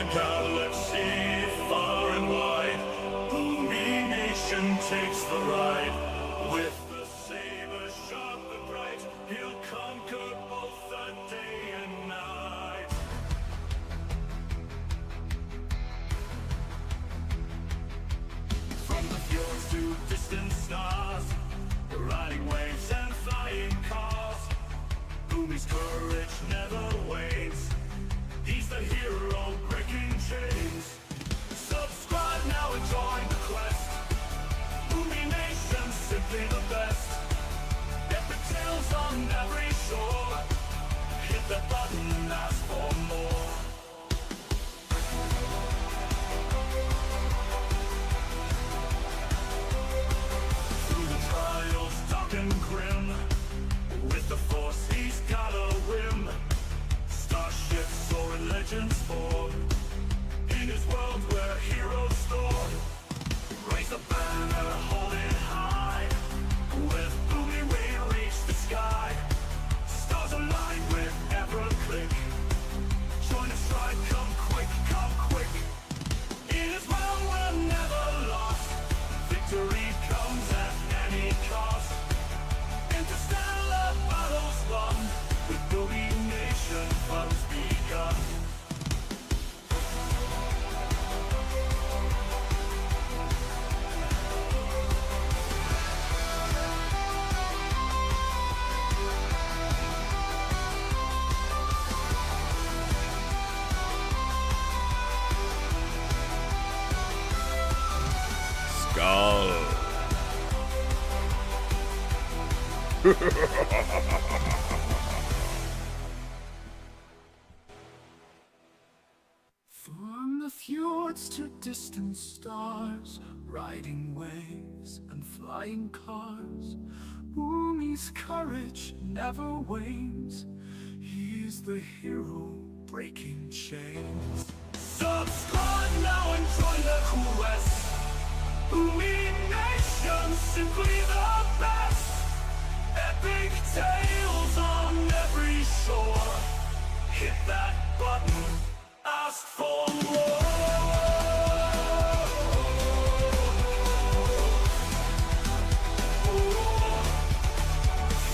the galaxy far and wide, Boomy Nation takes the ride. With the saber sharp and bright, he'll conquer both the day and night. From the fjords to distant stars, riding waves and flying cars, Boomy's courage never wanes. He's the hero breaking chains. Subscribe now and join the quest. Boomy Nation, simply the best. Epic tales on every shore. Hit that button, ask for more. Through the trials dark and grim, with the force he's got a whim. Starships soaring, legends form. In his world where heroes store. Raise a banner, hold it high. With Boomy we reach the sky. Stars align with every click. Join the stride, come quick, come quick. In his world we're never lost. Victory comes at any cost. Interstellar battles won. With Boomy Nation fun's begun. Skull. From the fjords to distant stars, riding waves and flying cars, Boomy's courage never wanes. He's the hero breaking chains. Subscribe now and join the quest. Boomy Nation, simply the best. Epic tales on every shore. Hit that button, ask for more.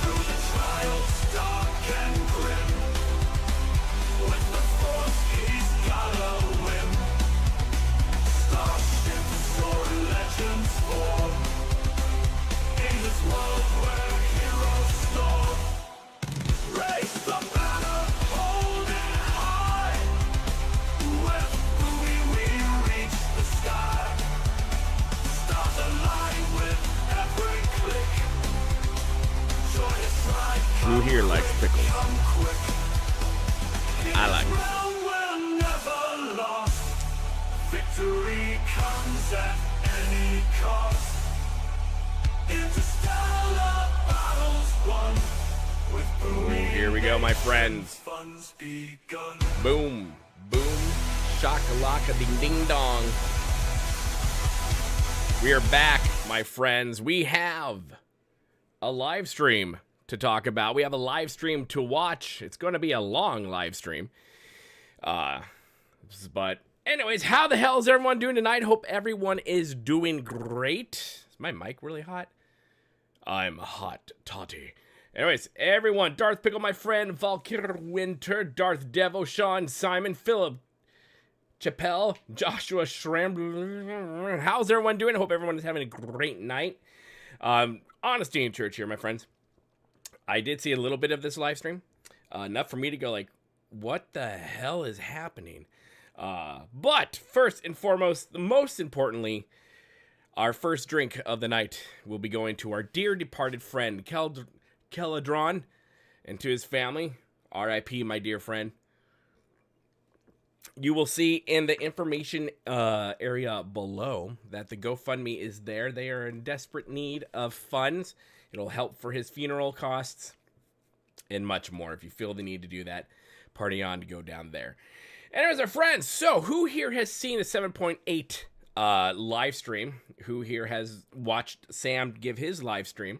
Through the trials dark and grim, with the force he's got a whim. Starships soar, legends form. In this world where heroes soar. Raise the banner, hold it high. With Boomy we reach the sky. Stars align with every click. Join us right. Who here likes pickles? Come quick. I like it. Ground we're never lost. Victory comes at any cost. Interstellar battles won. With Boomy Here we go, my friends. fun's begun. Boom, boom, shakalaka, ding, ding, dong. We are back, my friends. We have a live stream to talk about. We have a live stream to watch. It's going to be a long live stream. But anyways, how the hell is everyone doing tonight? Hope everyone is doing great. Is my mic really hot? I'm hot toddy. Anyways, everyone, Darth Pickle, my friend, Valkyr Winter, Darth Devo, Sean, Simon, Philip, Chappelle, Joshua Shram. How's everyone doing? I hope everyone is having a great night. Honesty in church here, my friends. I did see a little bit of this live stream. Enough for me to go like, what the hell is happening? But first and foremost, most importantly, our first drink of the night will be going to our dear departed friend, Keladron, and to his family. R.I.P., my dear friend. You will see in the information area below that the GoFundMe is there. They are in desperate need of funds. It'll help for his funeral costs and much more. If you feel the need to do that, party on to go down there. And there's our friends. So who here has seen a 7.8 live stream? Who here has watched Sam give his live stream?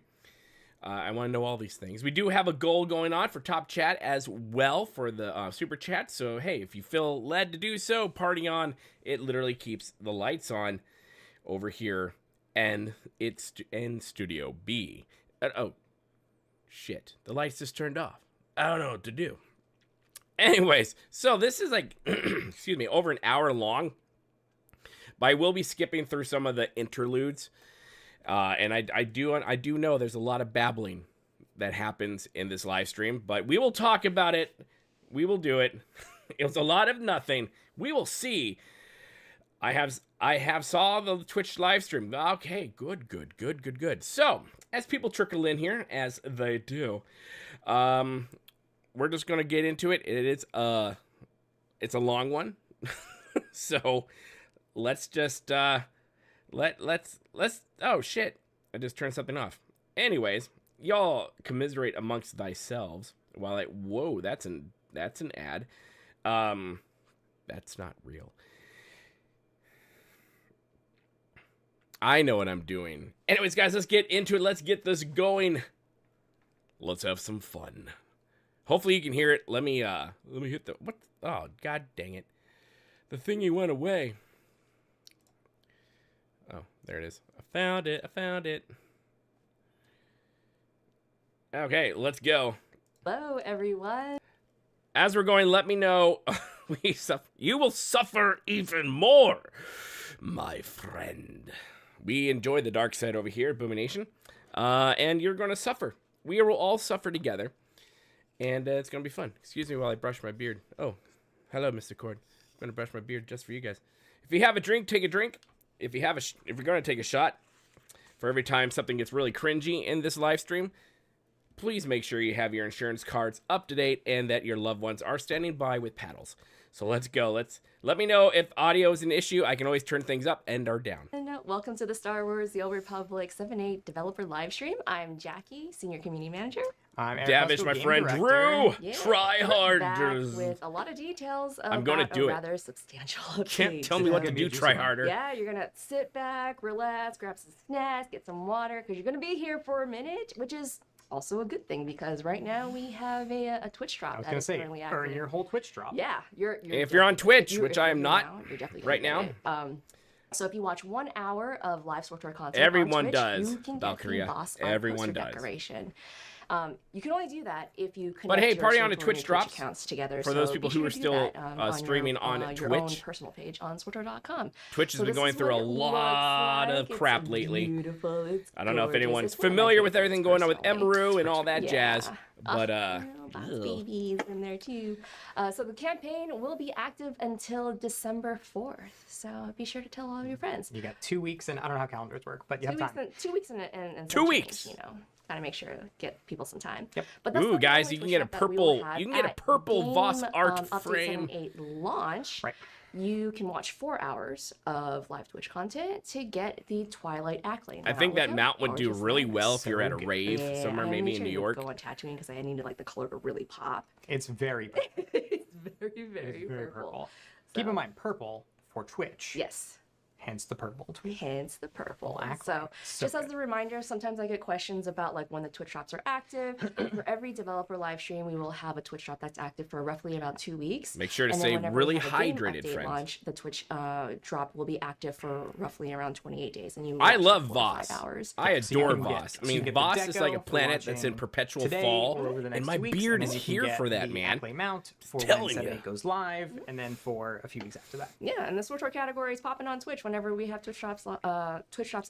I want to know all these things. We do have a goal going on for top chat as well for the super chat. So, hey, if you feel led to do so, party on. It literally keeps the lights on over here. And it's in Studio B. Oh, shit. The lights just turned off. I don't know what to do. Anyways, so this is like, excuse me, over an hour long. But I will be skipping through some of the interludes. And I do know there's a lot of babbling that happens in this live stream, but we will talk about it. We will do it. It was a lot of nothing. We will see. I have saw the Twitch live stream. Okay, good. So, as people trickle in here, as they do, we're just gonna get into it. It's a long one. So, let's just let's oh shit, I just turned something off. Anyways, y'all commiserate amongst thyselves while whoa, that's an ad. That's not real. I know what I'm doing. Anyways, guys, let's get into it. Let's get this going. Let's have some fun. Hopefully you can hear it. Let me hit the what? Oh, god dang it. The thingy went away. Oh, there it is. I found it. Okay, let's go. Hello, everyone. As we're going, let me know. You will suffer even more, my friend. We enjoy the dark side over here, Boomy Nation. And you're going to suffer. We will all suffer together. And it's going to be fun. Excuse me while I brush my beard. Oh, hello, Mr. Cord. I'm going to brush my beard just for you guys. If you have a drink, take a drink. If you're going to take a shot, for every time something gets really cringy in this live stream, please make sure you have your insurance cards up to date and that your loved ones are standing by with paddles. So let's go. Let me know if audio is an issue. I can always turn things up and or down. And welcome to the Star Wars The Old Republic 7-8 developer live stream. I'm Jackie, Senior Community Manager. I'm Davish, my friend Drew. Try harders. With a lot of details about I'm going to do a rather substantial update. Can't tell me what to do, try harder. Yeah, you're going to sit back, relax, grab some snacks, get some water, because you're going to be here for a minute, which is also a good thing, because right now we have a Twitch drop. I was going to say, earn your whole Twitch drop. Yeah. If you're on Twitch, which I am not right now. So if you watch 1 hour of live SWTOR content everyone on Twitch, does, you can Valkyria. get the boss Everyone does. decoration. You can only do that if you connect but hey, your party on a SWTOR Twitch and drops accounts together. for those people who are still streaming on your Twitch. Own personal page on SWTOR.com. Twitch has been going through a lot of crap lately. Beautiful. It's I don't know if gorgeous. anyone's It's one of my familiar with everything going on with personally. Emeru and all that jazz. But boss babies in there too. So the campaign will be active until December 4th. So be sure to tell all of your friends. You got 2 weeks, and I don't know how calendars work, but you have time. 2 weeks and 2 weeks. You know, gotta make sure to get people some time. Yep. But that's ooh, guys, you can get a purple. You can get a purple Voss art frame. Update 7.8 launch. Right. You can watch 4 hours of live Twitch content to get the Twilight Acklane. I think that mount would do really well if you're at a rave somewhere, maybe in New York. Go on Tatooine because I needed like the color to really pop. It's very purple. It's very purple. Keep in mind, purple for Twitch. Yes. Hence the purple tweet. Hence the purple. Black. So just good. as a reminder, sometimes I get questions about like when the Twitch drops are active. For every developer live stream, we will have a Twitch drop that's active for roughly about 2 weeks. Make sure to And stay then whenever really we have a game hydrated, update friends. Launch, the Twitch drop will be active for roughly around 28 days. And you I watch love for 4 to 5 Voss. hours. I So you adore can get- Voss. so I you mean, get the Voss is like a deco for planet that's in watching perpetual today fall, or over the next and my 2 weeks, beard and is then you can here get for that, the man. Acklane mount for Telling when ya. 7 goes live, and then for a few weeks after that. Yeah, and the SWTOR category is popping on Twitch whenever we have Twitch drops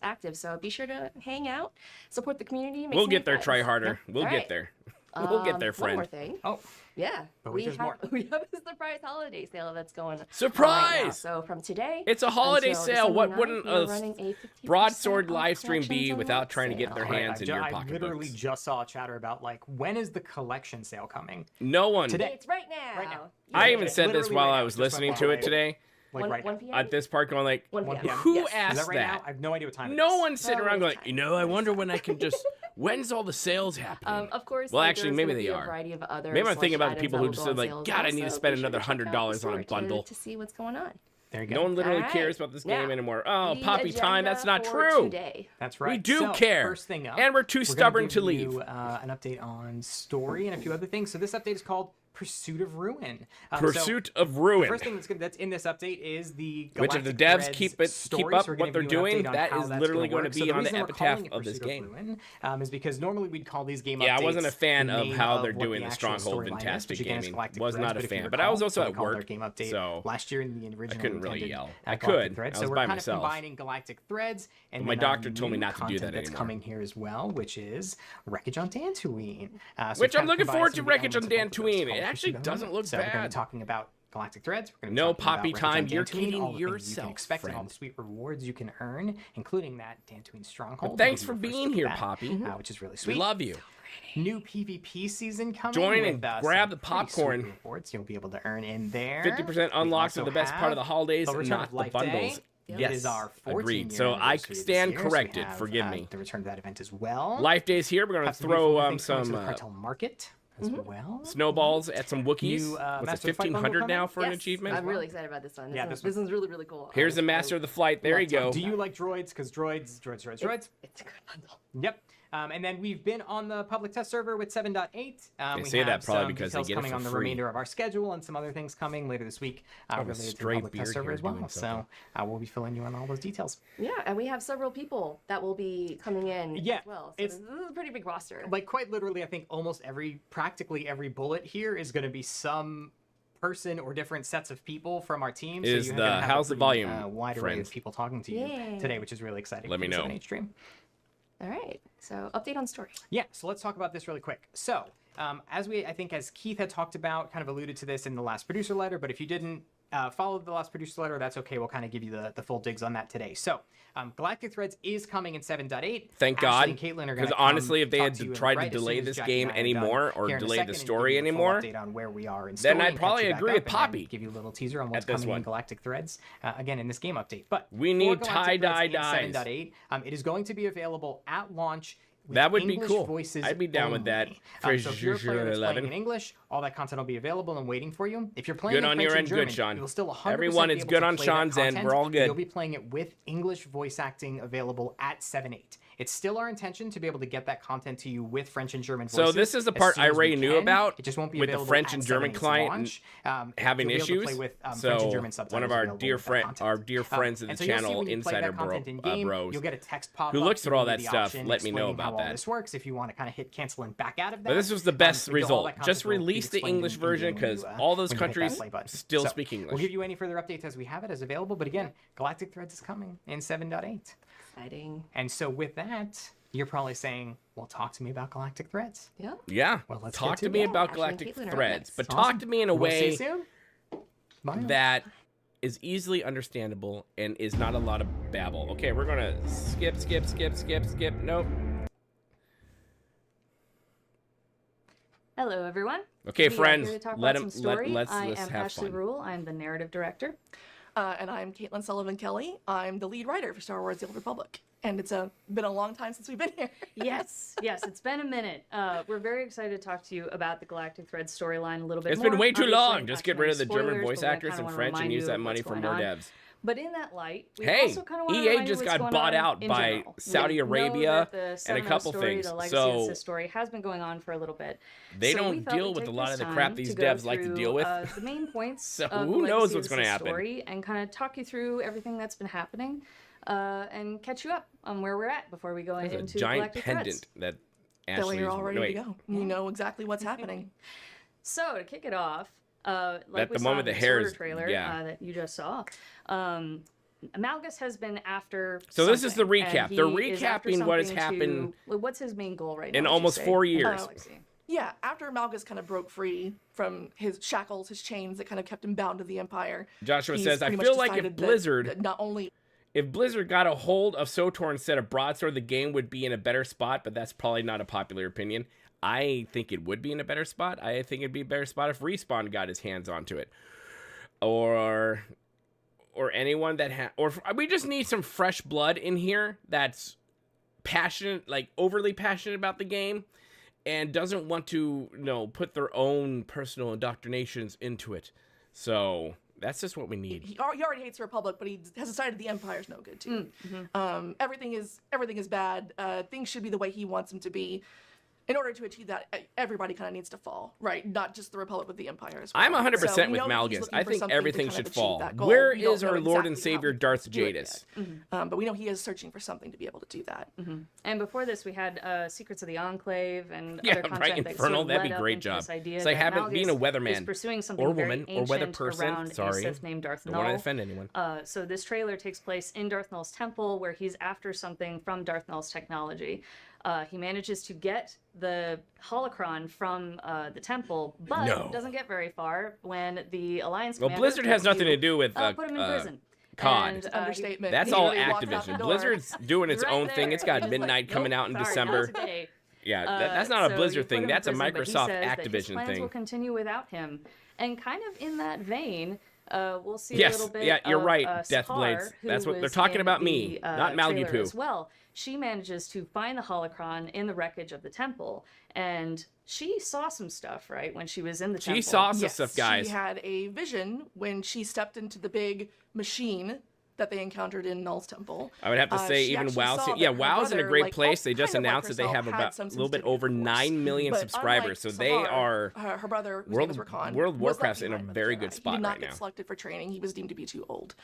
active. So be sure to hang out, support the community. Make We'll some get new there, friends. try harder. We'll All get right. there. We'll get there, One more friend. thing. Oh, Yeah, But we there's have more. we have a surprise holiday sale that's going on right now. Surprise! So from today, It's a holiday until sale. What December wouldn't 9th, we're a running a 50% Broadsword off live stream be collections without unlock trying to get their sale. hands in your I literally pocketbooks? just saw a chatter about like when is the collection sale coming? No one. Today. It's right now. Right now. I Yeah. even said this Literally while right I now. was Just went listening by to the it way. today. Like 1 right now. 1 p.m. At this park, going like, 1 1 p.m. p.m. who Yes. asked Is that right that? now? I have no idea what time it is. No one's sitting Oh, around going, it's you know, I wonder when I can just. When's all the sales happening? Of course. Well, like, actually, there's maybe gonna they be a are. variety of other Maybe I'm thinking selection about the people who items just that said will like, go on God, I sale, need to so spend be sure another to check out the $100 on a store bundle. to see what's going on. There you go. No one literally All cares right. about this game Now, anymore. Oh, the Poppy time. agenda That's not for true. Today. That's right. We do So, care. First thing up, And we're too we're gonna stubborn give to leave. you, an update on story and a few other things. So this update is called Pursuit of Ruin. Pursuit of The Ruin. first thing that's in this update is the Which if the Galactic devs keep Threads keep story. up So we're what gonna they're give you an doing, update on that how is that's literally gonna going to work. be So on the reason we're epitaph calling it of this Pursuit game. Ruin, is because normally we'd call these game updates. Yeah, I wasn't a fan the of name how of they're what doing the actual Stronghold storyline is, Fantastic which again is gaming. Galactic Was Threads, not a but if you fan, but I was recall, also we at called our work, game update so last year in the original couldn't really intended, yell. I Galactic could. Threads. I So was we're by kind myself. of combining Galactic Threads and My then doctor told me new not to do content that that's anymore. coming here as well, which is Wreckage on Dantooine. So Which we've I'm kind of looking combined forward some to of the Wreckage on elements of both of those Dantooine. to It call actually Pursuit of doesn't Ruin. look So we're going to bad. be talking about Galactic Threads. We're going to be No, talking Poppy about time, Wreckage on you're Dantooine, kidding all the things you yourself, can expect and all friend. the sweet rewards you can earn, including that Dantooine Stronghold. Thanks We'll for give you a being first here, look at that, Poppy. which is really We sweet. love you. New PvP season coming. Join with, and some grab the pretty sweet popcorn. rewards you'll be able to earn in there. 50% We unlocks are also the best part of the have holidays, the Return not of the Life bundles. Day. Yes, It is our 14th agreed. year So I anniversary this stand year, so we corrected. have, Forgive me. the return to that event as well. Life Days here. We're going to Have some beautiful throw things coming to some the Cartel Market as well. snowballs at some Wookiees. New, What's it, Master of Fight bundle 1,500 now coming? for an Yes, achievement? I'm really excited about this one. Yeah, This one's really, really cool. Here's the Master of the Flight. There you go. Do you like droids? Because droids. It's a good bundle. Yep. And then we've been on the public test server with 7.8. They We say have that probably some because they details get it coming for on the free. remainder of our schedule and some other things coming later this week a related to the stray public test beard server here as well. doing So something. we'll be filling you in all those details. Yeah, and we have several people that will be coming in Yeah, as well. So it's- this is a pretty big roster. Like quite literally, I think practically every bullet here is going to be some person or different sets of people from our team. Is you're the gonna have a How's the pretty, Volume, wide array friends? of people talking to you Yay. today, which is really exciting. Let me for the know. 7.8 stream. All right. So update on story. Yeah, so let's talk about this really quick. So, as Keith had talked about, kind of alluded to this in the last producer letter, but if you didn't follow the last producer letter, that's okay. We'll kind of give you the full digs on that today. So, Galactic Threads is coming in 7.8. Thank Ashley God. and Caitlin are Because gonna honestly, if they talk had to you tried to right as delay soon as this Jackie game and I are done anymore or here in a delay the second and give story you the full anymore, update on where we are in then story I'd and catch probably you back agree up with and then Poppy give you a little teaser on what's at this coming one. in Galactic Threads again in this game update. But We for need Galactic tie-dye Threads dyes. in 7.8, it is going to be available at launch. With That would be English cool. voices I'd be down with that only. for So if you're a player that's 11. playing in English, all that content will be available and waiting for you. If you're playing Good in on French your and end, good, German, Sean. you will still 100% Everyone, be it's able good to on play that Sean's end. content, We're all but good. You'll be playing it with English voice acting available at 7.8. It's still our intention to be able to get that content to you with French and German voices. So this is the as part soon I as we already knew can. about It just won't be with the available French at and German 7.8's client launch. having You'll be able to issues. play with, French and So German subtitles one of our available dear with that friend, content. our dear friends of And the so you'll see channel, when you play that Insider content in-game, Bros, you'll get a text pop who up looks through all giving that you the stuff, option let me know explaining how about all that. this works if you want to kind of hit cancel and back out of that. But this was the best but all that result. content Just will be release the explained English in version in-game when because you, all those when you hit that countries play button. still So, speak English. We'll give you any further updates as we have it as available. But again, Galactic Threads is coming in 7.8. Exciting. And so with that, you're probably saying, well, talk to me about Galactic Threads. Yeah. Yeah. Well, let's talk get to to me it. about Ashley and Galactic Caitlin are up Threads, next. but Awesome. talk to me in a We'll see you way soon. Bye. that is easily understandable and is not a lot of babble. Okay, we're gonna skip. Nope. Hello, everyone. Okay, We are friends, here to talk let about him. some story. Let's I am have Ashley fun. Rule. I'm the narrative director. And I'm Caitlin Sullivan Kelly. I'm the lead writer for Star Wars: The Old Republic. And it's been a long time since we've been here. Yes, it's been a minute. We're very excited to talk to you about the Galactic Threads storyline a little bit It's more. been way too Obviously, long. I'm Just not get rid showing of the German spoilers, voice but we actors kinda and wanna French and remind use you that of money what's for going more on. devs. But in that light, we Hey, also kind of want to EA remind you just what's got going bought on out in by general. Saudi We know Arabia that the and a Seminole couple story, things. The legacy So of this story has been going on for a little bit. they So we don't thought deal we'd with a take lot this of the time crap these to go devs like to through, deal with. The main points So of who the knows legacy what's of gonna this happen. story and kind of talk you through everything that's been happening and catch you up on where we're at before we go There's into a giant Galactic pendant Threads. that That way Ashley's. you're all ready wait, to go. You know exactly what's happening. So to kick it off, like That we the saw moment in the the hair SWTOR is- trailer yeah. that you just saw, Malgus has been after. So this is the something, and recap. They're he is after recapping what has something happened what's his main goal right now? in would you almost say? 4 years. Galaxy. Yeah, after Malgus kind of broke free from his shackles, his chains that kind of kept him bound to the Empire. Joshua he's says, I pretty much feel like if decided that Blizzard, not only if Blizzard got a hold of SWTOR instead of Broadsword, the game would be in a better spot, but that's probably not a popular opinion. I think it would be in a better spot. I think it'd be a better spot if Respawn got his hands onto it. Or anyone that we just need some fresh blood in here that's passionate, like overly passionate about the game and doesn't want to, put their own personal indoctrinations into it. So That's just what we need. He already hates the Republic, but he has decided the Empire is no good too. Everything is bad. Things should be the way he wants them to be. In order to achieve that, everybody kind of needs to fall, right? Not just the Republic, but the Empire as well. I'm 100% So we with know that he's Malgus. looking I for think something to everything kind of should achieve fall. that goal. Where We don't is know our Lord and exactly how Savior he Darth wants to do it Jadis? yet. But we know he is searching for something to be able to do that. And before this, we had Secrets of the Enclave and Yeah, other content right, that Infernal, sort of that'd led be up great into job. this idea It's like that having being a Malgus weatherman is pursuing something or very woman or weather ancient person. around Sorry. a Sith named Darth Don't want to Null. offend anyone. So this trailer takes place in Darth Null's temple, where he's after something from Darth Null's technology. He manages to get the holocron from the temple, but doesn't get very far when the Alliance Well, commander Blizzard has threatens nothing to do with put him in prison. COD. And, Understatement. That's He all literally walked out the Activision. door. Blizzard's doing its Right own thing. there. It's got He's Midnight like, coming nope, out in sorry, December. not today. Yeah, that's not a So Blizzard you put thing. him in That's a prison, but he Microsoft says that his Activision plans thing. will continue without him, and kind of in that vein, we'll see Yes, a little bit. yeah, you're of, right, Sahar, Deathblades. who That's what they're was talking in about me, the, not Malgi trailer Poo. as well. She manages to find the holocron in the wreckage of the temple, and she saw some stuff right when she was in the temple. She saw some Yes, stuff, guys. She had a vision when she stepped into the big machine that they encountered in Null's temple. I would have to say She even actually WoW. saw Yeah, that her WoW's in a brother, great like, place. They just kind of like announced that they have herself, had about some a little bit sensitivity over to Force. 9 million But subscribers. So unlike they Sahar, are her brother, whose World- name is Rakan, World of was left Warcraft's in a behind by the very Jedi. good He spot did not right get now. selected for training. He was deemed to be too old.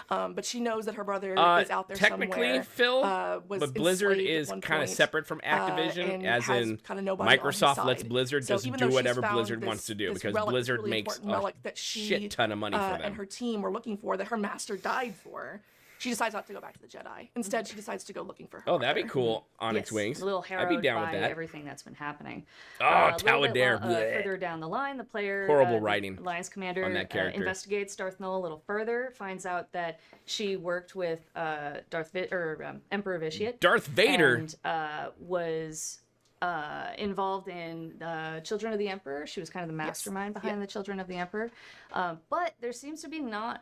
But she knows that her brother is out there technically, somewhere. Phil, Was but Blizzard enslaved at is one kind of point, separate from Activision, and as has in kinda nobody on his Microsoft lets side. Blizzard So just even do though she's whatever found Blizzard this- wants to do this because relic, this Blizzard really makes important a relic that she, shit ton of money for them. and her team were looking for, that her master died for. She decides not to go back to the Jedi. Instead, she decides to go looking for her. Oh, that'd be brother. cool. Onyx Yes, Wings. a little I'd harrowed be down by with that. everything that's been happening. Oh, A little bit Taladair. Bleh. further down the line, the player, Horrible the writing Alliance commander, on that character. investigates Darth Null a little further, finds out that she worked with Emperor Vitiate. Darth Vader. And was involved in Children of the Emperor. She was kind of the mastermind behind the Children of the Emperor. But there seems to be not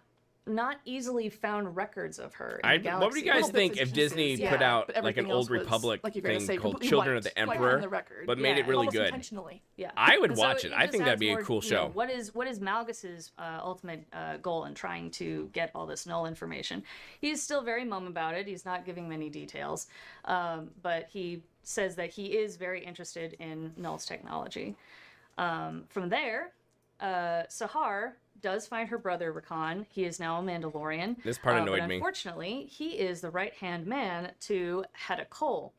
easily found records of her in the What would you galaxy. guys Little think bits if and Disney pieces, put yeah, out but like an everything old else was, Republic like you're gonna thing say, called completely Children wiped, of the like, Emperor, on the record. but made it Yeah. really Almost good? Intentionally. Yeah, I would And so watch it. I just think that'd adds be a more, cool you know, show. what is Malgus's ultimate goal in trying to get all this Null information? He's still very mum about it. He's not giving many details, but he says that he is very interested in Null's technology. From there, Sahar does find her brother Rakan. He is now a Mandalorian. This part annoyed but me. Unfortunately, he is the right-hand man to Hedda Cole.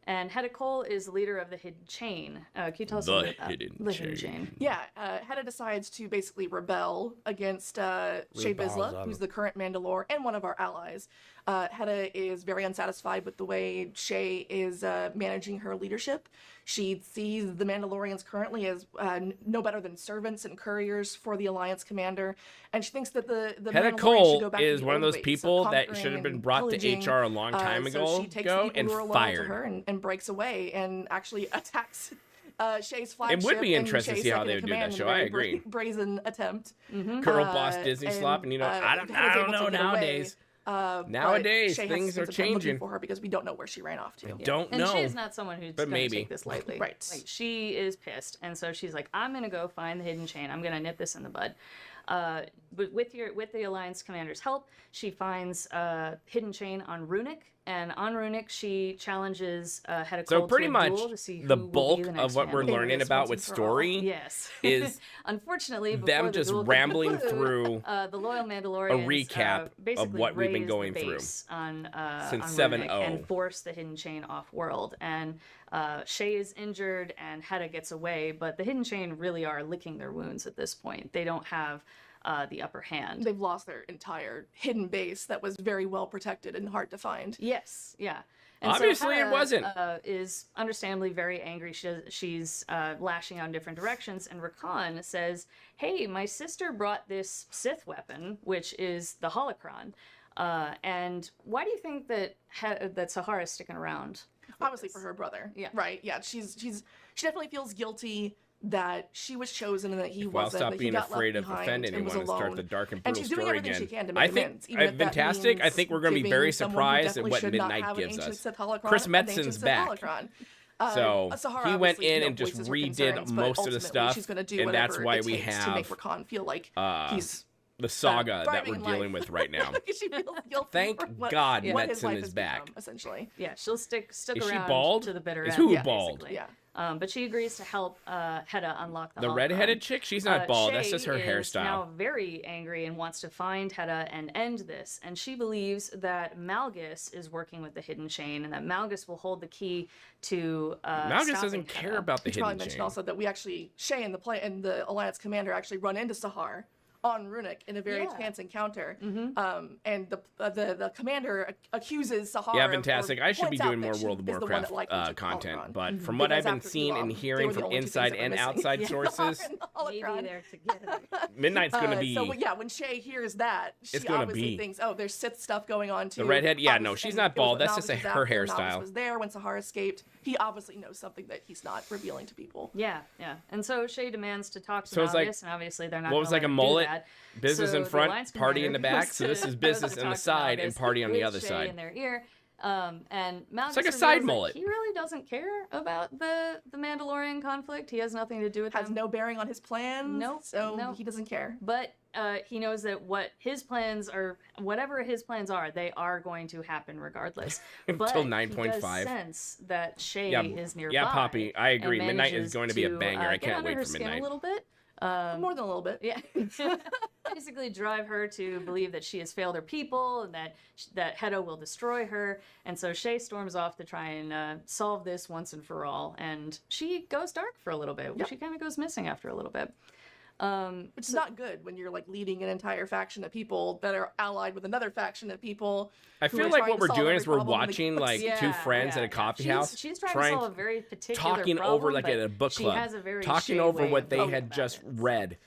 And Hedda Cole is the leader of the Hidden Chain. Can you tell us a The little bit about Hidden the Hidden Chain. Chain? Yeah, Hedda decides to basically rebel against Shae Vizsla, who's the current Mandalore and one of our allies. Hedda is very unsatisfied with the way Shae is managing her leadership. She sees the Mandalorians currently as no better than servants and couriers for the Alliance commander, and she thinks that the Hedda Mandalorians should Cole go back to is the one of old those ways people that conquering should have been and brought to pillaging. HR a long time So she takes ago people and who are loyal fired. to her and breaks away and actually attacks Shae's flagship. It would be and interesting to Shae's see how second they in would do that command in a show. I very agree. Brazen attempt. Girl boss Disney slop, and you know, I don't Hedda's able know to get away, nowadays. but Nowadays, Shae has things to are spend some time looking changing. for her because we don't know where she ran off to. Don't And know. she is not someone who's But going to maybe. take this lightly. Right. Like, she is pissed, and so she's like, "I'm going to go find the Hidden Chain. I'm going to nip this in the bud." But with the Alliance commander's help, she finds Hidden Chain on Runic, and on Runic she challenges Hedda Cole So pretty to a much duel to see who the will be bulk the of next what we're Mandalorian. learning is about once with and for all. story Yes. is Unfortunately, before them the just duel rambling concludes, through the loyal Mandalorians recap of basically what we've been raise going the through base on since on 7-0. Runic and force the Hidden Chain off world. And Shae is injured and Hedda gets away, but the Hidden Chain really are licking their wounds at this point. They don't have the upper hand. They've lost their entire hidden base that was very well protected and hard to find. Yes, yeah. And Obviously, it Hedda, wasn't. Is understandably very angry. She's lashing out in different directions, and Rakan says, "Hey, my sister brought this Sith weapon, which is the holocron. And why do you think that Sahara is sticking around?" Obviously for her brother. Yeah. Right. Yeah. She definitely feels guilty that she was chosen and that he Well, wasn't. stop that he being got left afraid of behind offending and was anyone and start alone. the dark and And brutal she's doing story everything again. she can to I make think amends, even if that fantastic. I means think we're going to be giving very someone who surprised at definitely what should not Midnight have an gives ancient us. Sith holocron, Chris an Metzen's ancient Sith back. holocron. So Sahara he went obviously, in you know, and just voices her redid concerns, but most of the ultimately stuff, she's gonna do and that's whatever why it we takes have to make Rakan feel like he's the saga that thriving we're in dealing life. with right now. She feels guilty Thank for God what Metzen his life is has back. become, essentially. Yeah, she'll stick Is she around bald? to the bitter Is end. who yeah, bald? basically. Yeah. But she agrees to help Hedda unlock the The holocron. redheaded chick? She's not bald. That's Shay just her is hairstyle. now very angry and wants to find Hedda and end this. And she believes that Malgus is working with the hidden chain, and that Malgus will hold the key to Malgus stopping doesn't care Hedda. about the We should probably hidden mention chain. also that we actually, Shay and the Alliance commander actually run into Sahar on Runic in a very Yeah. tense encounter. And the commander accuses Sahar. Yeah, or fantastic. I should be points out doing that more she World of is the one Warcraft that likely took the content, holocron. but from what I've Because been after seeing and Gulag, hearing they were the from only two things inside that were and missing. outside Yeah. sources, And the Maybe holocron. they're together. Midnight's gonna be So yeah, when Shay hears that, she It's gonna obviously be. thinks, oh, there's Sith stuff going on too. the redhead. Yeah, no, Obviously, she's and not it was bald. what That's Malgus just was her after. Malgus hairstyle. was there when Sahar escaped. He obviously knows something that he's not revealing to people. Yeah. And so Shay demands to talk to So it's like- Malgus, and obviously they're not. what was gonna like a let her mullet? do that. Business So in the front, Alliance party in the commander back. goes So this to- is goes business to on the talk to side and Malgus party on the with other Shay side. in their ear. And Malgus like a side reveals that mullet. He really doesn't care about the Mandalorian conflict. He has nothing to do with Has them. no bearing on his plans. Nope, So nope. he doesn't care. But he knows that what his plans are, whatever his plans are, they are going to happen regardless. But Till he 9.5. does sense that Shay Yeah, is nearby. yeah, Poppy, I agree. and Midnight is manages going to be a banger. I get can't under wait her for skin Midnight. a little bit. More than a little bit. Yeah. Basically drive her to believe that she has failed her people and that Hedda will destroy her. And so Shay storms off to try and solve this once and for all. And she goes dark for a little bit. Yep. She kind of goes missing after a little bit. Which is not good when you're like leading an entire faction of people that are allied with another faction of people. I who feel are like trying what to we're solve doing every is we're problem in the watching galaxy. like two friends at a coffee house, She's trying to solve a very particular talking problem, over like but at a book she club, has a very talking Shay over way what of they going had about just it. read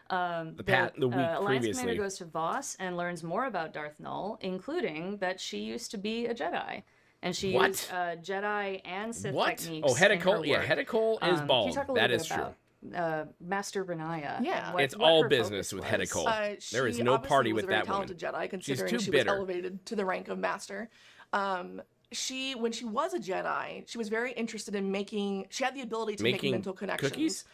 the week Alliance previously. Commander goes to Voss and learns more about Darth Null, including that she used to be a Jedi. And she What? used Jedi and Sith What? techniques. Oh, Hedda in her Cole. Yeah, work. Hedda Cole is Can bald. you talk a little That bit is true. about Master Renaya? Yeah. and what- It's what all her business focus with was? Hedda Cole. There is She no obviously party was with a very that woman. talented Jedi, considering too she bitter. was elevated to the rank of Master. When she was a Jedi, she was very interested in making. She had the ability to make Making mental connections cookies?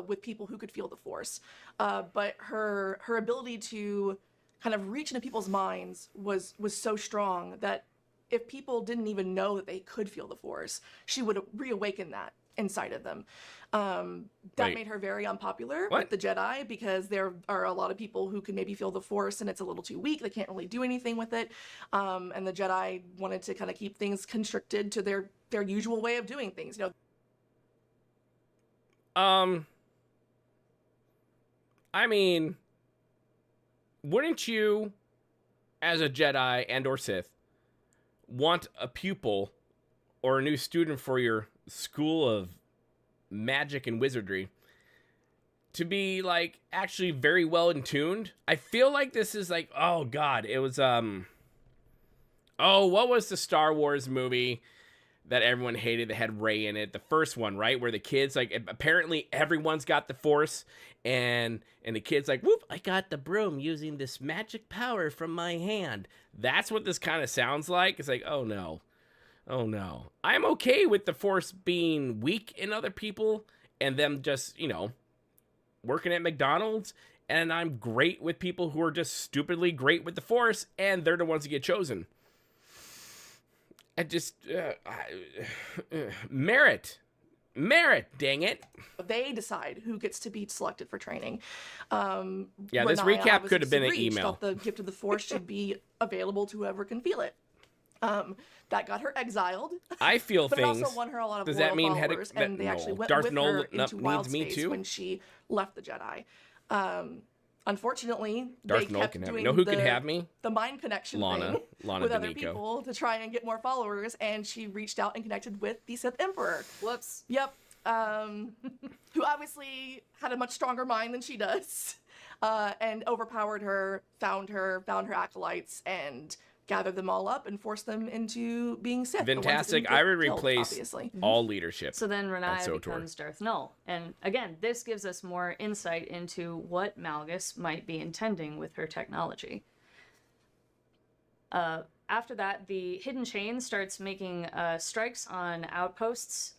With people who could feel the Force. But her ability to kind of reach into people's minds was so strong that if people didn't even know that they could feel the Force, she would reawaken that inside of them. That Wait. made her very unpopular What? with the Jedi because there are a lot of people who can maybe feel the Force and it's a little too weak. They can't really do anything with it. And the Jedi wanted to kind of keep things constricted to their usual way of doing things. You know, I mean, wouldn't you, as a Jedi and or Sith, want a pupil or a new student for your school of magic and wizardry to be like actually very well in tuned? I feel like this is like, oh god, it was what was the Star Wars movie that everyone hated that had Rey in it? The first one, right? Where the kids, like, apparently everyone's got the Force, and the kid's like, whoop, I got the broom using this magic power from my hand. That's what this kind of sounds like. It's like, oh no. Oh no. I'm okay with the Force being weak in other people and them just, working at McDonald's. And I'm great with people who are just stupidly great with the Force, and they're the ones that get chosen. I just merit, dang it. they decide who gets to be selected for training. Yeah, this Renaya recap could have been an obviously disagreed. She email. thought the gift of the Force should be available to whoever can feel it. That got her exiled. I feel But things. it also won her a lot of Does loyal that mean Hedda- followers, that- and they no. actually went Darth with Null her into wild needs me space too? when she left the Jedi. Unfortunately, Darth they Null kept can have me. doing Know who can have me? the mind connection Lana. thing Lana with other D'Amico. people to try and get more followers, and she reached out and connected with the Sith Emperor. Whoops. Yep. Who obviously had a much stronger mind than she does, and overpowered her, found her acolytes, and gathered them all up and forced them into being Sith. the ones that Fantastic. didn't get I would killed, replace obviously. all leadership. So then Renaya SWTOR. becomes Darth Null. And again, this gives us more insight into what Malgus might be intending with her technology. After that, the Hidden Chain starts making strikes on outposts,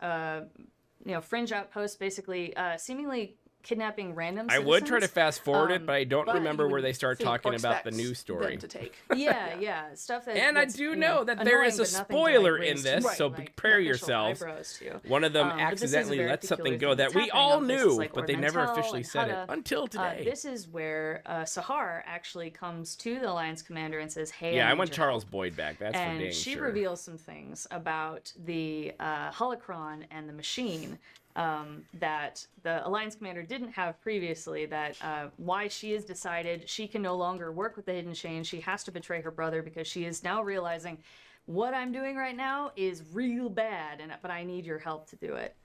fringe outposts, basically seemingly kidnapping random I citizens. would try to fast forward it, but I don't but remember you where would they start think or talking about the expect news story. them to take. Yeah, stuff that. And I that's, do you know that there is annoying, a but nothing to, like, spoiler in raise this, to, so like, prepare official yourselves. eyebrows to. One of them But this is a accidentally very let something peculiar go thing that that's we happening all on places knew, like but they never Ornamental officially and said it Hutta. until today. This is where Sahar actually comes to the Alliance commander and says, "Hey, Yeah, I need want your Charles help." Boyd back. That's for And dang she sure. reveals some things about the holocron and the machine that the Alliance commander didn't have previously, that why she has decided she can no longer work with the Hidden Chain. She has to betray her brother because she is now realizing what I'm doing right now is real bad, but I need your help to do it.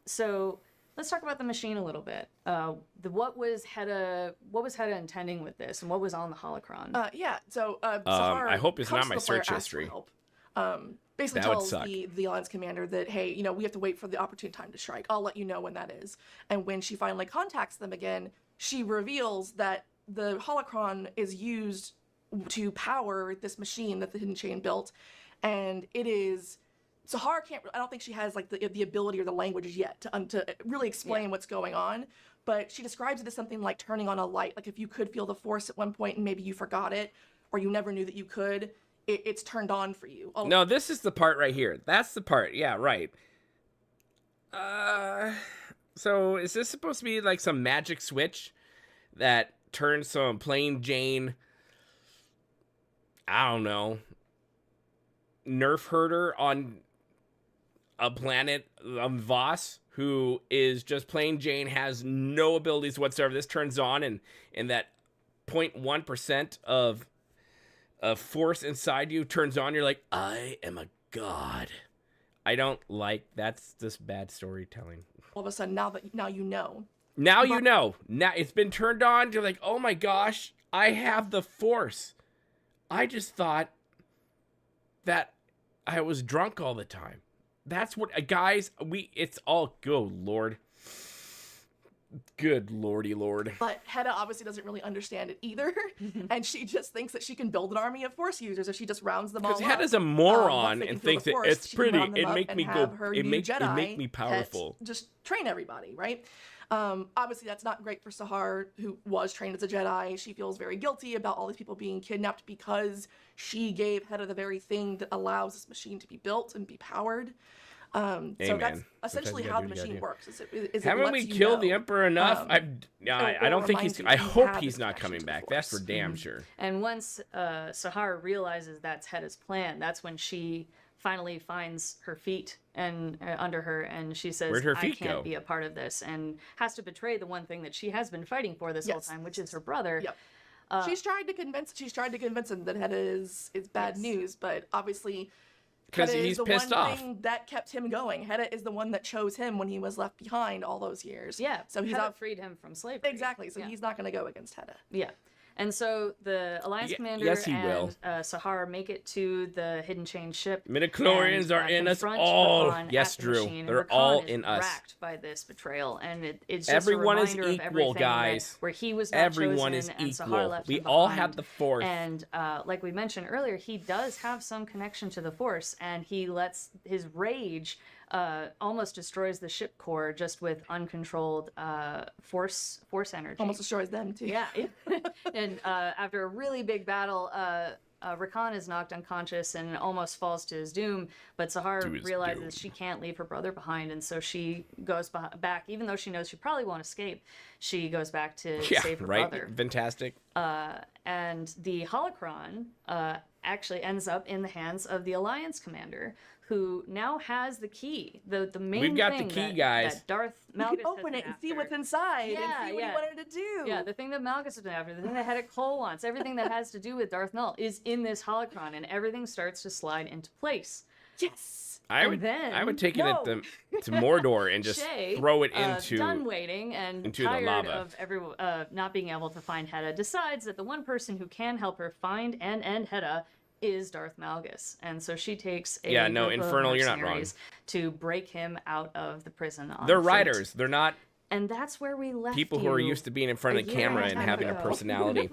So let's talk about the machine a little bit. What was Hetta intending with this, and what was on the holocron? So Sahar I hope it's comes not to my the player, search asks for history. help. Basically That would tells suck. the Alliance commander that, hey, we have to wait for the opportune time to strike. I'll let you know when that is. And when she finally contacts them again, she reveals that the holocron is used to power this machine that the Hidden Chain built, and it is. Sahar can't. I don't think she has like the ability or the language yet to really explain what's going on. But she describes it as something like turning on a light. Like if you could feel the force at one point and maybe you forgot it, or you never knew that you could, it's turned on for you. No, this is the part right here. That's the part. Yeah, right. So is this supposed to be like some magic switch that turns some plain Jane, I don't know, nerf herder on a planet of Voss who is just plain Jane, has no abilities whatsoever? This turns on, and that 0.1% of force inside you turns on. You're like, I am a god. I don't like. That's just bad storytelling. All of a sudden, now you know. Now you know. Now it's been turned on. You're like, oh my gosh, I have the force. I just thought that I was drunk all the time. That's what, guys. It's all. Go Lord. Good lordy lord. But Hetta obviously doesn't really understand it either, and she just thinks that she can build an army of Force users, so she just rounds them all up. Because Hetta's a moron once they can and feel thinks the that Force, it's she can pretty. round them It up make and me have go. her It new make Jedi me powerful. pet just train everybody, right? Obviously, that's not great for Sahar, who was trained as a Jedi. She feels very guilty about all these people being kidnapped because she gave Hetta the very thing that allows this machine to be built and be powered. So that's essentially how the machine works. Haven't we killed the Emperor enough? I don't think he's. I hope he's not coming back. That's for damn sure. And once Sahar realizes that's Hetta's plan, that's when she finally finds her feet and under her, and she says, Where'd her I feet can't go? be a part of this, and has to betray the one thing that she has been fighting for this whole time, which is her brother. Yep. She's tried to convince him that Hetta is bad news, but obviously because Hetta he's is the pissed one off. thing that kept him going. Hetta is the one that chose him when he was left behind all those years. Yeah, so he's Hetta freed him from slavery. Exactly. So he's not going to go against Hetta. Yeah. And so the Alliance commander yes, he and will. Sahar make it to the Hidden Chain ship. Midichlorians are in us confront all. Rakan Yes, at the Drew. machine, and They're Rakan all is in us. racked by this betrayal, and it's just Everyone a is reminder of equal, everything guys. where he was not Everyone chosen is and Sahar equal. left We him all behind. have the Force. And like we mentioned earlier, he does have some connection to the Force, and he lets his rage almost destroys the ship core just with uncontrolled force energy. Almost destroys them too. Yeah. And after a really big battle, Rakan is knocked unconscious and almost falls to his doom, but Sahar realizes she can't leave her brother behind, and so she goes back, even though she knows she probably won't escape. She goes back to save her brother. Fantastic. And the holocron actually ends up in the hands of the Alliance commander, who now has the key. The main We've got thing the key, that, guys. that Darth You Malgus can open has it been and see after. what's inside and see what he wanted to do. Yeah, the thing that Malgus has been after, the thing that Hedda Cole wants, everything that has to do with Darth Null is in this holocron, and everything starts to slide into place. Yes. I would take it to Mordor and just Shay, throw it into done waiting and into tired the lava. of not being able to find Hedda, decides that the one person who can help her find and end Hedda is Darth Malgus, and so she takes a group of Infernal, you're not wrong. mercenaries to break him out of the prison. They're foot. writers. They're not And that's where we left people who are you used to being in front of the a year camera and a and half having a ago. personality.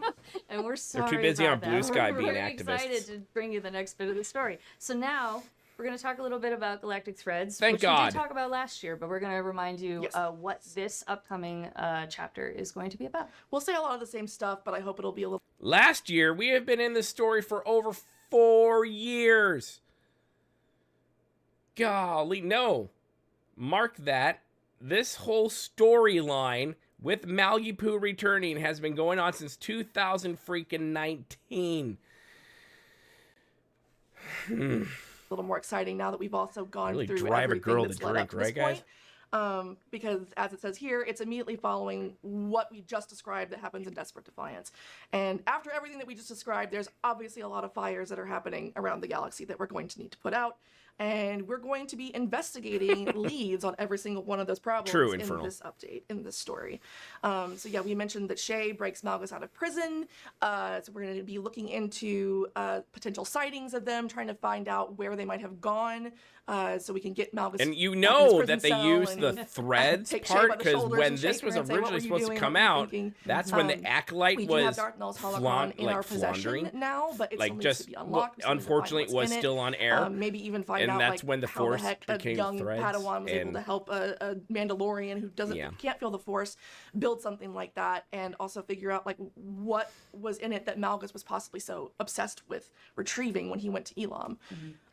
And we're sorry too busy on about Blue that. Sky We're being very activists. excited to bring you the next bit of the story. So now We're going to talk a little bit about Galactic Threads, Thank which God. we did talk about last year, but we're going to remind you Yes. what this upcoming chapter is going to be about. We'll say a lot of the same stuff, but I hope it'll be a little. Last year, we have been in this story for over 4 years. Golly, no. Mark that. This whole storyline with Malgipoo returning has been going on since 2019. A little more exciting now that we've also gone Really through drive a everything girl that's to led drink, up to this right, guys? point. Because as it says here, it's immediately following what we just described that happens in Desperate Defiance. And after everything that we just described, there's obviously a lot of fires that are happening around the galaxy that we're going to need to put out. And we're going to be investigating leads on every single one of those problems True, in Infernal. this update, in this story. So yeah, we mentioned that Shay breaks Malgus out of prison. So we're going to be looking into potential sightings of them, trying to find out where they might have gone, so we can get Malgus. And you back in his know prison that they cell used and the threads take Shay part, by the because shoulders when and this shake was her and say, "What originally were you supposed to doing? come What were you out, thinking?" that's when the Acolyte We do have was Darth Null's holocron in our possession floundering. now, but it Like, still needs just to be unlocked. so we need to find unfortunately what's was in it. still on air. Maybe even find and out that's like when the how Force the heck became a young threads, Padawan was able and- to help a Mandalorian who can't feel the Force build something like that, and also figure out like what was in it that Malgus was possibly so obsessed with retrieving when he went to Elam.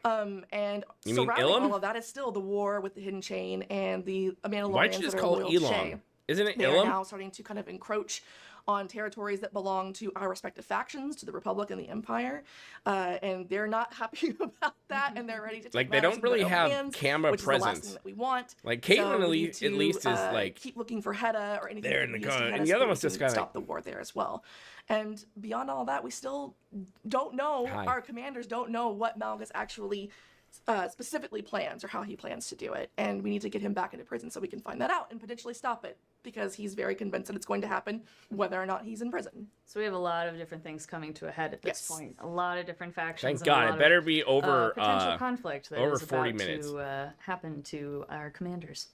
And You mean surrounding Ilum? all of that is still the war with the Hidden Chain and the Mandalorians Why'd you just that are call it loyal to Shay. Elam? Isn't it They are Ilum? now starting to kind of encroach on territories that belong to our respective factions, to the Republic and the Empire, and they're not happy about that, and they're ready to take Like, they matters don't into their really own have hands, camera which is the last presence. thing that we want. Like, Caitlyn So at we least- need at least to, is, like, keep looking for Hedda or anything there that in the can be used to corner, Hedda and the so other that one's we just can kinda stop the war there as well. And beyond all that, we still don't know. Hi. Our commanders don't know what Malgus actually specifically plans or how he plans to do it, and we need to get him back into prison so we can find that out and potentially stop it, because he's very convinced that it's going to happen whether or not he's in prison. So we have a lot of different things coming to a head at this Yes. point. A lot of different factions. Thank and a God. lot It better be of, over potential conflict that over is 40 about minutes. to happen to our commanders.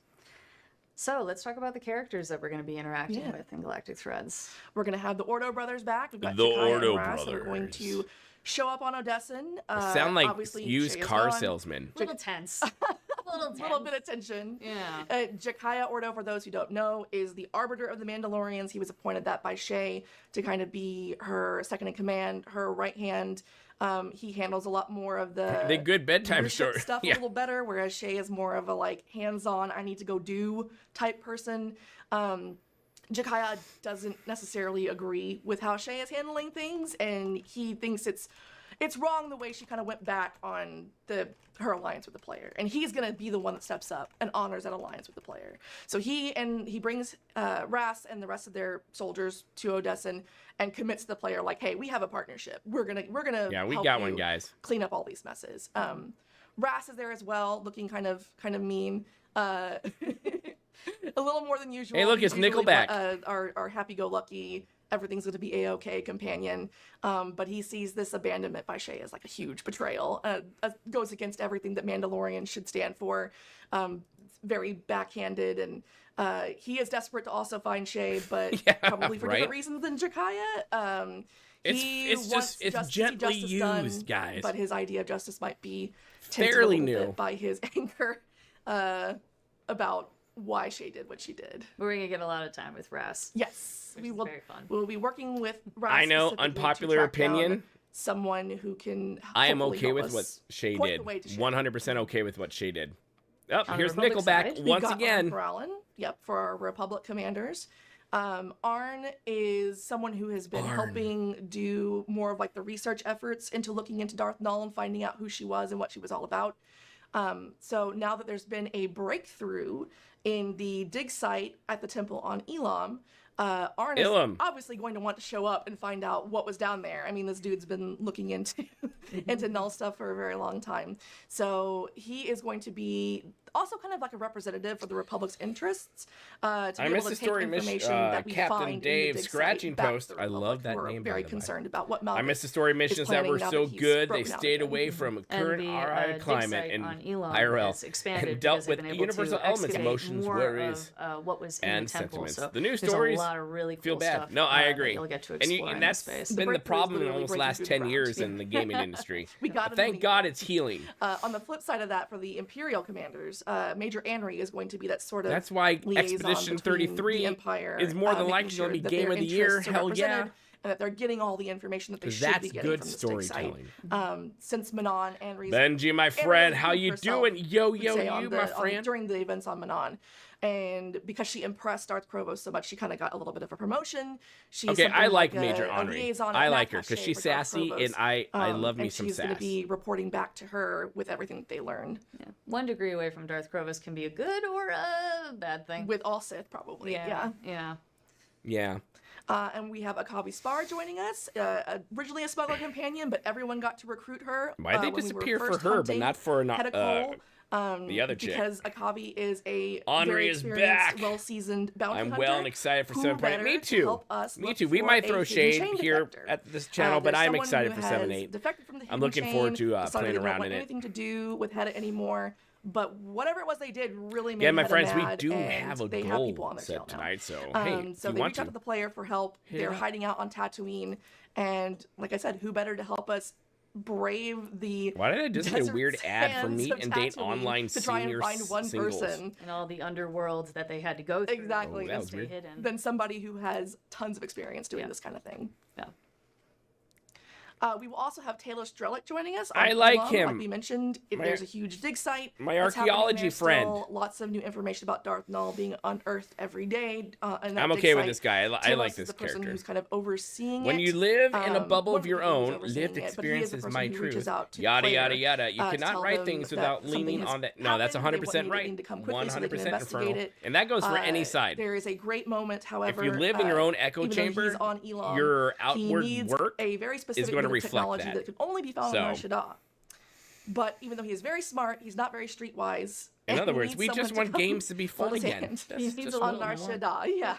So let's talk about the characters that we're going to be interacting with in Galactic Threads. We're going to have the Ordo brothers back. We've got The Jakaya Ordo and Ras that are going brothers. to show up on Odessen. sound like obviously, used Shay is car gone. salesman. A little tense. A little tense. A little bit of tension. Yeah. Jakaya Ordo, for those who don't know, is the arbiter of the Mandalorians. He was appointed that by Shay to kind of be her second in command, her right hand. He handles a lot more of the good bedtime leadership story. stuff Yeah. a little better, whereas Shay is more of a like hands-on, I need to go do type person. Jakaya doesn't necessarily agree with how Shay is handling things, and he thinks it's wrong the way she kind of went back on her alliance with the player, and he's gonna be the one that steps up and honors that alliance with the player. So he brings Ras and the rest of their soldiers to Odessen and commits to the player like, hey, we have a partnership. We're gonna Yeah, we help got one, you guys. clean up all these messes. Ras is there as well, looking kind of mean. A little more than usual. Hey, look, He's it's usually Nickelback. Our happy-go-lucky, everything's going to be A-okay companion. But he sees this abandonment by Shay as like a huge betrayal. Goes against everything that Mandalorian should stand for. Very backhanded, and he is desperate to also find Shay, but Yeah, probably for right. different reasons than Jakaya. He It's wants just- it's justice, gently justice used, done, guys. But his idea of justice might be tinted Fairly a little new. bit by his anger about why Shay did what she did. We're going to get a lot of time with Ras. Yes, Which we is will. very fun. We'll be working with. Ras I know, specifically to unpopular track down opinion. Someone who can. I am hopefully okay help with us what Shay point did. the way to Shay. 100% okay with what Shay did. Oh, On here's the Republic Nickelback side, We've once got again. Arn Peralin, yep, for our Republic commanders. Arn is someone who has been Arn. helping do more of like the research efforts into looking into Darth Null and finding out who she was and what she was all about. So now that there's been a breakthrough in the dig site at the temple on Elam, Arn is Ilum. obviously going to want to show up and find out what was down there. I mean, this dude's been looking into into Null stuff for a very long time. So he is going to be also kind of like a representative for the Republic's interests. To be I able missed to the take story, information that we Captain find in Dave the dig scratching site back to post. the I Republic, love that who are name, by very the way. concerned about what Malgus I missed the story missions that planning were now so that he's good. They broken out stayed again. away from And current the RI dig climate site and on Elam IRL is expanded and dealt because they've with been able universal to elements, excavate emotions, more worries, of what was in and the temple. sentiments. So The new there's stories a lot of really cool feel bad. stuff. No, I that agree. you'll get to explore and in that's this space. been the breakthrough is problem in literally almost breaking last through the 10 ground. years in the gaming industry. We got But it thank in the God it's healing. On the flip side of that, for the Imperial commanders, Major Anri is going to be that sort of That's why liaison Expedition between 33 the Empire, is more than making likely sure going to be that Game their of the Year. interests are Hell yeah. represented, and that they're getting all the information that they 'Cause should that's be getting good from this dig site. storytelling. Since Manon, Anri's Benji, my friend, how you doing? Yo, would yo, say you, my friend. during the events on Manon. And because she impressed Darth Provost so much, she kind of got a little bit of a promotion. She's Okay, I something like a Major a Henri. liaison I at like her Matt because Cache she's for Darth sassy, Provost. and I love me and some she's going sass. to be reporting back to her with everything that they learned. Yeah. 1 degree away from Darth Provost can be a good or a bad thing. With all Sith, probably. Yeah. Yeah. And we have Akavi Spar joining us, originally a smuggler companion, but everyone got to recruit her. Why'd they when we were disappear for first her, but hunting not for Hedicole, the other chick? Because Akavi is a Henri very is experienced, back. well-seasoned bounty I'm hunter. well and excited for Who 7.8. better Me to too. help us Me look too. We for might a throw hidden shade chain here defector. at this channel, but There's I'm someone excited who for has 7.8. defected from the I'm hidden looking forward chain, to decided playing they don't around want in it. anything to do with Hedda anymore. But whatever it was they did really made Yeah, my Hedda friends, we mad, do and have a they have people goal on their set tail now. tonight, so hey, So if you they want reached out to. to the player for help. Hit it They're up. hiding out on Tatooine, and like I said, who better to help us brave the Why did I just get a desert weird ad for sands Meet of and Date Tatooine Online to try and Senior find one Singles? person And all the underworlds that they had to go through. Exactly. Oh, that to was stay weird. hidden. than somebody who has tons of experience doing this kind of thing. Yeah. We will also have Taylor Strelick joining us. I on like Elon. him. Like we mentioned, there's a huge dig site. my that's happening archaeology there friend. still. Lots of new information about Darth Null being unearthed every day. And that I'm dig okay with site. this guy. I Talos like is this the person character. who's kind of overseeing When it. you live in a bubble one of your the people who's own, overseeing lived it, but he is experience the is person my who reaches truth. out to Yada, player, yada, yada. You to cannot tell write them things that without something leaning has on that. No, that's happened, they 100% want you right. to come quickly so they can 100% investigate infernal. it. And that goes for any side. There is a great moment, however, If you live in your own echo even though chamber, he's on Elon, your he outward needs work a very specific going to bit of reflect technology that. that can only be found So- on Shaddaa. But even though he is very smart, he's not very streetwise. In and other he words, needs we someone just to want come games to be fun hold his again. hand. That's He needs just a what on little I Nar want. Shaddaa, yeah,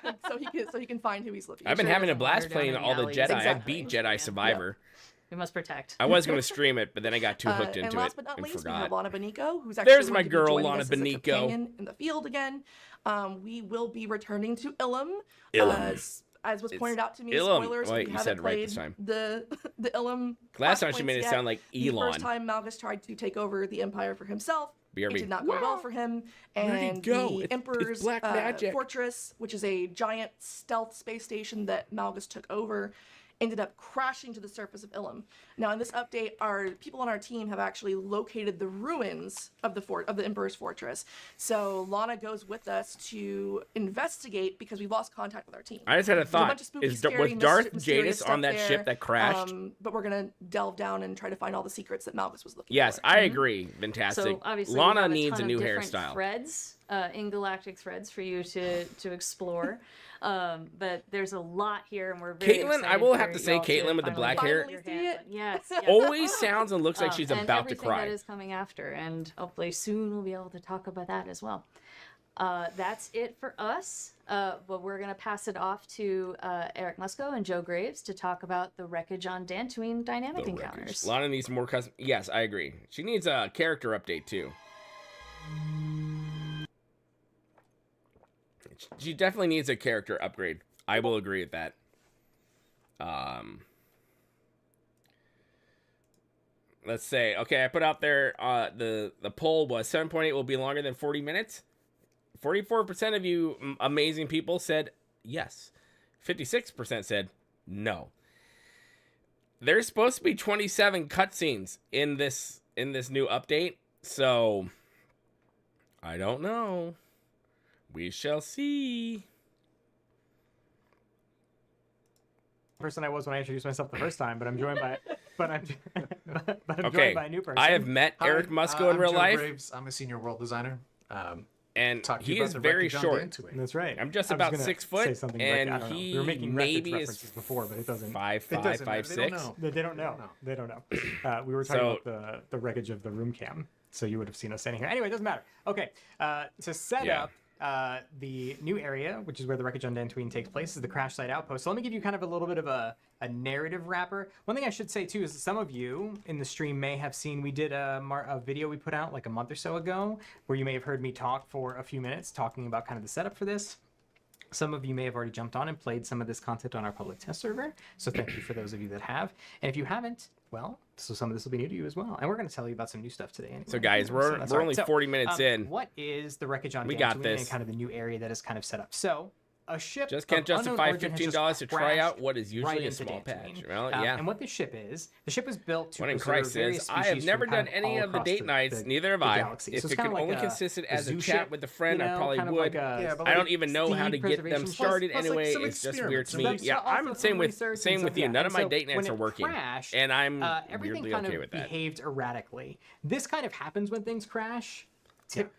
so he can find who he's looking. I've been for. having a doesn't blast wander down playing any all the alleys. Jedi. I Exactly. beat Jedi Survivor. We must protect. I was going to stream it, but then I got too hooked And into last it but not and least, we have forgot. Lana Benico, who's actually There's going my to be girl, joining Lana us as a Benico. companion in the field again. We will be returning to Ilum. As was pointed out to me, Ilum. spoilers, Wait, we you haven't said it right played this time. the Ilum. Last time plot she made it points yet. sound like The Elon. first time Malgus tried to take over the Empire for himself, BRB. it did not go well for him. Where'd he And go? the It's Emperor's black magic. fortress, which is a giant stealth space station that Malgus took over, ended up crashing to the surface of Ilum. Now, in this update, our people on our team have actually located the ruins of the Emperor's fortress. So Lana goes with us to investigate because we've lost contact with our team. I just had a There's thought. bunch of spooky, Was scary, Darth mysterious Jadis on stuff that there, ship that crashed? But we're gonna delve down and try to find all the secrets that Malgus was looking Yes, for. I agree. Fantastic. So obviously, we Lana have needs ton a new of different hairstyle. Threads in Galactic threads for you to explore, but there's a lot here, and we're very Caitlin, I excited will for have to say, y'all Caitlin with the finally black get hair- your Finally see hands it. on- Yes, yes. Always sounds and looks like she's and about to everything cry. that is coming after, and hopefully soon we'll be able to talk about that as well. That's it for us. But we're gonna pass it off to Eric Musco and Joe Graves to talk about the Wreckage on Dantooine dynamic The encounters. Wreckage. Lana needs more custom. Yes, I agree. She needs a character update too. She definitely needs a character upgrade. I will agree with that. Let's say, okay, I put out there the poll was 7.8 will be longer than 40 minutes. 44% of you amazing people said yes. 56% said no. There's supposed to be 27 cutscenes in this new update, so I don't know. We shall see. Person I was when I introduced myself the first time, but I'm joined by, I'm Okay, joined by a new person. I have met Eric Musco in I'm real Joe life, Graves. I'm a senior world designer. and Talk to he you about is the very Wreckage on short. Dantooine. That's right. I'm just I was about gonna 6 say foot, something and I don't know. he We were making maybe Wreckage is references before, but it doesn't. 5'5", doesn't matter. They don't 5'6". know. They don't know. They don't know. We were talking about the wreckage of the room cam, so you would have seen us standing here. Anyway, it doesn't matter. Okay, to set Yeah. up the new area, which is where the Wreckage on Dantooine takes place, is the crash site outpost. So let me give you kind of a little bit of a narrative wrapper. One thing I should say too is that some of you in the stream may have seen we did a video we put out like a month or so ago where you may have heard me talk for a few minutes talking about kind of the setup for this. Some of you may have already jumped on and played some of this content on our public test server. So thank you for those of you that have. And if you haven't, well, so some of this will be new to you as well. And we're going to tell you about some new stuff today anyway. So guys, we're only 40 minutes in. What is the Wreckage on We got Dantooine this. and kind of the new area that is kind of set up? So a ship Just can't of unknown justify origin has just $15 to try out crashed what is usually right a into small Dantooine. patch. Well, yeah. And what this ship is, the ship was built to What in preserve Christ various is, I have species never from kind done any all of the across date nights, neither have the I. galaxy. If So it's it kinda could like only a consisted as a zoo chat ship, with a friend, you I know, probably kind of would. like a Yeah, but I don't like even know how to steam get them preservation started plus, like, anyway. some It's just weird experiments. to me. That's Yeah, also I'm some same with research and same with stuff, you. yeah. None of And my so date when nights are it working, crashed, and I'm everything weirdly kind okay of with that. behaved erratically. This kind of happens when things crash,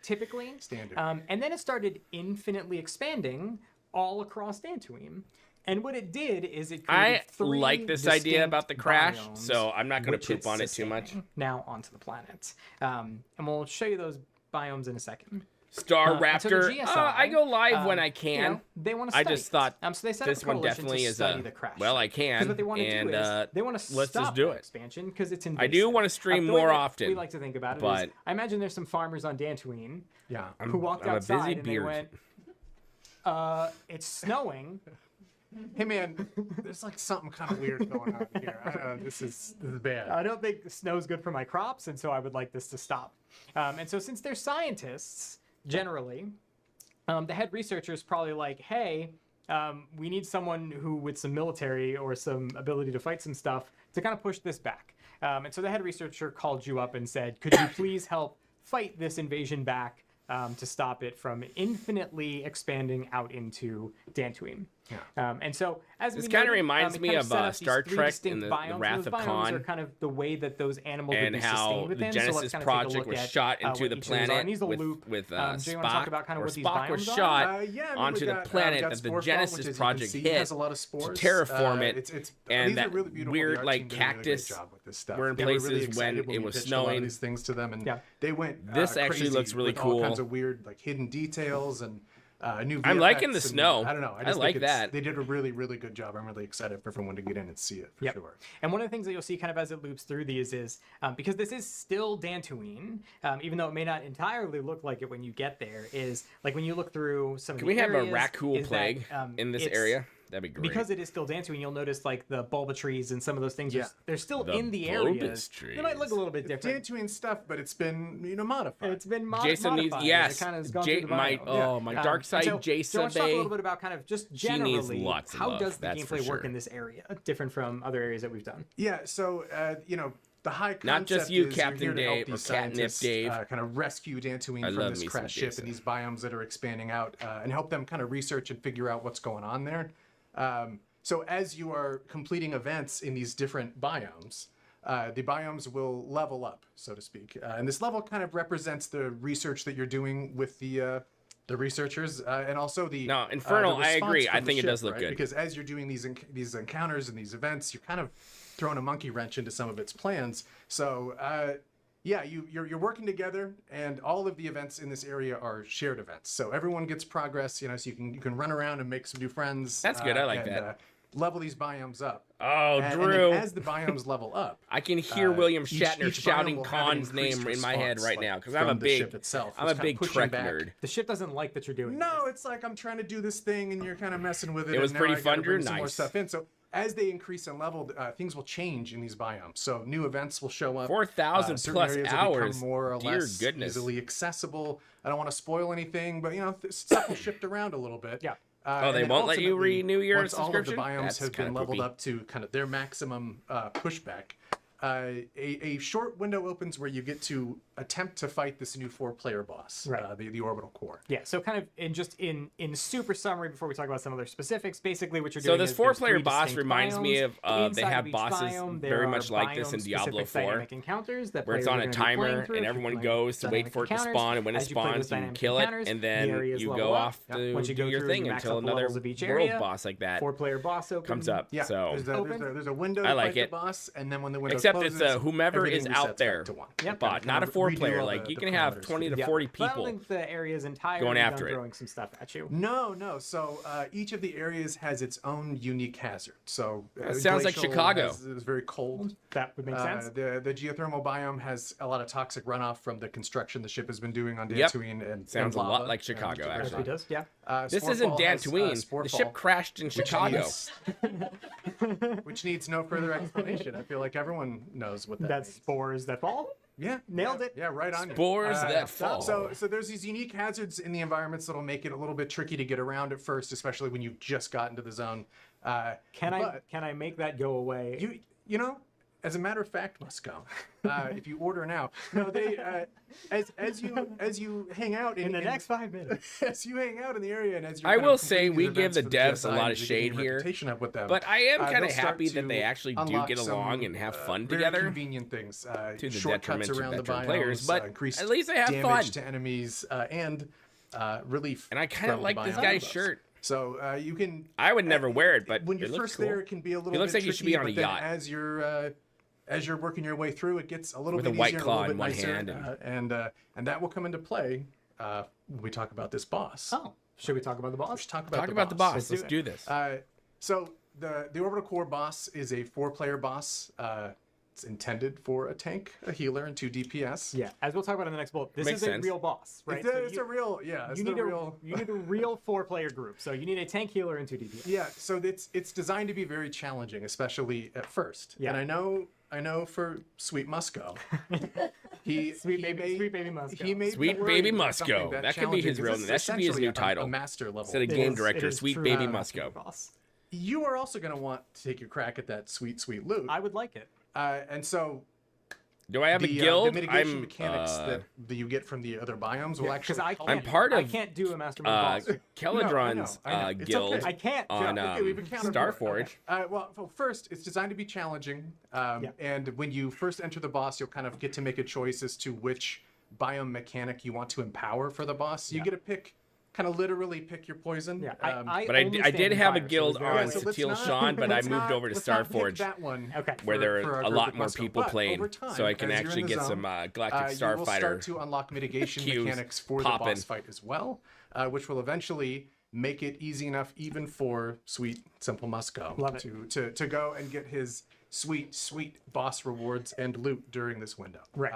typically. Standard. And then it started infinitely expanding all across Dantooine. And what it did is it created I three like this idea about the distinct crash, biomes, so I'm not going which to poop it's on it too much. sustaining now onto the planet. And we'll show you those biomes in a second. Star and so the Raptor. GSI, I go live when I you can. know, they want to I study. just thought so they set this up a one coalition definitely to is study a the crash. well, I Because can, what they want to and do is they want to let's stop just do that it. expansion because it's invasive. I do want to stream The way more that often. We like to think about it but is, I imagine there's some farmers on Dantooine Yeah. who walked I'm a outside busy and beard. they went, it's snowing. Hey man, there's like something kind of weird going on here. This is bad. I don't think snow's good for my crops, and so I would like this to stop. And so since they're scientists, generally, the head researcher is probably like, hey, we need someone who with some military or some ability to fight some stuff to kind of push this back. And so the head researcher called you up and said, could you please help fight this invasion back to stop it from infinitely expanding out into Dantooine? And so, as This we kinda noted, reminds it me kind of, set up these Star three Trek distinct in the biomes, and Wrath those of biomes Khan, are kind of the way that those animals and would be how sustained the within. Genesis so let's kind of project take a look was at, shot into what the each of those are. planet And these will with loop. with Do you want to talk Spock, about kind of where what these Spock was biomes are? shot Yeah, I mean, onto we the got, planet got that the Spore Fault, Genesis which, as you can project see, hit has a lot of spores. to terraform it, These and are that really beautiful. weird, The art like, team did a really great cactus job with this stuff. were in They were really places when excited it we was pitched a lot of snowing. these things to them, and Yeah. they went. This actually crazy looks really with all cool. kinds of weird, like hidden details and new. I'm liking the VFX, and snow. I don't know. I just like think it's- that. They did a really, really good job. I'm really excited for everyone to get in and see it for Yep. sure. And one of the things that you'll see kind of as it loops through these is, because this is still Dantooine, even though it may not entirely look like it when you get there, is like when you look through some Can of the we have a areas, raccoon is that, plague in this it's- area? That'd be great. Because it is still Dantooine, you'll notice like the bulba trees and some of those things. Yeah. They're still The in the bulbous areas. trees. They might look a little bit different. Dantooine stuff, but it's been modified. It's been Jason needs modified. yes. It kind of has gone through the My bio. my dark side so, Jason let's talk a little bit about kind of just needs generally lots of how love, does the that's for gameplay work sure. in this area, different from other areas that we've done. Yeah, so the high concept Not just you, is Captain you're here to help Dave, or these Catnip scientists, Dave. kind of rescue Dantooine I from love this me some crash ship Jason. and these biomes that are expanding out, and help them kind of research and figure out what's going on there. So as you are completing events in these different biomes, the biomes will level up, so to speak. And this level kind of represents the research that you're doing with the researchers, and also the No, Infernal, the I response agree. from I the think it ship, does look right? good. Because as you're doing these encounters and these events, you're kind of throwing a monkey wrench into some of its plans. So yeah, you're working together, and all of the events in this area are shared events. So everyone gets progress, so you can run around and make some new friends. That's good. I like and, that. Level these biomes up. Oh, And Drew. then as the biomes level up, I can hear William each Shatner biome shouting will have an Khan's name increased in my head response, right like, now because I'm a from the big ship itself. I'm a It's kinda big pushing Trek back. nerd. The ship doesn't like that you're doing no, it's like I'm trying to do this thing and you're kind of messing with it. It was and now pretty I gotta fun, Drew. bring some more Nice. stuff in. So as they increase in level, things will change in these biomes. So new events will show up. 4,000 certain plus areas will hours. become more or Dear less goodness. easily accessible. I don't want to spoil anything, but stuff will shift around a little bit. Yeah. Oh, they and won't let you ultimately, renew your once all of the subscription? biomes That's have been kinda leveled poopy. up to kind of their maximum pushback, a short window opens where you get to attempt to fight this new 4-player boss, Right. the orbital core. Yeah, so kind of in super summary before we talk about some other specifics, basically what you're So doing this is there's 4-player three boss distinct reminds me biomes. of they Inside have each bosses biome, very there much are like this in biome-specific Diablo 4, dynamic encounters that where it's players on are a gonna be playing timer through and if you're everyone playing goes to wait dynamic for it to encounters. spawn, and when it As you play those spawns, you dynamic kill it, encounters, and the then areas you level go up. off to Once you go do your through, thing you max until out the another levels of each world area. boss like that 4-player boss open. comes up. Yeah, So there's a window I to like fight it. the boss, and then when the window Except closes, it's whomever everything is resets out back there. to 1. Yep. Bot, not a Kind of 4-player redo player. all Like the you can have parameters 20 for to it. 40 But I don't people. think the area is entirely going done after it. throwing some stuff at you. No. So each of the areas has its own unique hazard. So That sounds like Glacial Chicago. is very cold. That would make sense. The geothermal biome has a lot of toxic runoff from the construction the ship has been doing on Yep. Dantooine and Sounds a lava lot like and Chicago, River. actually. It does, yeah. This Sporefall isn't has, Dantooine. The ship Sporefall, crashed in Chicago. which needs no further explanation. I feel like everyone knows what that That's means. spores that fall. Yeah, Nailed yeah, it. Yeah, right on. you. Spores that fall. So there's these unique hazards in the environments that'll make it a little bit tricky to get around at first, especially when you've just gotten to the zone. Can I make that go away? You know, as a matter of fact, Musco, if you order now, no, they as you hang out in the next 5 minutes. as you hang out in the area and as you're I kind will of say completing we these give the events for devs a GSI lot and of you're shade getting a here, reputation up with them, But I am kind they'll of start happy that to they actually do unlock get some, along and have fun very together. convenient things, to the shortcuts detriment of around the veteran biomes, players, but increased at least they have damage fun. to enemies and relief. And I kind of from like the this biome guy's buffs. shirt. So you can. I would never wear it, but when it you're looks first cool. there, it can be a little. He looks bit like he should tricky, be on a but then yacht. As you're working your way through, it gets a little With bit a White easier, Claw a in little bit one nicer, hand and that will come into play when we talk about this boss. Oh, should we talk about the boss? Let's talk about Talk the about the boss. boss. Let's do this. So the orbital core boss is a 4-player boss. It's intended for a tank, a healer, and 2 DPS. Yeah, as we'll talk about in the next bullet, this Makes is sense. a real boss, right? It's a real, yeah. It's you the need real. you need a real 4-player group. So you need a tank healer and 2 DPS. Yeah, so it's designed to be very challenging, especially at first. Yeah. And I know for Sweet Musco, Sweet baby Musco. He made Sweet me Baby worry about something Musco. That could be his challenging, real 'cause name. this That should be his essentially new title. A master level. Instead of It game is- director, it is Sweet true Baby master Musco. boss. You are also going to want to take your crack at that sweet loot. I would like it. And so Do I have a the guild? mitigation I'm mechanics that you get from the other biomes will Because actually I help can't, I'm part I of, can't do a master mode boss. Keladron's I know. It's guild okay. I can't. on Joe. Okay, we've accounted for it. Starforge. Okay. Well, first, it's designed to be challenging, and when you first enter the boss, you'll kind of get to make a choice as to which biome mechanic you want to empower for the boss. You get to pick, kind of literally pick your poison. Yeah, But I did have a guild on let's Satil not- Sean, but I let's moved not- over to let's not pick Starforge, that one. Okay. where there for are our a group lot of more Musco. people But playing, over time, so I can as you're in actually the get zone, some Galactic you will start Starfighter. to unlock mitigation cues mechanics for poppin'. the boss fight as well, which will eventually make it easy enough even for Sweet Simple Musco Love it. to go and get his sweet boss rewards and loot during this window. Right.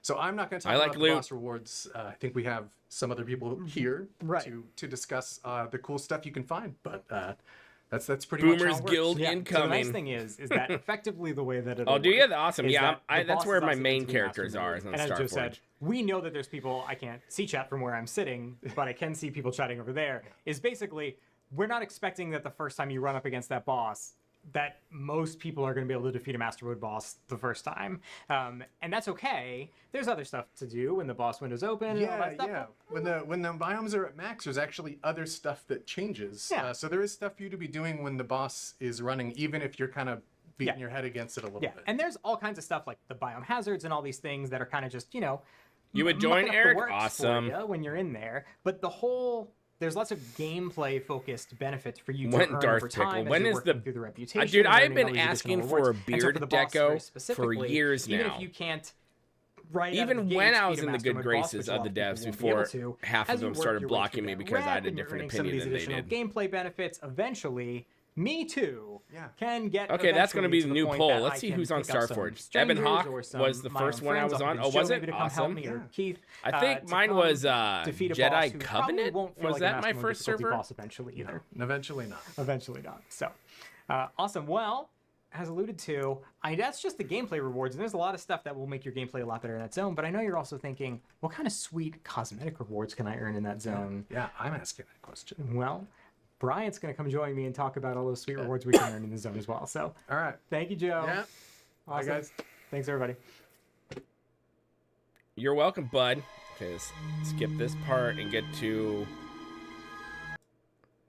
So I'm not going to talk I like about loot. the boss rewards. I think we have some other people here Right. to discuss the cool stuff you can find, but that's pretty much how Boomers it works. Guild So the incoming. nice thing is that effectively the way that it. Oh, do you? Awesome. is Yeah, that the that's boss where is my also main meant to be characters master are. mode. Is on And as Joe Starforge. said, we know that there's people. I can't see chat from where I'm sitting, but I can see people chatting over there. Is basically we're not expecting that the first time you run up against that boss, that most people are going to be able to defeat a master mode boss the first time, and that's okay. There's other stuff to do when the boss window's open. and all that stuff. Yeah. When the biomes are at max, there's actually other stuff that changes. Yeah. So there is stuff for you to be doing when the boss is running, even if you're kind of beating Yeah. your head against it a little Yeah, bit. and there's all kinds of stuff like the biome hazards and all these things that are kind of just You would join, mucking up the Eric? works for Awesome. ya when you're in there. But there's lots of gameplay focused benefits for you to When earn Darth over time Pickle, as when you're is working the- through the reputation. Dude, and I've learning been all these asking additional for a rewards. And so beard for the boss deco very for specifically, years even now. if you can't right out of Even the when gates I beat was a in the master good mode boss, graces which a of lot the people devs won't be before able to, half as of you them work started your way blocking through me that because I had rep a and you're different earning some of opinion these than they additional did. gameplay benefits, eventually, me too can get. Okay, that's going to be the eventually new to point poll. that Let's I see can who's on pick up some Starforge. Evan strangers Hawk or some was the my first own one I friends. was I'll on. convince Oh, was Joe it? maybe to come help Awesome. me, or Keith, I think to mine come was defeat a boss Jedi who Covenant. probably won't feel Was like a that my master mode first difficulty server? boss eventually either. And eventually not. Eventually not. So, awesome. Well, as alluded to, that's just the gameplay rewards, and there's a lot of stuff that will make your gameplay a lot better in that zone. But I know you're also thinking, what kind of sweet cosmetic rewards can I earn in that zone? Yeah, I'm asking that question. Well, Bryant's going to come join me and talk about all those sweet rewards we can earn in the zone as well. So, All right. thank you, Joe. Yeah. Awesome. Bye, guys. Thanks, everybody. You're welcome, bud. Okay, let's skip this part and get to.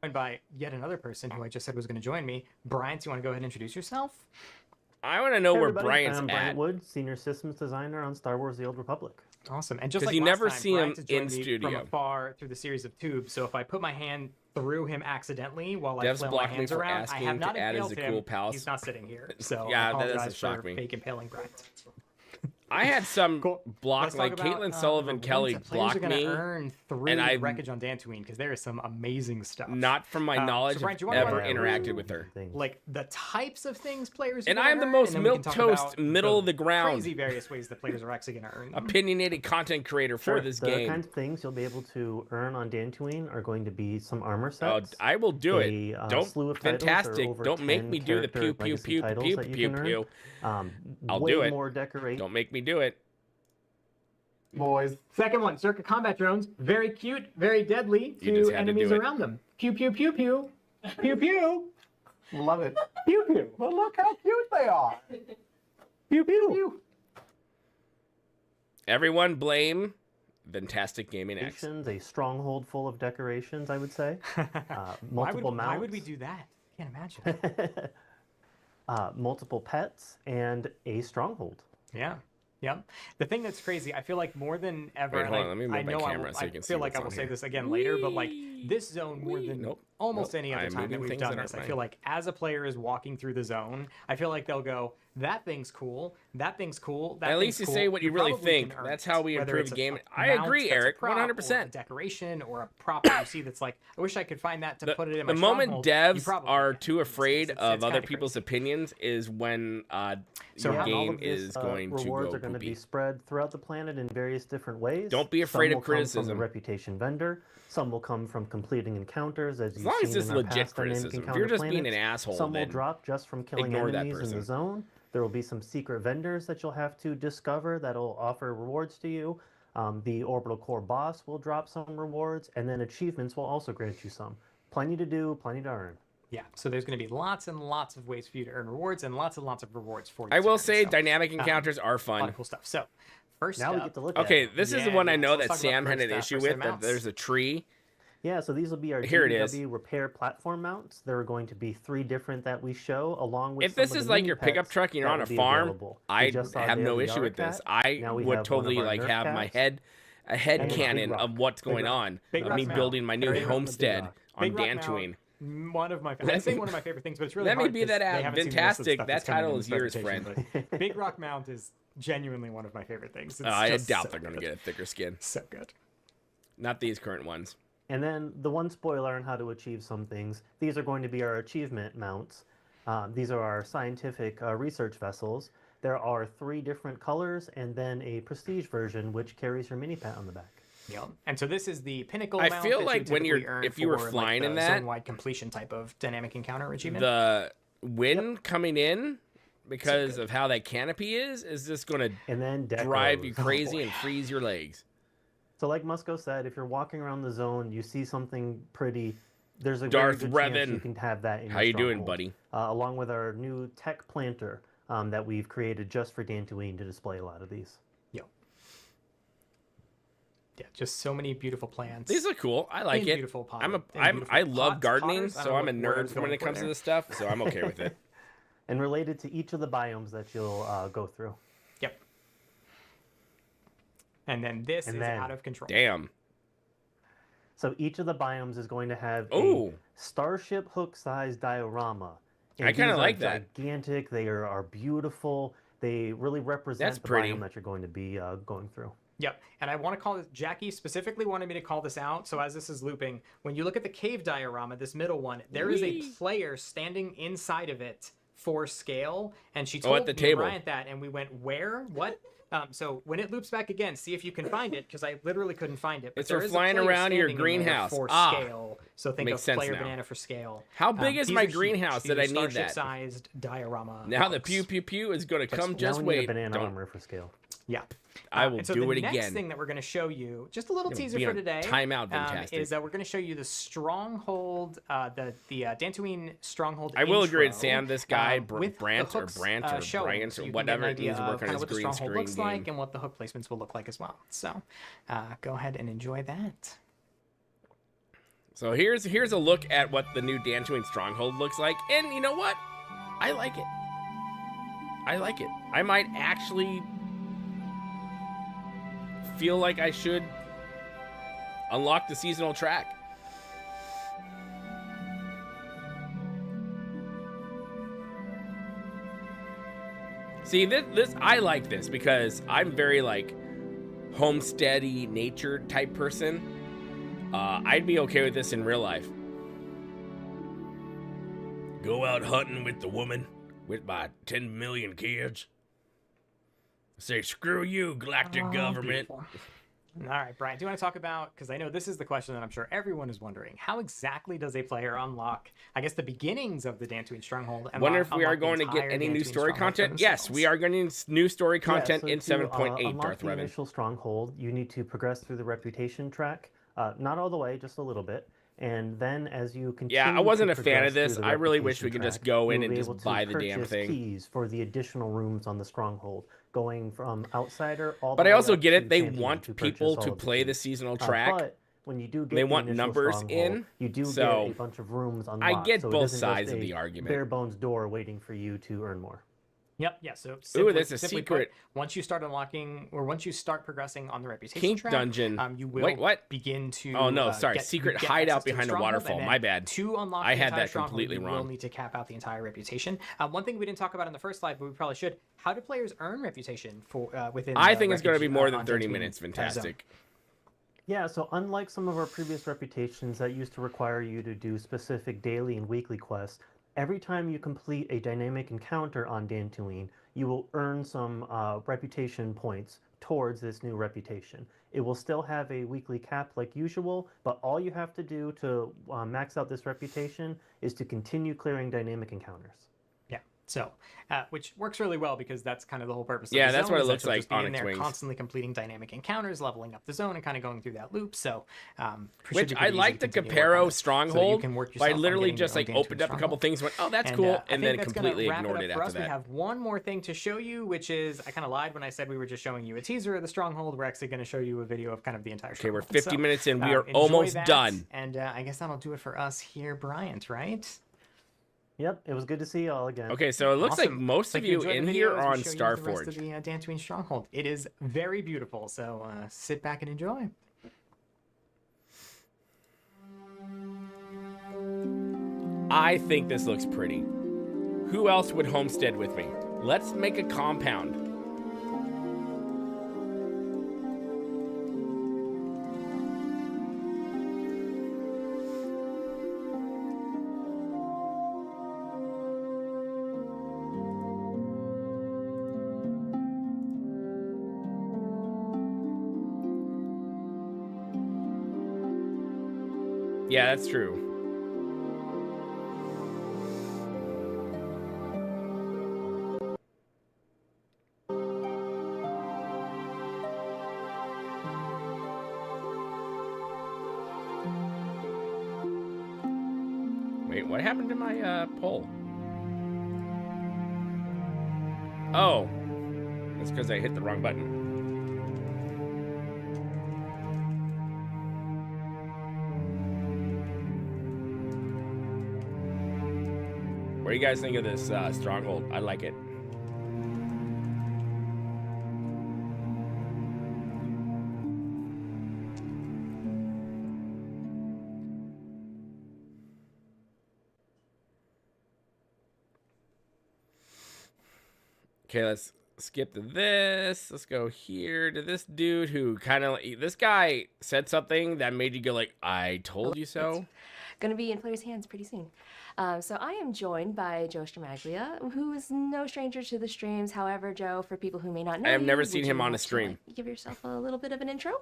Joined by yet another person who I just said was going to join me. Bryant, you want to go ahead and introduce yourself? I want to know Hey, where everybody. Bryant's I'm Bryant at. Wood, Senior Systems Designer on Star Wars The Old Republic. Awesome. And just 'Cause like you last never time, see him Bryant has joined in me studio. from afar through the series of tubes. So if I put my hand through him accidentally while I Devs flail my blocked me hands for around, I asking have not to add as impaled a him. cool pals. He's not sitting here. So Yeah, I that doesn't apologize shock for me. fake impaling Bryant. I had some Cool. block, Let's like talk about, Caitlin Sullivan rewards Kelly that players blocked are gonna me, earn through and I- Wreckage on Dantooine, because there is some amazing stuff. not from my knowledge so Brian, of do you wanna ever run through, interacted with her. like the types of things players are And gonna I am the earn, most and then we can talk milquetoast, about middle of the ground. crazy various ways that players are actually going to earn them. Opinionated content creator for this the game. kinds of things you'll be able to earn on Dantooine are going to be some armor Oh, sets. I will do it. a slew of titles, or Fantastic. over Don't make 10 me do the character pew pew legacy pew titles pew that you pew can earn. pew. I'll way do it. more decorate. Don't make me do it. Boys. Second one, circuit combat drones. Very cute, very deadly You just to had to enemies do it. around them. Pew, pew, pew, pew. Pew, pew. Love it. Pew, pew. But look how cute they are. Pew, pew, pew. Everyone blame Fantastic Gaming X. A stronghold full of decorations, I would say. Multiple mounts. Why would we do that? Can't imagine. Multiple pets and a stronghold. Yeah. Yep. The thing that's crazy, I feel like more than ever, Wait, and hold on, let me move I my know camera so you I can see feel like what's I will on say here. this again later, but like this zone more than Nope. almost Nope. any other I'm time that moving we've things done that this, I aren't feel mine. like as a player is walking through the zone, I feel like they'll go, that thing's cool, that thing's cool, that At thing's least you cool. say what you really probably think. can earn That's it, how we whether improve it's a a game. I mount agree, that's a Eric, prop, or a 100%. decoration or a prop that you see that's like, I wish I could find that to put it in my The moment stronghold. You devs probably are can. too afraid It's of other kinda people's crazy. opinions is when So your how- all game of this, is going to rewards go are going to be poopy. spread throughout the planet in various different ways. Don't be afraid Some of will come from criticism. the reputation vendor. Some will come from completing encounters, as As you've long as seen it's in our legit past dynamic criticism. If encounter you're just being an planets. asshole, Some will then drop just from killing ignore that enemies in person. the zone. There will be some secret vendors that you'll have to discover that'll offer rewards to you. The orbital core boss will drop some rewards, and then achievements will also grant you some. Plenty to do, plenty to earn. Yeah, so there's going to be lots and lots of ways for you to earn rewards and lots of rewards for you. I to will earn, say so, dynamic encounters are a lot fun. of cool stuff. So, first Now we up, get to look at Okay, it. this is the Yeah, one I yeah, know so that let's talk Sam about had an first, issue first set with, of that mounts. there's a tree. Yeah, so these will be our Here it is. GW repair platform mounts. There are going to be 3 different that we show, along with If some this of the is like mini your pickup pets truck and you're that on a will be farm, available. We I just saw have no Daily issue with this. Yara Cat. I Now we would have one totally of our like Nerf have my cats. head And cannon Big of Rock. what's Big going Rock. on. Big Of Rock me Mount. building my new Big Rock. homestead Rock. on Big Rock Dantooine. Mount, one of my, I'd say one of my favorite things, but it's really Let me hard be 'cause that they haven't seen the list of fantastic. stuff That that's coming title in is this yours, presentation, but Big Rock Mount is genuinely one of my favorite things. It's I just doubt so they're going to good. get a thicker skin. So good. Not these current ones. And then the one spoiler on how to achieve some things. These are going to be our achievement mounts. These are our scientific research vessels. There are 3 different colors, and then a prestige version, which carries your mini pet on the back. Yeah, and so this is the pinnacle. I mount feel that you like when typically you're- earn if you were for, flying like, in the that- zone-wide completion type of dynamic encounter achievement. The wind coming in, because of how that canopy is just going to And then drive you decos. crazy and freeze your legs. So like Musco said, if you're walking around the zone, you see something pretty, there's a Darth very good chance Revan. you can have that in How your you doing, stronghold. buddy? Along with our new tech planter that we've created just for Dantooine to display a lot of these. Yep. Yeah, just so many beautiful plants. These look cool. I like And it. beautiful pot- I'm a and I beautiful love pots, gardening, potters. I so don't I'm a know what I was nerd when going it for comes to there. this stuff. So I'm okay with it. And related to each of the biomes that you'll go through. Yep. And then this And is then- out of control. Damn. So each of the biomes is going to have Ooh. a starship hook-sized diorama. I kinda these are like that. Gigantic. They are beautiful. They really represent That's the pretty. biome that you're going to be going through. Yep. And I want to call this, Jackie specifically wanted me to call this out. So as this is looping, when you look at the cave diorama, this middle one, there is a Whee! player standing inside of it for scale. And she Oh, told at the me table. Bryant that, and we went, where? What? So when it loops back again, see if you can find it, because I literally couldn't find it. But It's for there is a flying player around your standing in there greenhouse. for Ah. scale. So think Makes of sense player now. banana for scale. How big is These my are huge. greenhouse that These I are need that? Starship-sized diorama. Now the hooks. pew pew pew is going to come. Now Just we need wait. a banana Don't- armor for scale. Yeah. I will And so do the it next again. thing that we're going to show you, just a little Gonna teaser be for on today, timeout, fantastic. is that we're going to show you the Stronghold, the Dantooine Stronghold. I will agree with intro, Sam. This guy, with the Brant or hooks, Brant or showing, Bryant so or you can get whatever, an it idea needs to of work on kinda his what the green Stronghold screen looks game. like and what the hook placements will look like as well. So, go ahead and enjoy that. So here's a look at what the new Dantooine Stronghold looks like, and you know what? I like it. I like it. I might actually feel like I should unlock the seasonal track. See, this I like this because I'm very like homesteady nature type person. I'd be okay with this in real life. Go out hunting with the woman with my 10 million kids. Say, screw you, Galactic government. Beautiful. All right, Brian, do you want to talk about, because I know this is the question that I'm sure everyone is wondering, how exactly does a player unlock, I guess, the beginnings of the Dantooine Stronghold? And wonder if we are going to get any new story content? Yes, we are getting new story content in 7.8, unlock Darth the Revan. initial stronghold, you need to progress through the reputation track. Not all the way, just a little bit. And then as you continue Yeah, I wasn't to a fan of progress this. through the I really wish reputation we could just track, go in you'll and be just able to buy the damn purchase thing. keys for the additional rooms on the stronghold, going from outsider all the But way I also up get to it. They champion want to people purchase to all of the play the keys. seasonal track. But when you do get They the want initial numbers stronghold, in, you do so get a bunch of rooms I unlocked. get so it both isn't sides just of a the argument. bare bones door waiting for you to earn more. Yep, yeah, so there's a simply secret. Put, once you start unlocking, or once you start progressing on the reputation Kink track, dungeon. you will Wait, what? begin to Oh, no, sorry. get Secret access hideout to the behind a stronghold, waterfall. and then My bad. To unlock I the had entire that stronghold, completely you wrong. will need to cap out the entire reputation. One thing we didn't talk about in the first slide, but we probably should, how do players earn reputation for within I the think it's going to be Wreckage, more than on 30 Dantooine minutes. zone? Fantastic. Yeah, so unlike some of our previous reputations that used to require you to do specific daily and weekly quests, every time you complete a dynamic encounter on Dantooine, you will earn some reputation points towards this new reputation. It will still have a weekly cap like usual, but all you have to do to max out this reputation is to continue clearing dynamic encounters. Yeah, so which works really well because that's kind of the whole purpose. Yeah, of the that's zone, what it is that looks you'll like just be on in its there wings. constantly completing dynamic encounters, leveling up the zone, and kind of going through that loop. So, Which I like the Capero Stronghold. So I literally just like opened up a couple things, went, oh, that's cool, and then completely ignored it after that. We have one more thing to show you, which is I kind of lied when I said we were just showing you a teaser of the Stronghold. We're actually going to show you a video of kind of the entire. Okay, we're Stronghold. 50 minutes in. We are enjoy almost that, done. And I guess that'll do it for us here, Bryant. Right? Yep, it was good to see you all again. Okay, so it looks like Awesome. most of you enjoyed the in video here as are we on show you the rest of Starforge. the Dantooine Stronghold. It is very beautiful, so sit back and enjoy. I think this looks pretty. Who else would homestead with me? Let's make a compound. Yeah, that's true. Wait, what happened to my poll? Oh, that's because I hit the wrong button. What do you guys think of this Stronghold? I like it. Okay, let's skip to this. Let's go here to this dude who kind of, this guy said something that made you go like, I told you so. Going to be in players' hands pretty soon. So I am joined by Joe Stramaglia, who is no stranger to the streams. However, Joe, for people who may not know I have you, never would seen you him on a like to, stream. give yourself a little bit of an intro?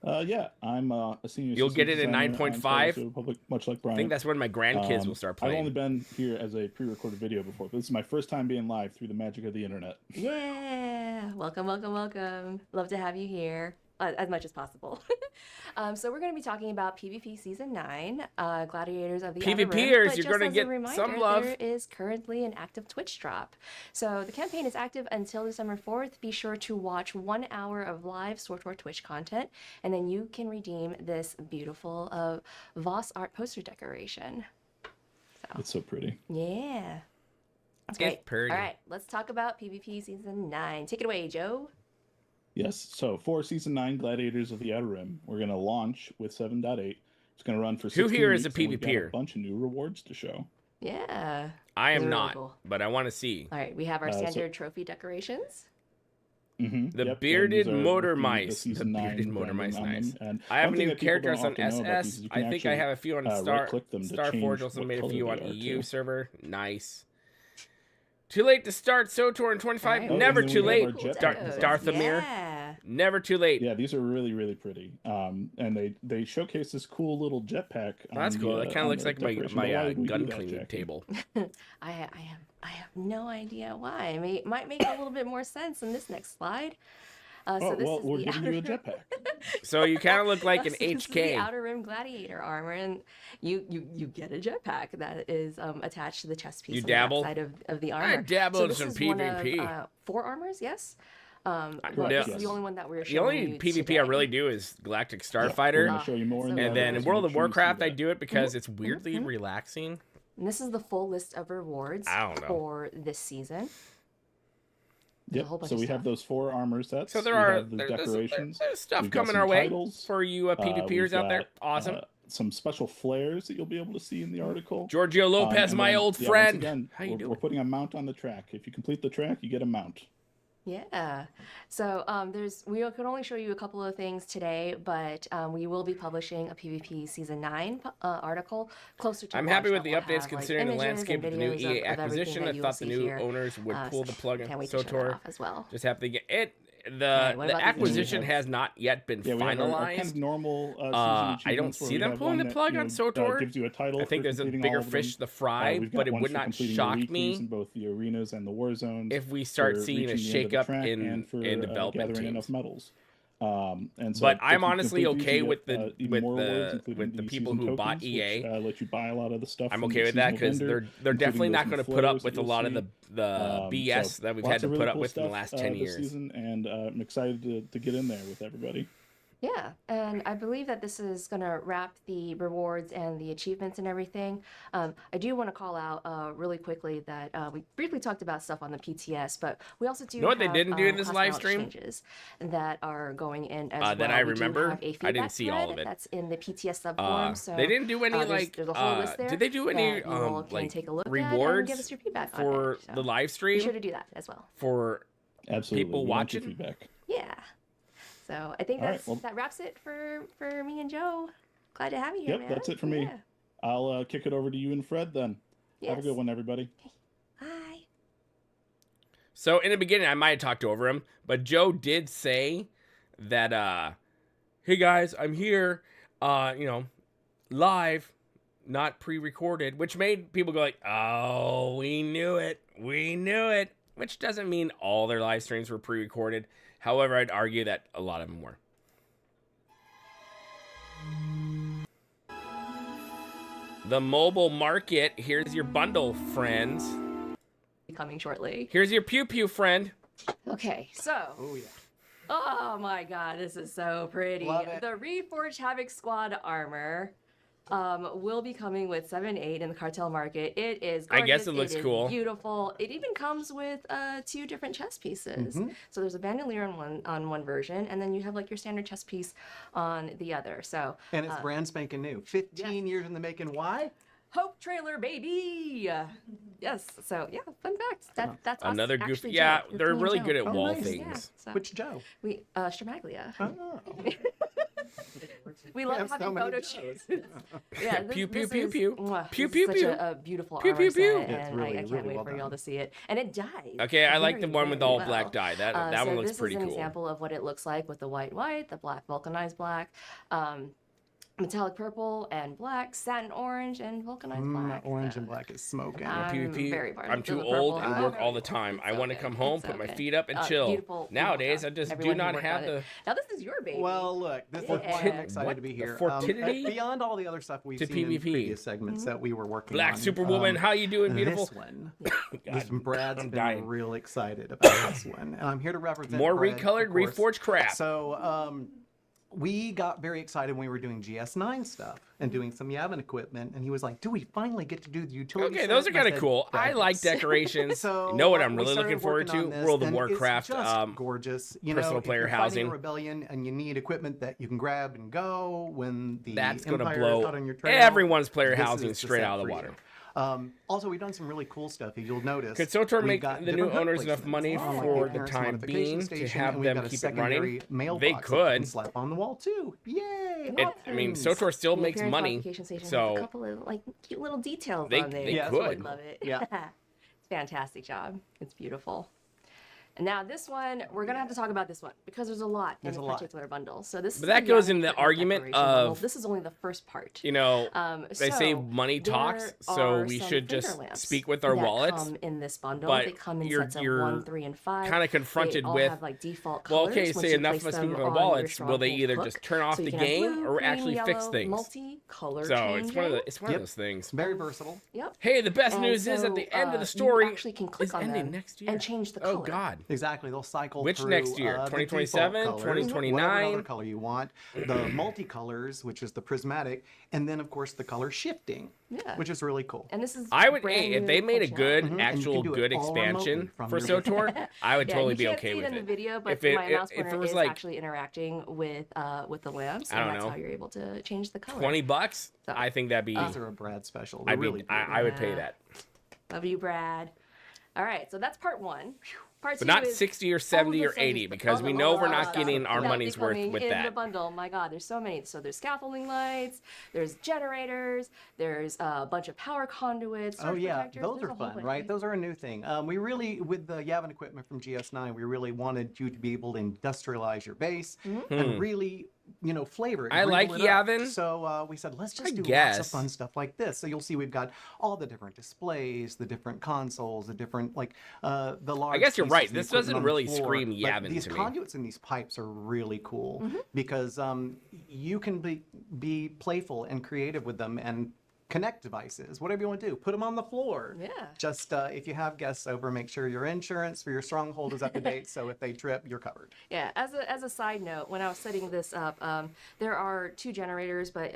Yeah, I'm a senior. You'll get it in assistant designer on Star 9.5. Wars Republic, much like Brian. I think that's when my grandkids will start playing. I've only been here as a pre-recorded video before, but this is my first time being live through the magic of the internet. Yeah, welcome, welcome, welcome. Love to have you here as much as possible. So we're going to be talking about PvP Season 9, Gladiators of the Outer Rim. PvPers, But you're just going to as a get reminder, some love. There is currently an active Twitch drop. So the campaign is active until December 4th. Be sure to watch 1 hour of live SWTOR Twitch content, and then you can redeem this beautiful Voss art poster decoration. It's so pretty. Yeah. That's It's great. pretty. All right, let's talk about PvP Season 9. Take it away, Joe. Yes, so for Season 9 Gladiators of the Outer Rim, we're going to launch with 7.8. It's going to run for 16 Who here is a weeks, and we've got PvPer? a bunch of new rewards to show. Yeah. I Those am are really not, cool. but I want to see. All right, we have our So- standard trophy decorations. The bearded motor mice. The season bearded 9 motor branding mice, on them. nice. And I have one a thing new that people character don't on often know about these SS. is you I can think I actually, have a few on right-click them to change Starforge. Also what made a color few they on are, EU too. server. Nice. Too late to start SWTOR in 25. Alright. Never and then too we late. have our jet Photos. Darthamir. Yeah. Never too late. Yeah, these are really, really pretty. And they showcase this cool little jetpack. That's on cool. the, That kind of on looks the like my decoration. But why would we gun do that, cleaning Jackie? table. I have no idea why. It might make a little bit more sense in this next slide. So Oh, this well, is we're the giving outer you a jetpack. So you kind of look like an This is the HK. outer rim gladiator armor, and you get a jetpack that is attached to the chest piece You on dabble? the backside of the I armor. dabbled in this some is one of, PvP. 4 armors, yes. But no. this is the only one that we're The showing only you PvP today. I really do is Galactic We're Starfighter. going to show you more in the And then in others, World make of sure you see Warcraft, I that. do it because it's weirdly relaxing. And this is the full list of rewards I don't know. for this season. Yep. whole bunch So of we have stuff. those 4 armor sets. So there we are have the decorations. there's stuff We've got coming some our way titles. for you We've PvPers out there. got, Awesome. Some special flares that you'll be able to see in the article. Giorgio Lopez, And my then, old yeah, friend. Once again, How you we're doing? putting a mount on the track. If you complete the track, you get a mount. Yeah. So we can only show you a couple of things today, but we will be publishing a PvP Season 9 article closer to I'm launch happy with that the will updates have, considering the images and landscape of the new videos EA of everything acquisition. that I you will thought the see new here. owners would pull the plug on Can't wait to show that SWTOR. off as well. Just have to get it. what The about these acquisition images? has not yet been Yeah, we have our kind finalized. of normal season I don't achievements where see we them have pulling one the plug that, on SWTOR. gives you a title I think for there's a completing bigger all of fish them. to fry, We've but got it one would for not completing shock your weeklies me in both the arenas and the war zones. if we start for seeing a reaching the end of the shakeup track in and for, development gathering teams. enough medals. And so But if I'm you honestly complete these, okay you with get, the even more awards, including with the people season who bought tokens, EA. which, let you buy a lot of the stuff. I'm from okay the with that seasonal because vendor, they're definitely including not those going to new put up flares with a that lot of you'll the BS so that we've lots had to of put really up cool with in the stuff, last 10 this years. season, and I'm excited to get in there with everybody. Yeah, and I believe that this is going to wrap the rewards and the achievements and everything. I do want to call out really quickly that we briefly talked about stuff on the PTS, but we also do You know what they have, didn't do in this class live balance stream? changes that are going in as well. That I We do remember. have a I didn't feedback see all thread of it. That's in the PTS subforum. So They didn't do any there's a whole list there did they do any that you all can like take a look at rewards and give us your feedback on for it. So the live be stream sure to do that as well. for Absolutely. people We want your watching? feedback. Yeah. So I think All right, that's well- that wraps it for me and Joe. Glad to have you here, Yep, man. that's it for me. Yeah. I'll kick it over to you and Fred then. Have a Yes. good one, everybody. Bye. So in the beginning, I might have talked over him, but Joe did say that, hey guys, I'm here, live, not pre-recorded, which made people go like, oh, we knew it, which doesn't mean all their live streams were pre-recorded. However, I'd argue that a lot of them were. The mobile market, here's your bundle, friends. Coming shortly. Here's your pew-pew, friend. Okay, so. Oh yeah. Oh my god, this is so pretty. Love it. The Reforged Havoc Squad armor will be coming with 7.8 in the cartel market. It is gorgeous. I guess it looks is cool. Beautiful. It even comes with 2 different chest pieces. Mm-hmm. So there's a bandolier on one version, and then you have like your standard chest piece on the other. So And it's brand spanking new. 15 years in the making. Why? Hope trailer, baby. Yes. So yeah, fun fact. That's us, Another goofy. actually, Yeah, Joe. It's they're me and really Joe. good at Oh, wall nice. things. Yeah, so Which Joe? we Stromaglia. Oh. We love have having so many photo Joes. shoots. Yeah, Pew, pew, this pew, is- pew. mwah, Pew, this pew, is such pew. a beautiful Pew, armor pew, pew. set, It's and really, I can't really wait well for y'all done. to see it. And it dies. Okay, I like the very, one with very all well. black dye. That So one looks pretty This is an cool. example of what it looks like with the white, the black vulcanized black, metallic purple and black, satin orange, and vulcanized black. Orange So and black is smoking. I'm PvP. very partial I'm to too the old purple. and work Oh, all the time. it's I so want to good. come home, It's put so my good. feet up, and chill. Beautiful Nowadays, job. I just Everyone do who not worked have on the it. Now this is your baby. Well, look, this is why Yeah. I'm excited What? to be The here. fortitude? Beyond all the other stuff we've To seen in PvP. previous segments that we were working Black on. Superwoman. How you doing, beautiful? This one, God, Brad's I'm been dying. real excited about this one, and I'm here to represent More Brad, recolored, of course. reforged crap. So, we got very excited when we were doing GS9 stuff and doing some Yavin equipment, and he was like, "Do we finally get to do the utility?" Okay, set?" those are And I kind of said, cool. I "That like is." decorations. So You know what I'm we really started looking forward working to? on this, World of and Warcraft. It's just gorgeous. You personal know, player if you're fighting housing. a rebellion and you need equipment that you can grab and go when the That's gonna Empire is blow out on your trail, everyone's player this housing is the straight set out of the for water. you. Also, we've done some really cool stuff. You'll notice. Could SWTOR we've make got the new different hook owners enough placements money on, like, for the parents' time modification being to station, have and we've them got a keep it secondary running? mailbox They that you could. can slap on the wall too. Yay! I mean, options. SWTOR still The makes appearance money, modification station has a so couple of like cute little details they- on there. they I could. love it. Yeah. It's a fantastic job. It's beautiful. And now this one, we're gonna have to talk about this one because there's a lot in There's this a lot. particular bundle. So this, But is that the goes Yavin in the equipment argument decoration bundle. of, this is only the first part. you know, they say So money there talks, so are we some should finger just lamps speak with our that wallets. come in this bundle. but They come in you're- sets of you're 1, 3, and 5. kinda confronted they all with, have, like, default well, colors. okay, once say you enough place of us speak them with our on your wallets, will they Stronghold either hook. just turn off So you the can have game blue, or green, actually fix yellow, things? Multi-color So it's one of changing. it's one of those things. Very versatile. Yep. Hey, the best And news is at so, the end of the you story actually can click is on ending them next year. and change the Oh color. God. Exactly. They'll cycle Which through, next year? the 2027, default colors, 2029? whatever other color you want. The multicolors, which is the prismatic, and then of course the color shifting, Yeah. which is really cool. And this is I would, brand hey, if new they made a good, functionality. And you actual can do it good all expansion remotely from for your- SWTOR, I would Yeah, totally you be can't okay see with it in it. the video, but If it- my mouse if it pointer was is like actually interacting with the lamps, I and don't that's know, how you're able to change the color. $20, So, I think that'd be. These are a Brad special. They're I'd be, really good. I would pay Yeah. that, Love you, Brad. All right, so that's part one. Part but two not is 60 or all of 70 the or things 80 that- because all we the- know all we're the not stuff getting our that'll be money's worth coming with in that. the bundle. Oh my God, there's so many. So there's scaffolding lights, there's generators, there's a bunch of power conduits. Oh surge yeah, protectors, those there's are a whole fun, bunch. right? Those are a new thing. We really, with the Yavin equipment from GS9, we really wanted you to be able to industrialize your base and really, flavor it. I like wrinkle it up. Yavin. So we said, let's just I do lots guess. of fun stuff like this. So you'll see we've got all the different displays, the different consoles, the different, the large. I guess you're pieces right. of This equipment doesn't on the really floor. scream But Yavin these to me. conduits and these pipes are really cool because you can be playful and creative with them and connect devices, whatever you want to do. Put them on the floor. Yeah. Just if you have guests over, make sure your insurance for your Stronghold is up to date. So if they trip, you're covered. Yeah, as a side note, when I was setting this up, there are 2 generators, but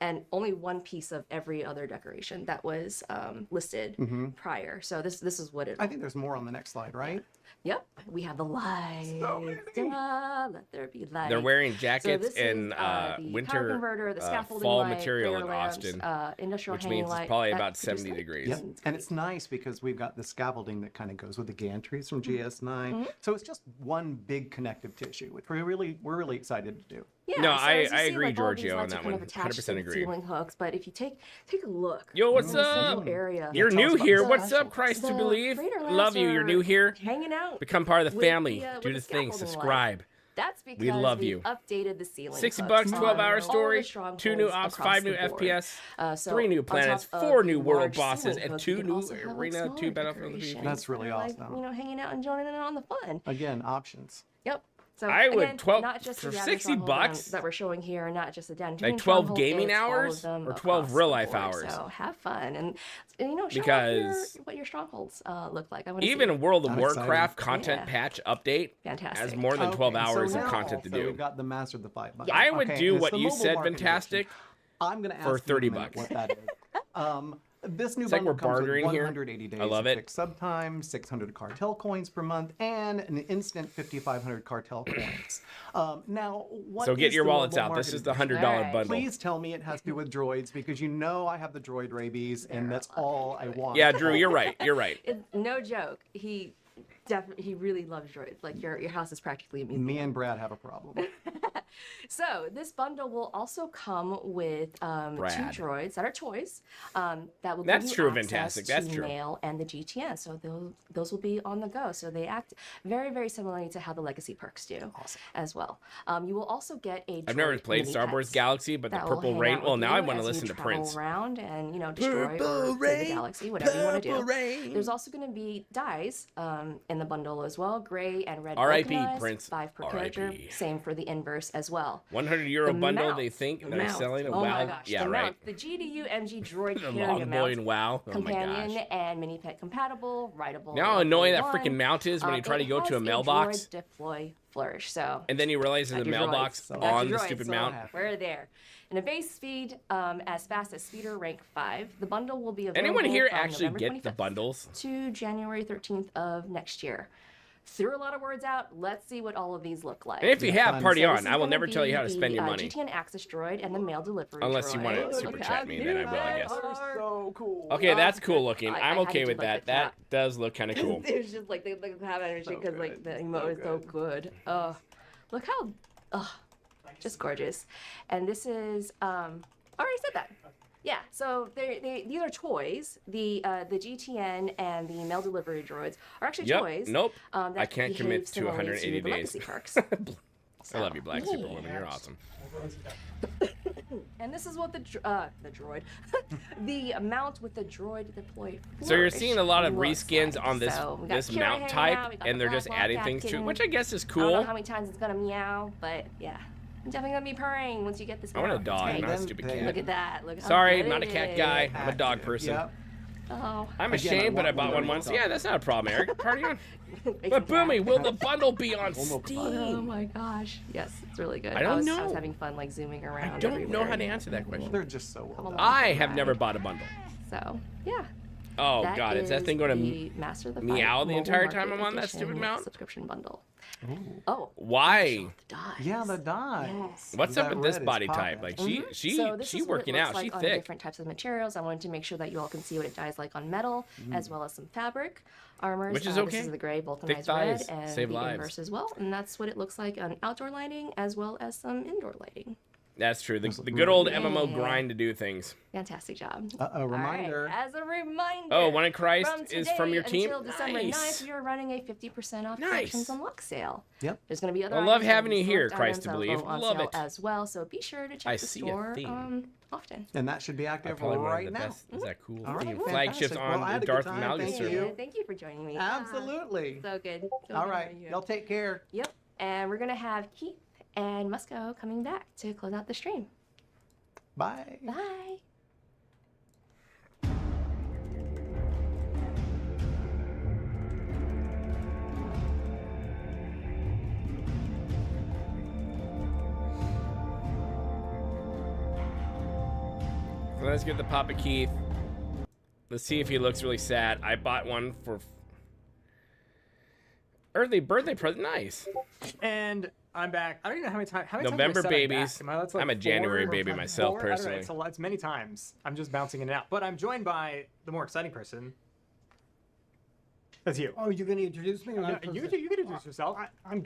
and only one piece of every other decoration that was listed prior. So this is what it. I think there's more on the next slide, right? Yep, we have the lights. Ta-da, let there be lights. They're wearing So jackets this is, in the power winter, converter, the scaffolding fall light, material glare in lamps, Austin, industrial which hanging means it's light probably that about produce 70 light. degrees. Yep. And it's nice because we've got the scaffolding that kind of goes with the gantries from GS9. So it's just one big connective tissue, which we're really excited to do. Yeah, No, so I- as you I see, agree, like, all these Giorgio, on lights are that kind of one. attached to 100% the agree. Ceiling hooks, but if you take a look, Yo, what's in this up? little area, You're tell us new about here. the What's special up, Christ to the believe? freighter lamps Love you. You're new are here. hanging out. Become part of the with family. the, Do with the the thing. scaffolding light. Subscribe. That's because We love we've you. updated the ceiling. $60, hooks 12-hour on story, all the Strongholds 2 new ops, across 5 new the board. FPS, So 3 new on planets, top of 4 the new world large bosses, ceiling and hook, 2 you can new also have, like, arena, 2 smaller Battlefield decorations. That's really Like, awesome. hanging out and joining in on the fun. Again, options. Yep. So I would again, 12 not just for the Yavin 60 Stronghold bucks? that we're showing here, not just the Dantooine Like 12 Stronghold, gaming it's all of hours them or 12 across real the life board. hours? So have fun and show off Because what your strongholds look like. I want to Even see. a World of I'm Warcraft excited. content Yeah. patch update Fantastic. has more than 12 Okay, hours so of now content to also do. We've got the Master of the Fight button. I would Okay, do and it's what the you mobile said, market fantastic, edition. I'm going to ask for you in a 30 minute bucks. what that is. This new It's like bundle we're comes with bartering here. 180 days I love of it. fixed sub time, 600 cartel coins per month, and an instant 5,500 cartel coins. Now, what So get is your the wallets mobile out. This market is the edition? $100 Alright. bundle. Please tell me it has to do with droids because you know I have the droid rabies and that's all I want. Yeah, Drew, you're right. You're right. No joke. He really loves droids. Like your house is practically a museum. Me and Brad have a problem. So this bundle will also come with 2 Brad. droids that are toys that will That's give you true, access fantastic. That's to true. mail and the GTN. So those will be on the go. So they act very, very similarly to how the Legacy perks do as well. You will also get a I've never droid played mini Star Wars pets Galaxy, but the that will Purple hang Rain. out Well, with now I you want to as you listen to travel Prince. around and destroy Purple or save rain, the galaxy, whatever you want to Purple do. rain. There's also going to be dies in the bundle as well, gray and red. R.I.P. vulcanized, Prince. 5 per character. R.I.P.. Same for the inverse as well. 100 euro The bundle, mount, they think the they're mount. selling a Oh WoW. my gosh, Yeah, the right. mount, the GDU MG droid The carrier long boy mount, in WoW. Oh my companion gosh. and mini pet compatible, rideable. Now how level annoying that 1. freaking mount is when you try to go to a mailbox. Droid deploy flourish. So And then you realize there's a Got your mailbox droids. Got on your the droids, stupid so mount. we're there. And a base speed as fast as speeder rank 5. The bundle will be available Anyone here from actually November get the 25th bundles? to January 13th of next year. threw a lot of words out. Let's see what all of these look like. And if you have, party So on. this is I will gonna never tell you how to be spend your the, money. GTN Access Droid and the mail delivery Unless you want to droid. super Look chat how me, then I will, I guess. cute they are. So cool. Okay, that's cool looking. I I'm had to okay do, with like, that. the That cap. does look kind of cool. It was just like they have energy because like the emote is so good. Look how, just gorgeous. And this is I already said that. Yeah, so these are toys. The GTN and the mail delivery droids are actually Yep. toys. Nope. That I can't behave commit to similarly 180 the days. Legacy perks. I love you, Black Superwoman. You're awesome. And this is what the droid, the mount with the droid deployed. So you're seeing a lot of looks reskins like. on this So we got this Kira mount hanging type, out, we got and the they're just Black adding Cat things to it, kitten. which I guess is I don't know cool. how many times it's gonna meow, but yeah, I'm definitely gonna be purring once you get this. I want a mount. It's dog, great. not a Then stupid they- cat. Look at that. Look. How Sorry, good not a it cat is. guy. I'm a dog person. Yep. Oh. I'm Again, I ashamed, but I want bought one one of once. those. Yeah, that's not a problem, Eric. Party on. Makes But me Boomy, happy. will the bundle be on Oh Steam? my gosh. Yes, it's really good. I don't was know. having fun like zooming around. I don't know how to everywhere. answer that question. They're just so well done. I have never bought a bundle. So yeah. Oh That God, is that thing going to the Master of the meow Fight the Mobile entire Market time I'm on that Edition stupid mount? subscription bundle. Oh, Why? the dies. Yeah, the dye. Yes. What's That up with this red is body popping. type? Like So this she is what it working looks out. like She on thick. different types of materials. I wanted to make sure that you all can see what it dyes like on metal, as well as some fabric, armors. Which is This okay. is the gray Thick vulcanized red thighs and save the lives. inverse as well. And that's what it looks like on outdoor lighting as well as some indoor lighting. That's true. The good old Yeah. MMO grind to do things. Fantastic job. A reminder. All right, as a reminder. Oh, One in Christ from is from your team. Until December Nice. 9th, we are running a 50% off Nice. collections unlock sale. Yep. There's going to be other I love items that having will be you here, select Christ to items believe. on Love sale it. as well. So be sure to check I the see a store theme. often. And that should be I active probably one of right the now. best. Is that cool? All right, Theme. fantastic. Flagships Well, I on had the a good Darth time. Malgus Thank server. you. Thank you for joining me. Absolutely. So good. So All good right. having you. Y'all take care. Yep. And we're going to have Keith and Musco coming back to close out the stream. Bye. Bye. So let's get the Papa Keith. Let's see if he looks really sad. I bought one for early birthday present. Nice. And I'm back. I don't even know how many times. November babies. I'm a January baby myself, I don't know, personally. It's a lot. It's many times. I'm just bouncing in and out. But I'm joined by the more exciting person. That's you. Oh, you're going to introduce me? No, you can introduce yourself. I'm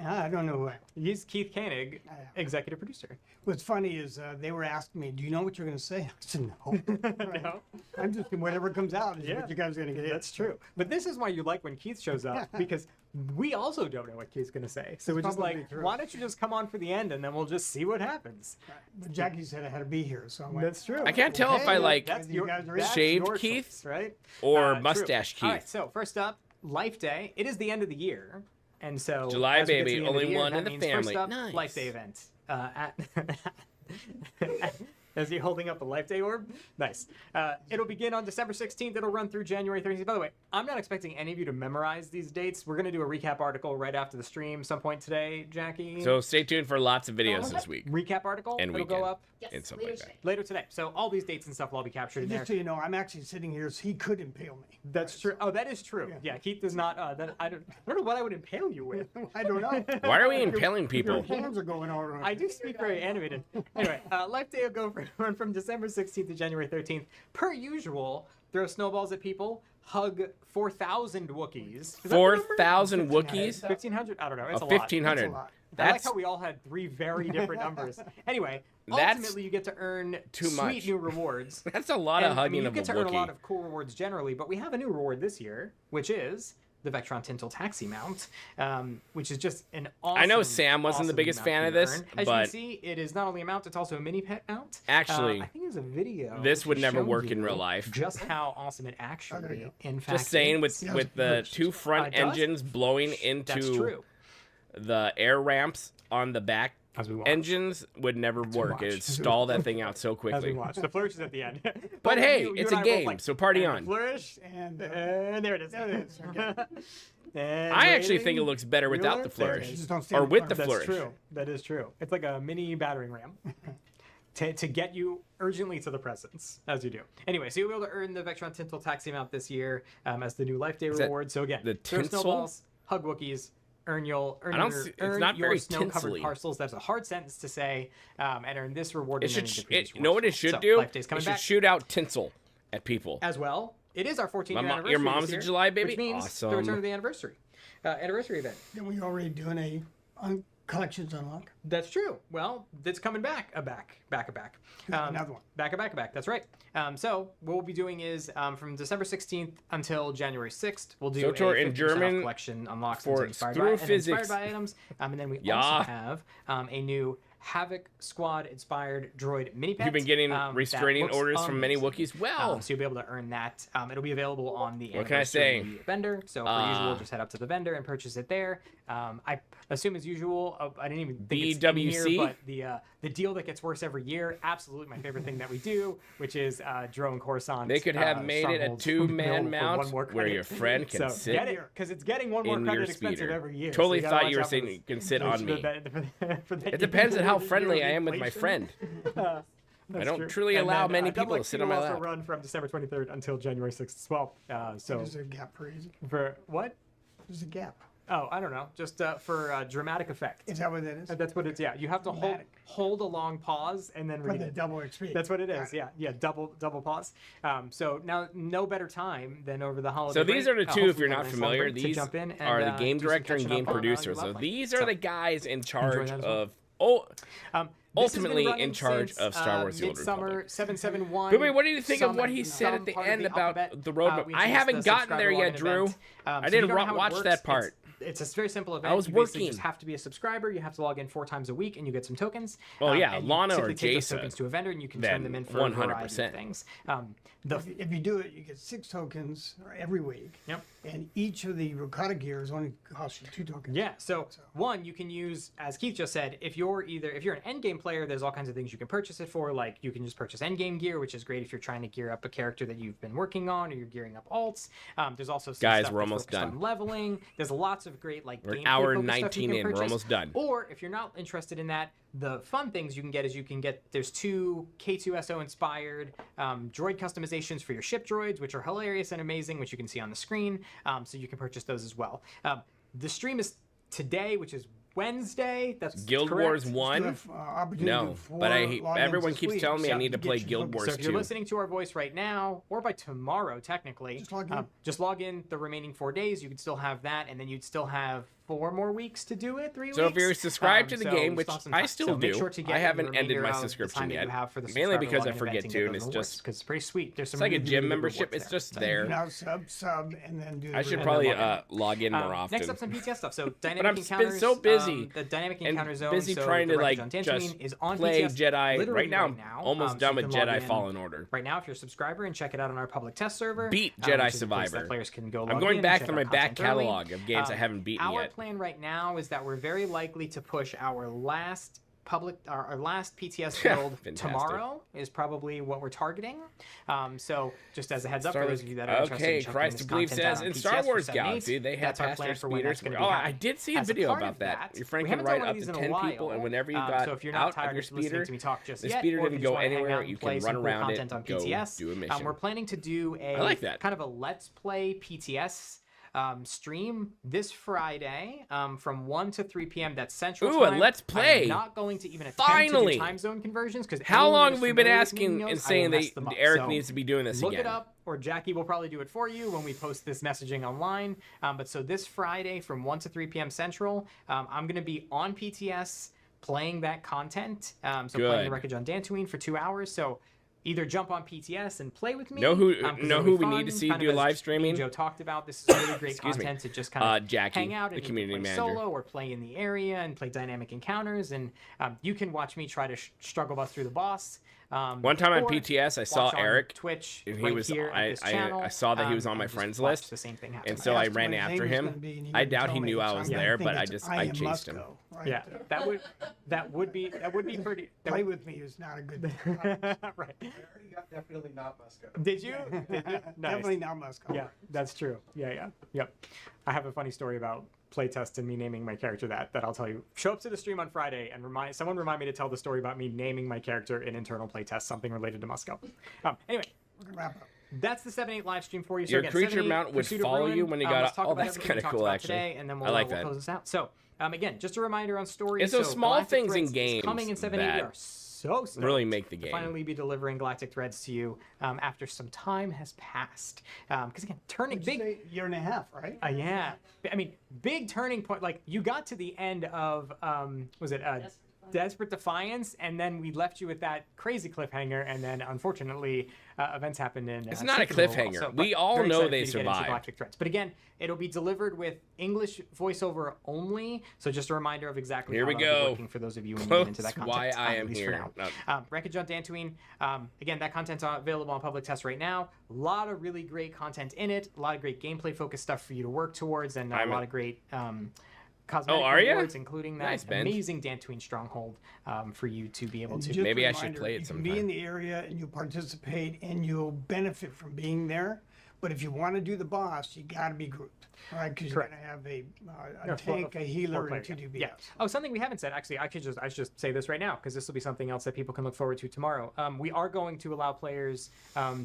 I don't know. He's Keith Koenig, executive producer. What's funny is they were asking me, do you know what you're going to say? I said, no. No. I'm just, whatever comes out is Yeah. what you guys are going to get. That's true. But this is why you like when Keith shows up, because we also don't know what Keith's going to say. So we're just Probably like, true. why don't you just come on for the end and then we'll just see what happens. But Jackie said I had to be here, so I went. That's true. I can't tell if I like That's You your, guys are that's shaved your Keith choice, right? or True. mustache All right, Keith. so first up, Life Day. It is the end of the year, and so July, as we get to baby, the end of only the year, one that in the means family. First up, Nice. Life Day event. Is he holding up a Life Day orb? Nice. It'll begin on December 16th. It'll run through January 13th. By the way, I'm not expecting any of you to memorize these dates. We're going to do a recap article right after the stream some point today, Jackie. So stay tuned for lots of videos this week recap article. and It'll weekend go up and stuff like that. later today. So all these dates and stuff will all be captured in there. Just so you know, I'm actually sitting here so he could impale me. That's true. Oh, that is true. Yeah, Keith does not. I don't know what I would impale you with. I don't know. Why are we impaling Your people? hands are going all around. I do speak very animated. Anyway, Life Day will run from December 16th to January 13th. Per usual, throw snowballs at people, hug 4,000 Wookiees. Is that the number? 4,000 Wookiees? 1,500? I don't know. It's Oh, a lot. 1,500. That's a lot. I like That's how we all had three very different numbers. Anyway, That's ultimately you get to earn too sweet much. new rewards. that's a lot And, of I hugging mean, you of a get to earn a lot Wookiee. of cool rewards generally, but we have a new reward this year, which is the Vectron Tintle Taxi Mount, which is just an awesome. I know Sam wasn't the awesome biggest mount fan for of you to this, earn. As you but can see, it is not only a mount; it's also a mini pet mount. Actually, I think there's a video. this would to never show work in you real life. Just how awesome it actually, in fact, just saying, with is. the two front It does? engines blowing That's into true. the air ramps on the back As we watch. engines would never work. watch. It'd stall that thing out so As we quickly. watch, the flourish is at the end. But hey, you it's and a I both game, like, so party and on. Flourish, and there it is. There it is. Okay. And I actually waiting. think it looks better without the There it flourish, is. Just don't stand or in with front the of it. flourish. That's true. That is true. It's like a mini battering ram to get you urgently to the presence, as you do. Anyway, so you'll be able to earn the Vectron Tintle Taxi Mount this year as the new Life Day Is that reward. So again, the throw tinsel? snowballs, hug Wookiees, earn your it's not very snow-covered tinsely. parcels. That's a hard sentence to say, and earn this reward. It and should. then the previous You know what it rewards. should So, do? Life Day's It coming should back. shoot out tinsel at people. As well, it is our 14th year anniversary. Your mom's this a year, July baby? which means Awesome. the return of the anniversary event. Then we already doing a collections unlock. That's true. Well, it's coming back. Back. Another one. Back. That's right. So what we'll be doing is from December 16th until January 6th, we'll do SWTOR a in 50% German off collection unlocks for inspired through by, and physics. inspired by items. And then we Yeah. also have a new Havoc Squad inspired droid mini pet. You've been getting that restraining looks orders from many amazing. Wookiees. Well, So you'll be able to earn that. It'll be available on the What can I say? anniversary vendor. So per usual, just head up to the vendor and purchase it there. I assume as usual, I didn't even think it's in here, BWC? but the deal that gets worse every year, absolutely my favorite thing that we do, which is drone Coruscant. they could have made it a Stronghold two-man available for mount one more where your credit. friend can So sit get it because it's getting one more in your credit expensive speeder. every year. Totally so you gotta thought watch you were out for saying this. you can sit For on me. that It depends on how year friendly of I am with my inflation. friend. I That's don't true. truly And allow then, many Double people to XP sit on will my also lap. run from December 23rd until January 6th as well. So There's a gap for easy. for what? There's a gap. Oh, I don't know. Just for dramatic effect. Is that what that is? That's what it's. Yeah, you have to Dramatic. hold a long pause and then For read the it. double XP. That's what it is. Yeah, double pause. So now, no better time than over the holiday. So these break. are the two, if Hopefully you're have not a nice familiar, long break to these jump in and, are the game do some director and catching game up on, producer. your So love life. these are the guys in charge that as well. of This has been ultimately running in charge since, of Star Wars: The Old Midsummer Republic. 771. Boomy, what do you think of some- what he said at some the part of end the about alphabet. the roadmap? We I introduced haven't the gotten there subscriber yet, login Drew. event. I So if didn't you don't know how it watch works, that part. It's a very simple event. was You basically working. just have to be a subscriber. You have to log in 4 times a week, and you get some tokens. Oh, yeah, and you Lana or simply take those Jason, tokens to a vendor, and you can then turn them in for a variety of 100%. things. If you do it, you get 6 tokens every week. Yep. And each of the Ricotta gears only costs you 2 tokens. Yeah. So one, you can use, as Keith just said, if you're an end game player, there's all kinds of things you can purchase it for. Like you can just purchase end game gear, which is great if you're trying to gear up a character that you've been working on, or you're gearing up alts. There's also some Guys, stuff we're that's almost focused on done. leveling. There's lots of great like We're an gameplay hour focused stuff you 19 can in. We're purchase. almost done. Or if you're not interested in that, the fun things you can get is there's 2 K2SO inspired droid customizations for your ship droids, which are hilarious and amazing, which you can see on the screen. So you can purchase those as well. The stream is today, which is Wednesday. That's Guild correct. Wars 1? No, but everyone keeps telling me I need to play Guild Wars So if you're 2. listening to our voice right now, or by tomorrow, technically, just log in the remaining 4 days. You could still have that, and then you'd still have 4 more weeks to do it. 3 weeks. So if you're subscribed to the So game, we which still have some I time. still So make do, sure to get I the haven't ended remainder my of the subscription time that you yet. have for the Mainly subscriber because I login forget event to, get and it's those just alerts, 'cause it's pretty sweet. There's some it's like a really, gym really good membership. rewards It's just You there. now sub, and then do the I should remaining. probably log log in more often. Next up, some PTS stuff. So dynamic But I've encounters. been so busy The dynamic and encounter zone. busy so trying the to Wreckage like on Dantooine just is on play PTS Jedi. literally Right now, almost so done you with can log Jedi in Fallen Order. Right now, if you're a subscriber and check it out on our public test server. Beat which Jedi is a place that Survivor. Players can go I'm log going in, back check through out my back content early. catalog of games I haven't beaten Our yet. plan right now is that we're very likely to push our last PTS build Fantastic. tomorrow is probably what we're targeting. So just as a heads up for those of you that are interested Okay, in checking Christ this to Believe content out says on in PTS Star for Wars 7/8, Galaxy they have that's our faster plan for when speeders. that's gonna Oh, be I happening. did see a As video part about of that. Your friend we can haven't ride done one up of to these in a 10 while. people, and whenever you got so if you're not out of tired your of listening speeder, to me talk just the yet, speeder or if didn't you just go wanna hang anywhere. out and You play can some run cool around it, content on go PTS. do a mission. We're planning to do a I like that. kind of a let's play PTS stream this Friday from 1 to 3 p.m. That's Central Ooh, a Time. let's play. I'm not going to even attempt Finally. to do time zone conversions because How long have we been asking and saying that Eric needs to be doing this look again? it up, or Jackie will probably do it for you when we post this messaging online. But so this Friday from 1 to 3 p.m. Central, I'm going to be on PTS playing that content. So playing Good. the Wreckage on Dantooine for 2 hours. So either jump on PTS and play with me. Know who it'll we be need fun, to see kind do of as live streaming? Joe talked about. This is really great Excuse me. content to just kind of Jackie, hang out the and you community can play manager. solo or play in the area and play dynamic encounters. And you can watch me try to struggle bust through the boss. One time on or PTS, I saw watch on Eric, Twitch, and he right was. here at this channel, I saw that he was on my and just friends watch list, The same thing happen. and so I asked him ran what his after name was him. gonna be, and he I didn't doubt tell he me, knew I so was I'm there, thinking but it's I chased must him. go, right Yeah, there. that would be pretty. Play with me is not a good thing. Right. Definitely not Musco. Did you? Nice. Definitely not must go. Yeah, that's true. Yeah. Yep. I have a funny story about playtest and me naming my character that I'll tell you. Show up to the stream on Friday and remind me to tell the story about me naming my character in internal playtest, something related to Musco. Anyway, We're gonna wrap up. that's the 7-8 live stream for you. So Your again, creature 7-8 mount would Pursuit of follow Ruin. you when you Let's got. talk Oh, about that's everything kind we of talked cool, about actually. today, and then I like we'll that. close this out. So again, just a reminder on stories. It's those so small Galactic things in Threads is games coming in 7-8. We that are so stoked really make the to game. finally be delivering Galactic Threads to you after some time has passed. Because again, turning Would you big. say year and a half, right? Yeah, I mean, big turning point. Like you got to the end of was it Desperate Defiance, and then we left you with that crazy cliffhanger, and then unfortunately events happened in. It's not a Symphony World cliffhanger. also, We but all very know excited they for you to get into survived. Galactic Threads. But again, it'll be delivered with English voiceover only. So just a reminder of exactly Here how we that'll be go. working for those of you when you get into that Close content. why I at am least for here. now. Wreckage on Dantooine. Again, that content's available on public test right now. A lot of really great content in it. A lot of great gameplay focused stuff for you to work towards, and a lot of great cosmetic are ya? rewards, including that Nice, Ben. amazing Dantooine Stronghold for you to be able to. Just a Maybe I should reminder, play it you can sometime. be in the area and you participate and you'll benefit from being there. But if you want to do the boss, you got to be grouped, right? Because you're going to have a tank, a healer, and 2 DPS. Yeah. Oh, something we haven't said. Actually, I should just say this right now because this will be something else that people can look forward to tomorrow. We are going to allow players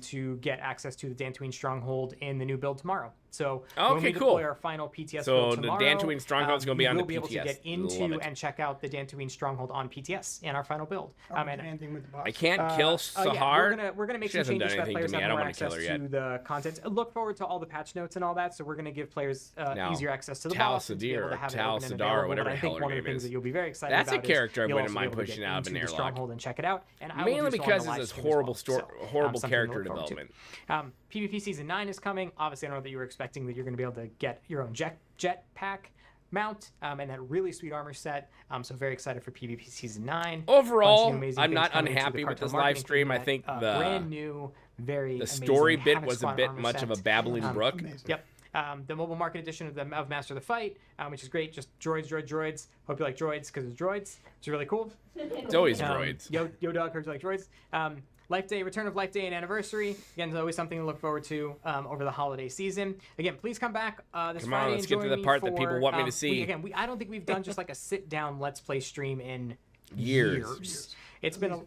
to get access to the Dantooine Stronghold in the new build tomorrow. So when we deploy our final PTS build the tomorrow, Dantooine Stronghold is going to be on the we'll be able to PTS. get Love into it. and check out the Dantooine Stronghold on PTS in our final build. Anything with the boss. I can't kill Yeah, Sahar. we're gonna make She some hasn't done changes so that anything to players me. I have don't more want to kill access her to yet. the content. Look forward to all the patch notes and all that. So we're gonna give players Now, easier access to the Tal boss and to be able Sadir to or have it Tal open and Sadar, available. whatever But I the think hell her one of the name things is. that you'll be very excited That's a about character I is you'll wouldn't also mind be able to pushing get out of an into the airlock. Stronghold and check it out. And I will Mainly do so on because the of live this stream as horrible well. So, horrible something to character look forward to. development. PvP Season 9 is coming. Obviously, I don't know that you were expecting that you're going to be able to get your own jet pack mount and that really sweet armor set. So very excited for PvP Season 9. Overall, Bunch of amazing I'm things not coming to the unhappy with cartel this marketing live stream. team I that, think brand new, very the amazing story bit Havoc was a Squad bit armor much of a set. babbling brook. Yep. The mobile market edition of Master of the Fight, which is great. Just droids. Hope you like droids because it's droids. It's really cool. It's always droids. Yo dog, heard you like droids. Life Day, Return of Life Day and Anniversary. Again, there's always something to look forward to over the holiday season. Again, please come back this Come Friday on, let's and get to join the me part that for, people want me to see. I don't think we've done just like a sit-down Let's Play stream in Years. It's been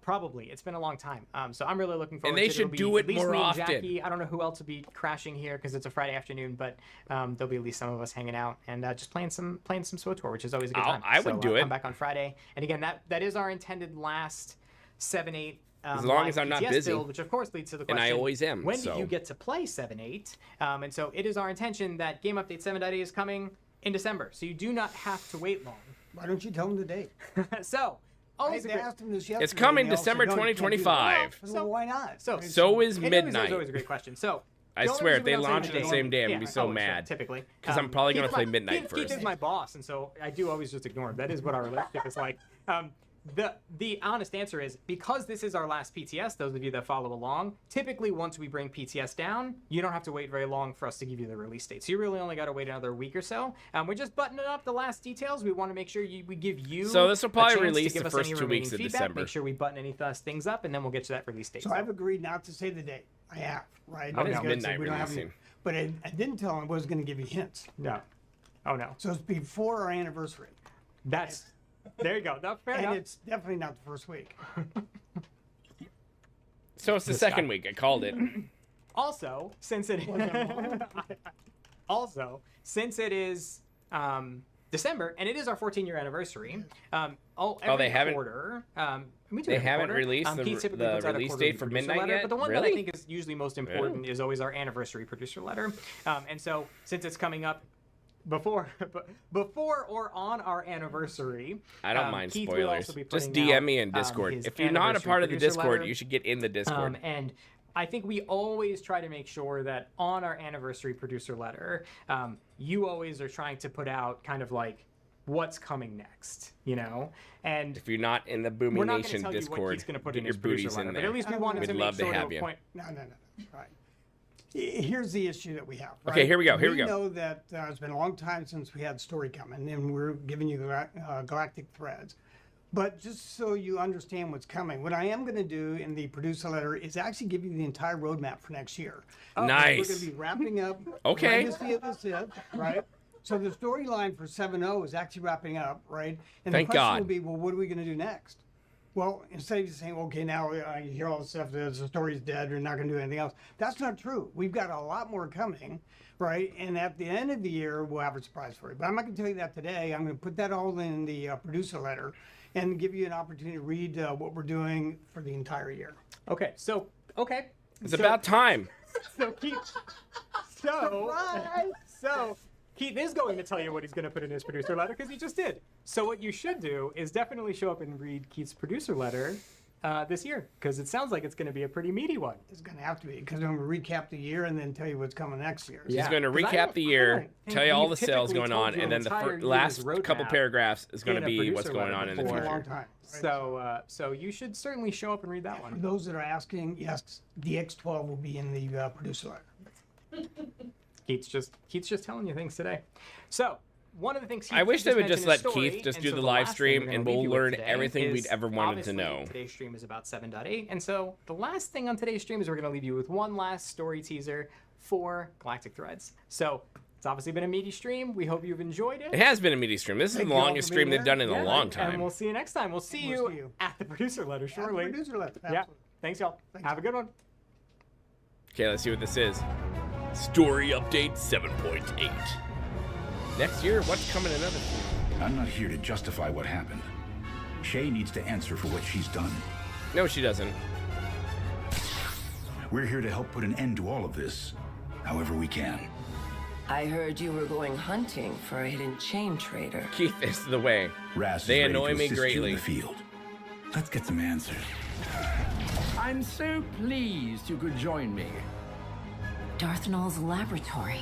probably. It's been a long time. So I'm really looking forward And they to it. should It'll do be it at least more me and often. Jackie. I don't know who else will be crashing here because it's a Friday afternoon, but there'll be at least some of us hanging out and just playing some SWTOR, which is always a good time. I would do it. Come back on Friday. And again, that is our intended last 7-8 As long as I'm not PTS busy. build, which of course leads to the And question. I always am, When so. do you get to play 7-8? And so it is our intention that Game Update 7.8 is coming in December. So you do not have to wait long. Why don't you tell them the date? So I asked them this yesterday. It's coming and they all said, December "No, you can't do that." 2025. So why not? So is midnight. That's always a great question. So I the only swear, reason if we they don't say launch it the date- same day, I'm yeah, gonna be so sure, mad. typically, 'Cause I'm probably gonna Keith play is my- Midnight Keith first. is my boss, and so I do always just ignore him. That is what our relationship is like. The honest answer is because this is our last PTS. Those of you that follow along, typically once we bring PTS down, you don't have to wait very long for us to give you the release date. So you really only got to wait another week or so. We're just buttoning up the last details. We want to make sure we give you. So this will a probably chance to release give the us first any 2 weeks remaining of feedback, December. Make sure we button any things up, and then we'll get you that release date. So I've agreed not to say the date. I have, right? When is Because midnight we don't have any- releasing? But I didn't tell them I was going to give you hints. No. Oh no. So it's before our anniversary. That's. There you go. No, fair And enough. it's definitely not the first week. So it's the second week. I called it. Also, since it is December and it is our 14-year anniversary, every they haven't- quarter, we do They every haven't quarter. released Keith the typically puts out a release quarterly date for producer Midnight letter, yet? But the one that I Really? think is usually most important is always our anniversary producer letter. And so since it's coming up before or on our anniversary, I don't mind Keith will spoilers. also be Just putting DM out, me in Discord. his If you're not a anniversary part of the producer Discord, letter. you should get in the Discord. And I think we always try to make sure that on our anniversary producer letter, you always are trying to put out kind of like what's coming next, you know? And If you're not in the Boomy we're not going to Nation tell you what Discord, Keith's going to put get in your his producer booties letter. in But there. at least we wanted We'd to make love to sure have to you. point. No. Right. Here's the issue that we have. Right? Okay, here we go. We know that it's been a long time since we had story coming, and we're giving you Galactic Threads. But just so you understand what's coming, what I am going to do in the producer letter is actually give you the entire roadmap for next year. Nice. We're going to be wrapping up Okay. Legacy of the Sith, right? So the storyline for 7.0 is actually wrapping up, right? And Thank the question God. will be, well, what are we going to do next? Well, instead of just saying, okay, now you hear all the stuff, the story's dead, we're not going to do anything else. That's not true. We've got a lot more coming, right? And at the end of the year, we'll have a surprise for you. But I'm not going to tell you that today. I'm going to put that all in the producer letter and give you an opportunity to read what we're doing for the entire year. Okay, so, It's about time. So Keith, Keith is going to tell you what he's going to put in his producer letter because he just did. So what you should do is definitely show up and read Keith's producer letter this year because it sounds like it's going to be a pretty meaty one. It's going to have to be because I'm going to recap the year and then tell you what's coming next year. He's going to recap the year, tell you all the sales going on, and then the last couple paragraphs is going to be what's going on in the For a long future. time. So, so you should certainly show up and read that For one. those that are asking, yes, the X12 will be in the producer letter. Keith's just telling you things today. So one of the things I wish they would just mentioned let in his Keith story, just and do so the the live last thing stream we're and gonna we'll leave you with learn today everything we'd is ever wanted to obviously know. Today's stream is about 7.8, and so the last thing on today's stream is we're going to leave you with one last story teaser for Galactic Threads. So it's obviously been a meaty stream. We hope you've enjoyed it. It has been a meaty stream. This is Thank the you all longest for being stream they've here. done in a long time. And we'll see you next time. We'll see you at the producer letter shortly. Producer letter. Yeah. Absolutely. Thanks, y'all. Thanks. Have a good one. Okay, let's see what this is. Story update 7.8. Next year, what's coming another year? I'm not here to justify what happened. Shay needs to answer for what she's done. No, she doesn't. We're here to help put an end to all of this, however we can. I heard you were going hunting for a hidden chain trader. Keith is the way. Raz They is ready annoy to me assist greatly. you in the field. Let's get some answers. I'm so pleased you could join me. Darth Null's laboratory.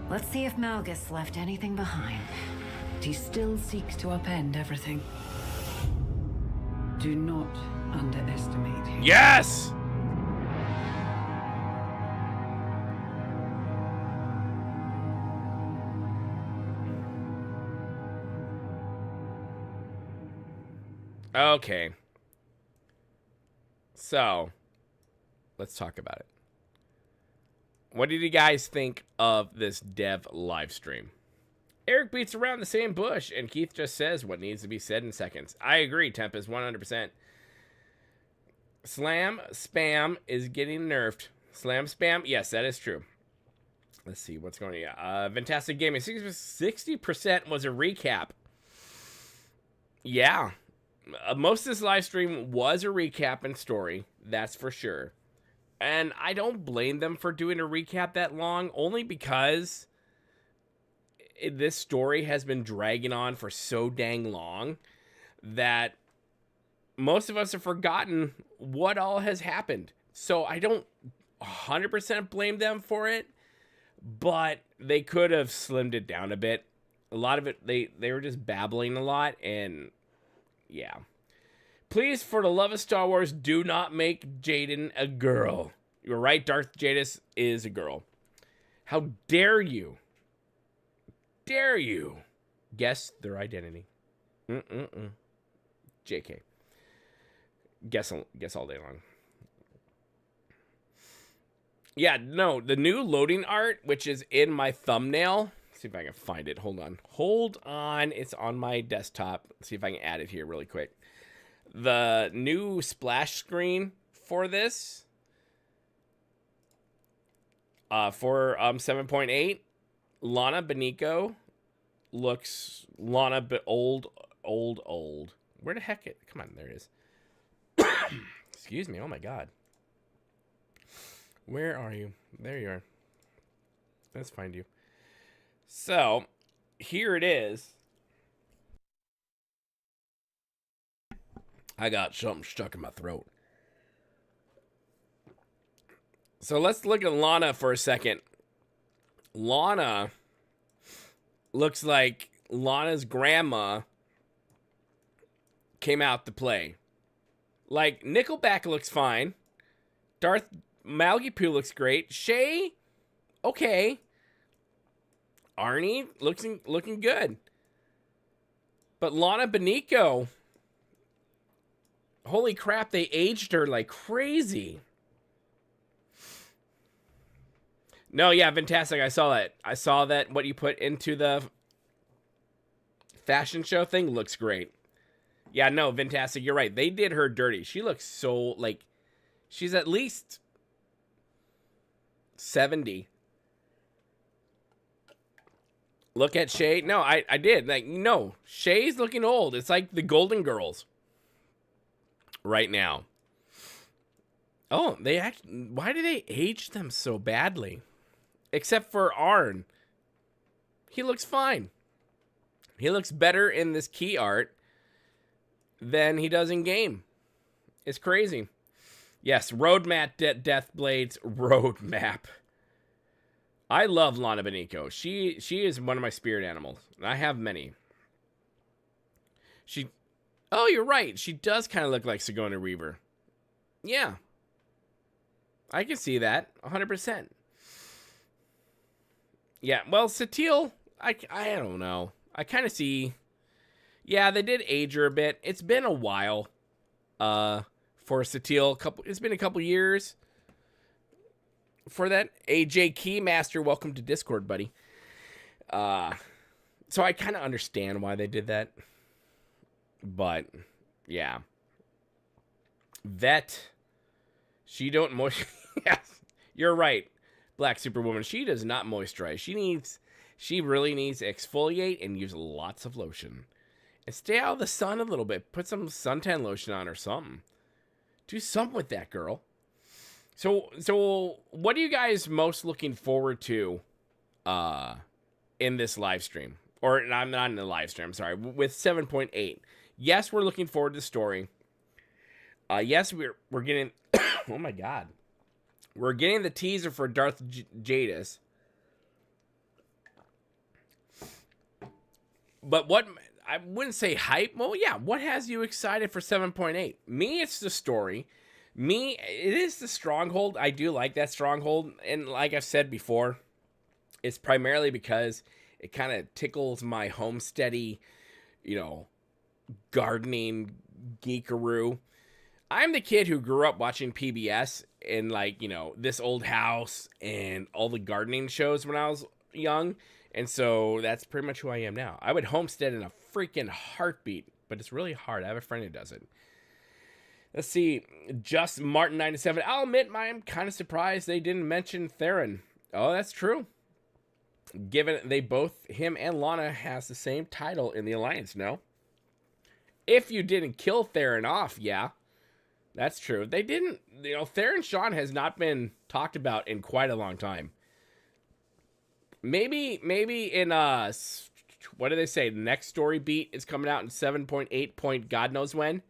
Let's see if Malgus left anything behind. He still seeks to upend everything. Do not underestimate him. Yes! Okay. So, let's talk about it. What did you guys think of this dev live stream? Eric beats around the same bush, and Keith just says what needs to be said in seconds. I agree, Tempest, 100%. Slam spam is getting nerfed. Slam spam? Yes, that is true. Let's see what's going on. Fantastic Gaming, 60% was a recap. Yeah. Most of this live stream was a recap and story, that's for sure. And I don't blame them for doing a recap that long, only because this story has been dragging on for so dang long that most of us have forgotten what all has happened. So I don't 100% blame them for it, but they could have slimmed it down a bit. A lot of it, they were just babbling a lot, and yeah. Please, for the love of Star Wars, do not make Jaden a girl. You're right, Darth Jadis is a girl. How dare you? Dare you guess their identity? JK. Guess all day long. Yeah, no, the new loading art, which is in my thumbnail. Let's see if I can find it. Hold on. It's on my desktop. Let's see if I can add it here really quick. The new splash screen for this, for 7.8, Lana Benico looks old. Where the heck it? Come on, there it is. Excuse me. Oh my God. Where are you? There you are. Let's find you. So, here it is. I got something stuck in my throat. So let's look at Lana for a second. Lana looks like Lana's grandma came out to play. Like, Nickelback looks fine. Darth Malgipoo looks great. Shay, okay. Arnie looking good. But Lana Benico, holy crap, they aged her like crazy. No, yeah, fantastic. I saw that what you put into the fashion show thing looks great. Yeah, no, Fantastic, you're right. They did her dirty. She looks so, like, she's at least 70. Look at Shay. No, I did. Like, no, Shay's looking old. It's like the Golden Girls right now. Oh, they actually, why do they age them so badly? Except for Arn. He looks fine. He looks better in this key art than he does in game. It's crazy. Yes, Roadmap Deathblade's Roadmap. I love Lana Beniko. She is one of my spirit animals. I have many. Oh, you're right. She does kind of look like Sigourney Weaver. Yeah. I can see that. 100%. Yeah, well, Satele, I don't know. I kind of see. Yeah, they did age her a bit. It's been a while for Satele. It's been a couple years for that. AJ Keymaster, welcome to Discord, buddy. So I kind of understand why they did that. But, yeah. Vet. She don't moisturize. Yes, you're right. Black Superwoman. She does not moisturize. She really needs to exfoliate and use lots of lotion. And stay out of the sun a little bit. Put some suntan lotion on or something. Do something with that, girl. So what are you guys most looking forward to in this live stream? Or I'm not in the live stream, I'm sorry. With 7.8. Yes, we're looking forward to the story. Yes, we're getting oh my god. We're getting the teaser for Darth Jadis. But what I wouldn't say hype. Well, yeah, what has you excited for 7.8? Me, it's the story. Me, it is the Stronghold. I do like that Stronghold. And like I've said before, it's primarily because it kind of tickles my homesteady, gardening geekaroo. I'm the kid who grew up watching PBS and This Old House and all the gardening shows when I was young. And so that's pretty much who I am now. I would homestead in a freaking heartbeat, but it's really hard. I have a friend who does it. Let's see. Just Martin 97. I'll admit, I'm kind of surprised they didn't mention Theron. Oh, that's true. Given they both, him and Lana, has the same title in the Alliance, no? If you didn't kill Theron off, yeah. That's true. They didn't, Theron Sean has not been talked about in quite a long time. Maybe in, what do they say? The next story beat is coming out in 7.8 point God knows when.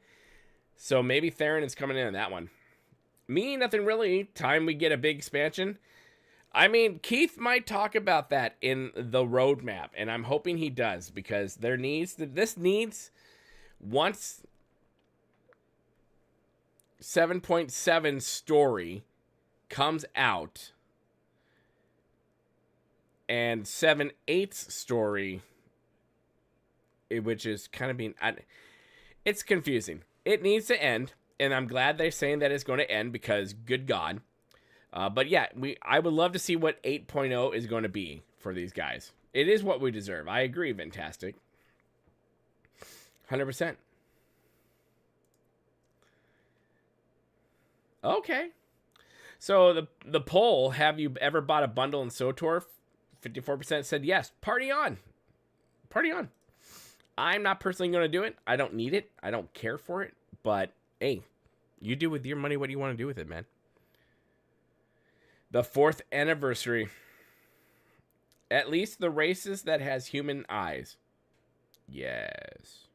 So maybe Theron is coming in on that one. Me, nothing really. Time we get a big expansion. I mean, Keith might talk about that in the roadmap, and I'm hoping he does, because this needs, once 7.7 story comes out, and 7.8's story, which is kind of being, it's confusing. It needs to end, and I'm glad they're saying that it's going to end, because good God. But yeah, I would love to see what 8.0 is going to be for these guys. It is what we deserve. I agree, Fantastic. 100%. Okay. So the poll, have you ever bought a bundle in SWTOR? 54% said yes. Party on. Party on. I'm not personally going to do it. I don't need it. I don't care for it. But, hey, you do with your money what you want to do with it, man. The 4th anniversary. At least the races that has human eyes. Yes.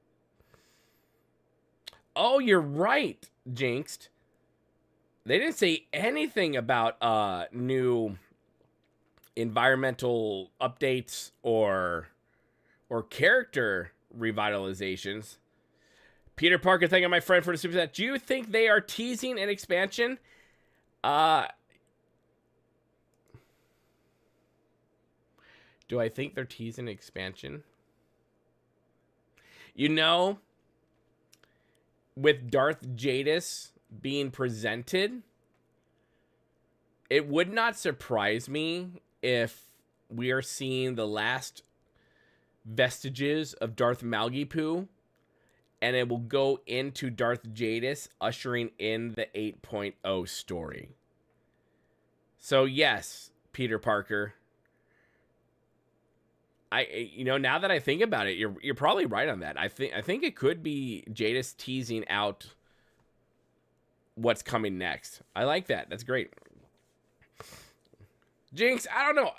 Oh, you're right, Jinxed. They didn't say anything about new environmental updates or character revitalizations. Peter Parker, thank you, my friend, for the super chat. Do you think they are teasing an expansion? Do I think they're teasing an expansion? With Darth Jadis being presented, it would not surprise me if we are seeing the last vestiges of Darth Malgipoo and it will go into Darth Jadis, ushering in the 8.0 story. So yes, Peter Parker. Now that I think about it, you're probably right on that. I think it could be Jadis teasing out what's coming next. I like that. That's great. Jinx, I don't know.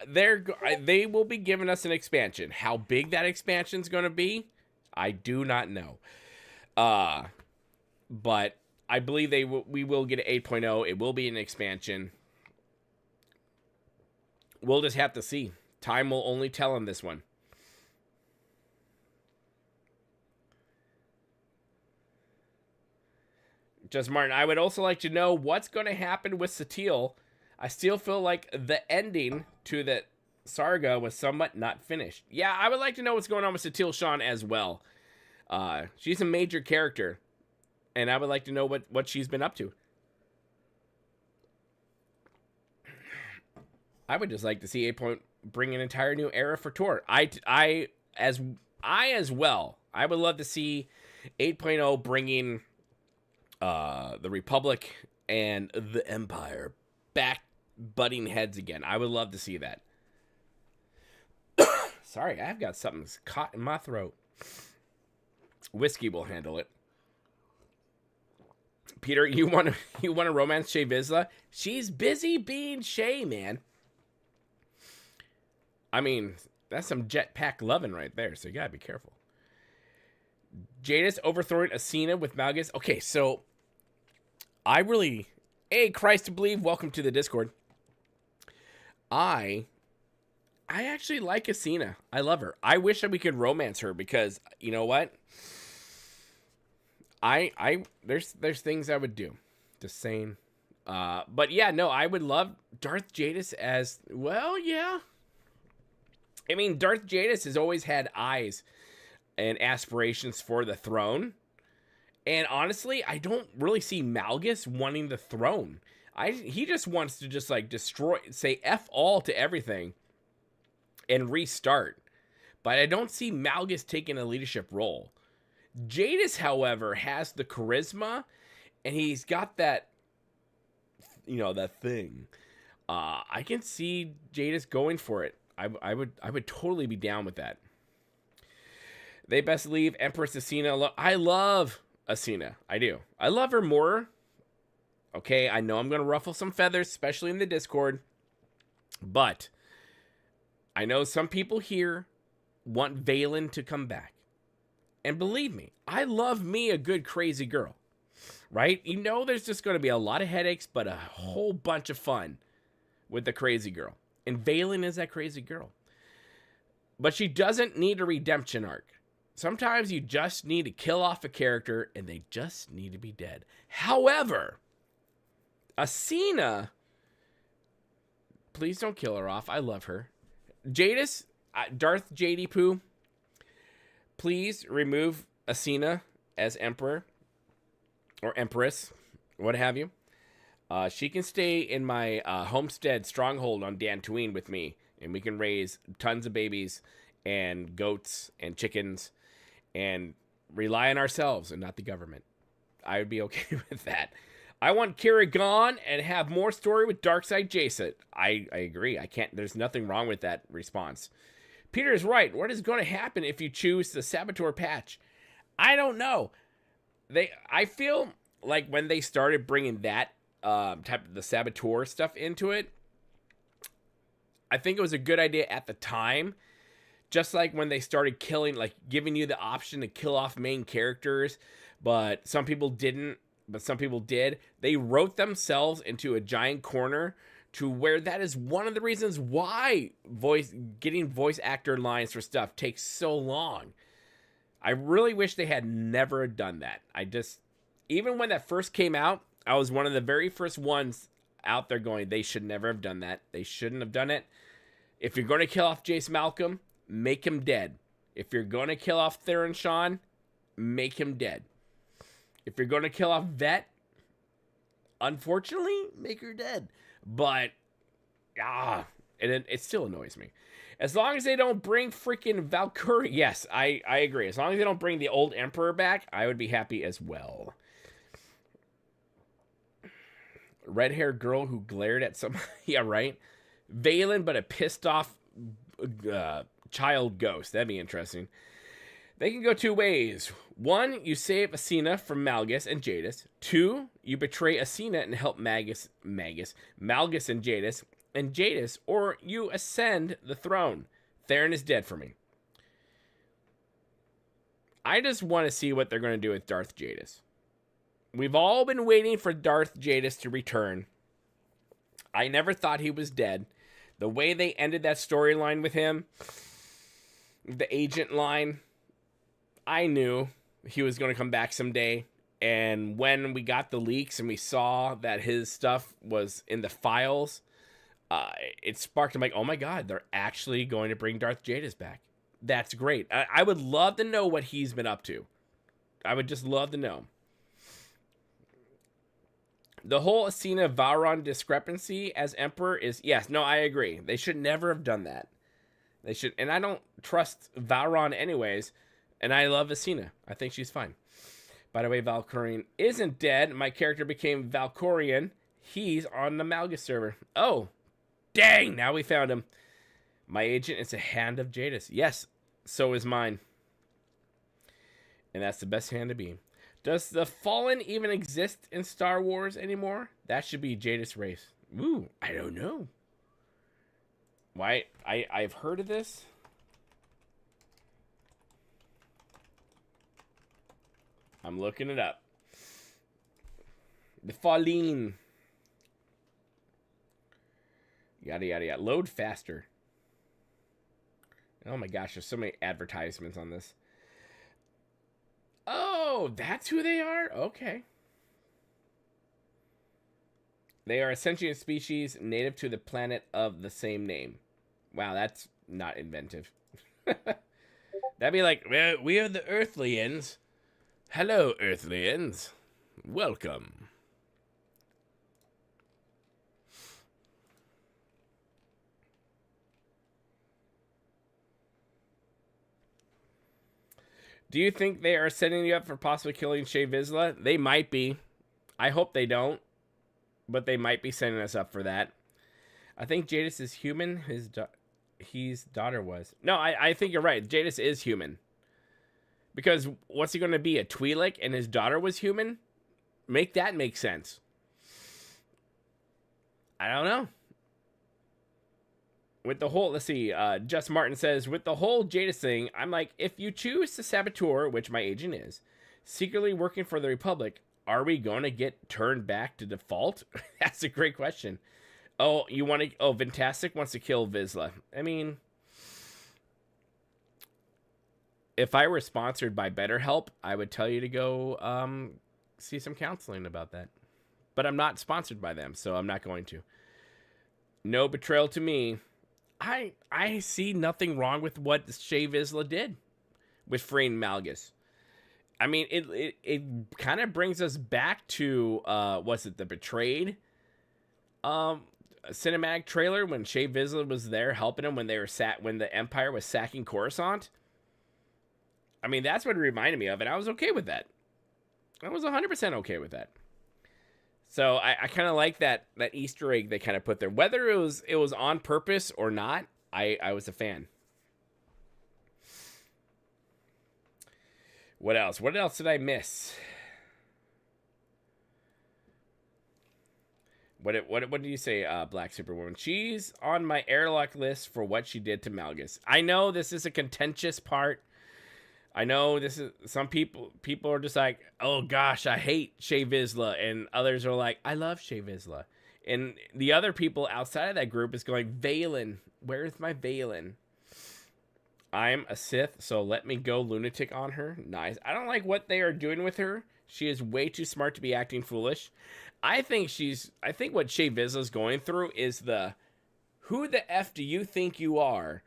They will be giving us an expansion. How big that expansion's going to be, I do not know. But I believe we will get an 8.0. It will be an expansion. We'll just have to see. Time will only tell on this one. Just Martin, I would also like to know what's going to happen with Satele. I still feel like the ending to the saga was somewhat not finished. Yeah, I would like to know what's going on with Satele Shan as well. She's a major character, and I would like to know what she's been up to. I would just like to see 8. Bring an entire new era for Tor. I as well. I would love to see 8.0 bringing the Republic and the Empire back butting heads again. I would love to see that. Sorry, I've got something caught in my throat. Whiskey will handle it. Peter, you want to romance Shay Vizsla? She's busy being Shay, man. I mean, that's some jetpack loving right there, so you gotta be careful. Jadis overthrowing Asina with Malgus. Okay, so hey, Christ to believe, welcome to the Discord. I actually like Asina. I love her. I wish that we could romance her because you know what? There's things I would do. Just saying. But yeah, no, I would love Darth Jadis as well. Yeah. I mean, Darth Jadis has always had eyes and aspirations for the throne. And honestly, I don't really see Malgus wanting the throne. He just wants to just like destroy, say F all to everything and restart. But I don't see Malgus taking a leadership role. Jadis, however, has the charisma and he's got that, that thing. I can see Jadis going for it. I would totally be down with that. They best leave Empress Asina alone. I love Asina. I do. I love her more. Okay, I know I'm going to ruffle some feathers, especially in the Discord. But I know some people here want Valen to come back. And believe me, I love me a good crazy girl. Right? There's just going to be a lot of headaches, but a whole bunch of fun with the crazy girl. And Valen is that crazy girl. But she doesn't need a redemption arc. Sometimes you just need to kill off a character and they just need to be dead. However, Asina, please don't kill her off. I love her. Jadis, Darth JD Poo, please remove Asina as Emperor or Empress, what have you. She can stay in my homestead Stronghold on Dantooine with me, and we can raise tons of babies and goats and chickens and rely on ourselves and not the government. I would be okay with that. I want Kira gone and have more story with Darkseid Jason. I agree. There's nothing wrong with that response. Peter is right. What is going to happen if you choose the SWTOR patch? I don't know. I feel like when they started bringing that type of the SWTOR stuff into it, I think it was a good idea at the time. Just like when they started giving you the option to kill off main characters, but some people didn't, but some people did. They wrote themselves into a giant corner to where that is one of the reasons why getting voice actor lines for stuff takes so long. I really wish they had never done that. Even when that first came out, I was one of the very first ones out there going, they should never have done that. They shouldn't have done it. If you're going to kill off Jace Malcolm, make him dead. If you're going to kill off Theron Shan, make him dead. If you're going to kill off Vet, unfortunately, make her dead. But, And it still annoys me. As long as they don't bring freaking Valkyrie. Yes, I agree. As long as they don't bring the old Emperor back, I would be happy as well. Red-haired girl who glared at some... yeah, right? Valen, but a pissed off child ghost. That'd be interesting. They can go two ways. One, you save Asina from Malgus and Jadis. Two, you betray Asina and help Malgus and Jadis, or you ascend the throne. Theron is dead for me. I just want to see what they're going to do with Darth Jadis. We've all been waiting for Darth Jadis to return. I never thought he was dead. The way they ended that storyline with him, the agent line, I knew he was going to come back someday. And when we got the leaks and we saw that his stuff was in the files, it sparked. I'm like, oh my God, they're actually going to bring Darth Jadis back. That's great. I would love to know what he's been up to. I would just love to know. The whole Asina Vauron discrepancy as Emperor is, yes, no, I agree. They should never have done that. They should, and I don't trust Vauron anyways, and I love Asina. I think she's fine. By the way, Valkyrian isn't dead. My character became Valkorian. He's on the Malgus server. Oh, dang, now we found him. My agent is a hand of Jadis. Yes, so is mine. And that's the best hand to be. Does the Fallen even exist in Star Wars anymore? That should be Jadis' race. Ooh, I don't know. Why? I've heard of this. I'm looking it up. The Fallen. Yada, yada, yada. Load faster. Oh my gosh, there's so many advertisements on this. Oh, that's who they are? Okay. They are a sentient species native to the planet of the same name. Wow, that's not inventive. That'd be like, well, we are the Earthlians. Hello, Earthlians. Welcome. Do you think they are setting you up for possibly killing Shae Vizsla? They might be. I hope they don't. But they might be setting us up for that. I think Jadis is human. His daughter was. No, I think you're right. Jadis is human. Because what's he going to be? A Twi'lek and his daughter was human? Make that make sense. I don't know. With the whole, let's see, Just Martin says, with the whole Jadis thing, I'm like, if you choose the SWTOR, which my agent is, secretly working for the Republic, are we going to get turned back to default? That's a great question. Oh, you want to, oh, Fantastic wants to kill Vizsla. I mean, if I were sponsored by BetterHelp, I would tell you to go see some counseling about that. But I'm not sponsored by them, so I'm not going to. No betrayal to me. I see nothing wrong with what Shae Vizsla did with freeing Malgus. I mean, it kind of brings us back to was it the Betrayed cinematic trailer when Shae Vizsla was there helping him when the Empire was sacking Coruscant. I mean, that's what it reminded me of, and I was okay with that. I was 100% okay with that. So I kind of like that Easter egg they kind of put there. Whether it was on purpose or not, I was a fan. What else? What else did I miss? What did you say, Black Superwoman? She's on my airlock list for what she did to Malgus. I know this is a contentious part. I know this is some people are just like, oh gosh, I hate Shae Vizsla, and others are like, I love Shae Vizsla, and the other people outside of that group is going, Valen, where's my Valen? I'm a Sith, so let me go lunatic on her. Nice. I don't like what they are doing with her. She is way too smart to be acting foolish. I think what Shae Vizsla's going through is who the F do you think you are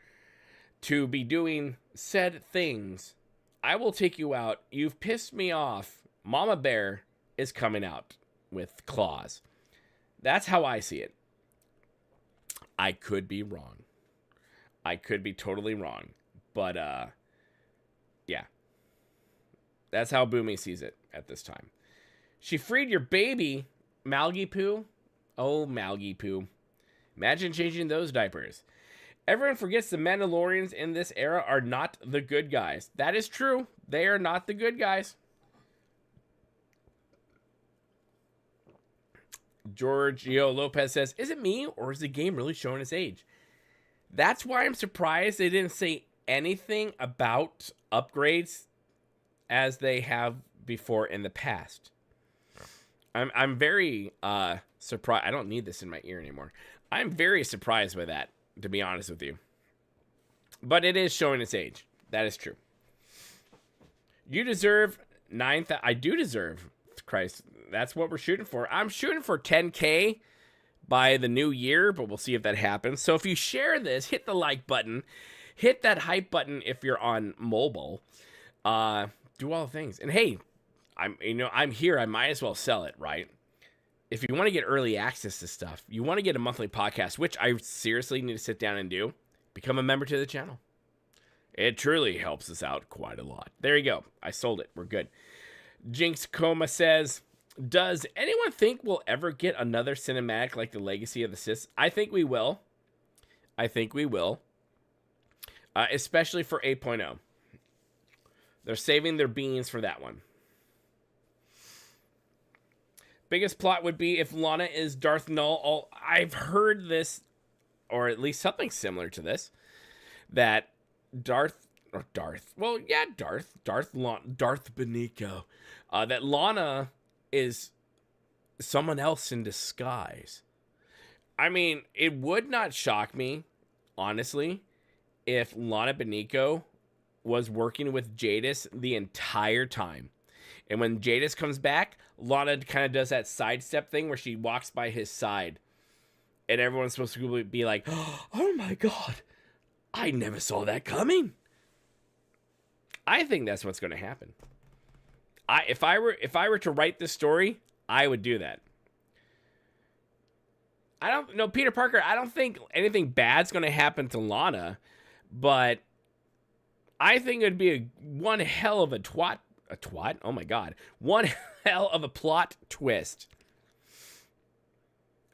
to be doing said things? I will take you out. You've pissed me off. Mama Bear is coming out with claws. That's how I see it. I could be wrong. I could be totally wrong. But, yeah. That's how Boomy sees it at this time. She freed your baby, Malgy Poo. Oh, Malgy Poo. Imagine changing those diapers. Everyone forgets the Mandalorians in this era are not the good guys. That is true. They are not the good guys. Giorgio Lopez says, is it me or is the game really showing its age? That's why I'm surprised they didn't say anything about upgrades as they have before in the past. I'm very surprised. I don't need this in my ear anymore. I'm very surprised by that, to be honest with you. But it is showing its age. That is true. You deserve 9,000. I do deserve. Christ, that's what we're shooting for. I'm shooting for 10K by the new year, but we'll see if that happens. So if you share this, hit the like button. Hit that hype button if you're on mobile. Do all the things. And hey, I'm here. I might as well sell it, right? If you want to get early access to stuff, you want to get a monthly podcast, which I seriously need to sit down and do, become a member to the channel. It truly helps us out quite a lot. There you go. I sold it. We're good. Jinx Coma says, does anyone think we'll ever get another cinematic like the Legacy of the Sith? I think we will. I think we will. Especially for 8.0. They're saving their beans for that one. Biggest plot would be if Lana is Darth Null. I've heard this, or at least something similar to this, that Darth Benico, that Lana is someone else in disguise. I mean, it would not shock me, honestly, if Lana Benico was working with Jadis the entire time. And when Jadis comes back, Lana kind of does that sidestep thing where she walks by his side. And everyone's supposed to be like, oh my God, I never saw that coming. I think that's what's going to happen. If I were to write this story, I would do that. I don't know, Peter Parker, I don't think anything bad's going to happen to Lana, but I think it would be one hell of a twat. Oh my God. One hell of a plot twist.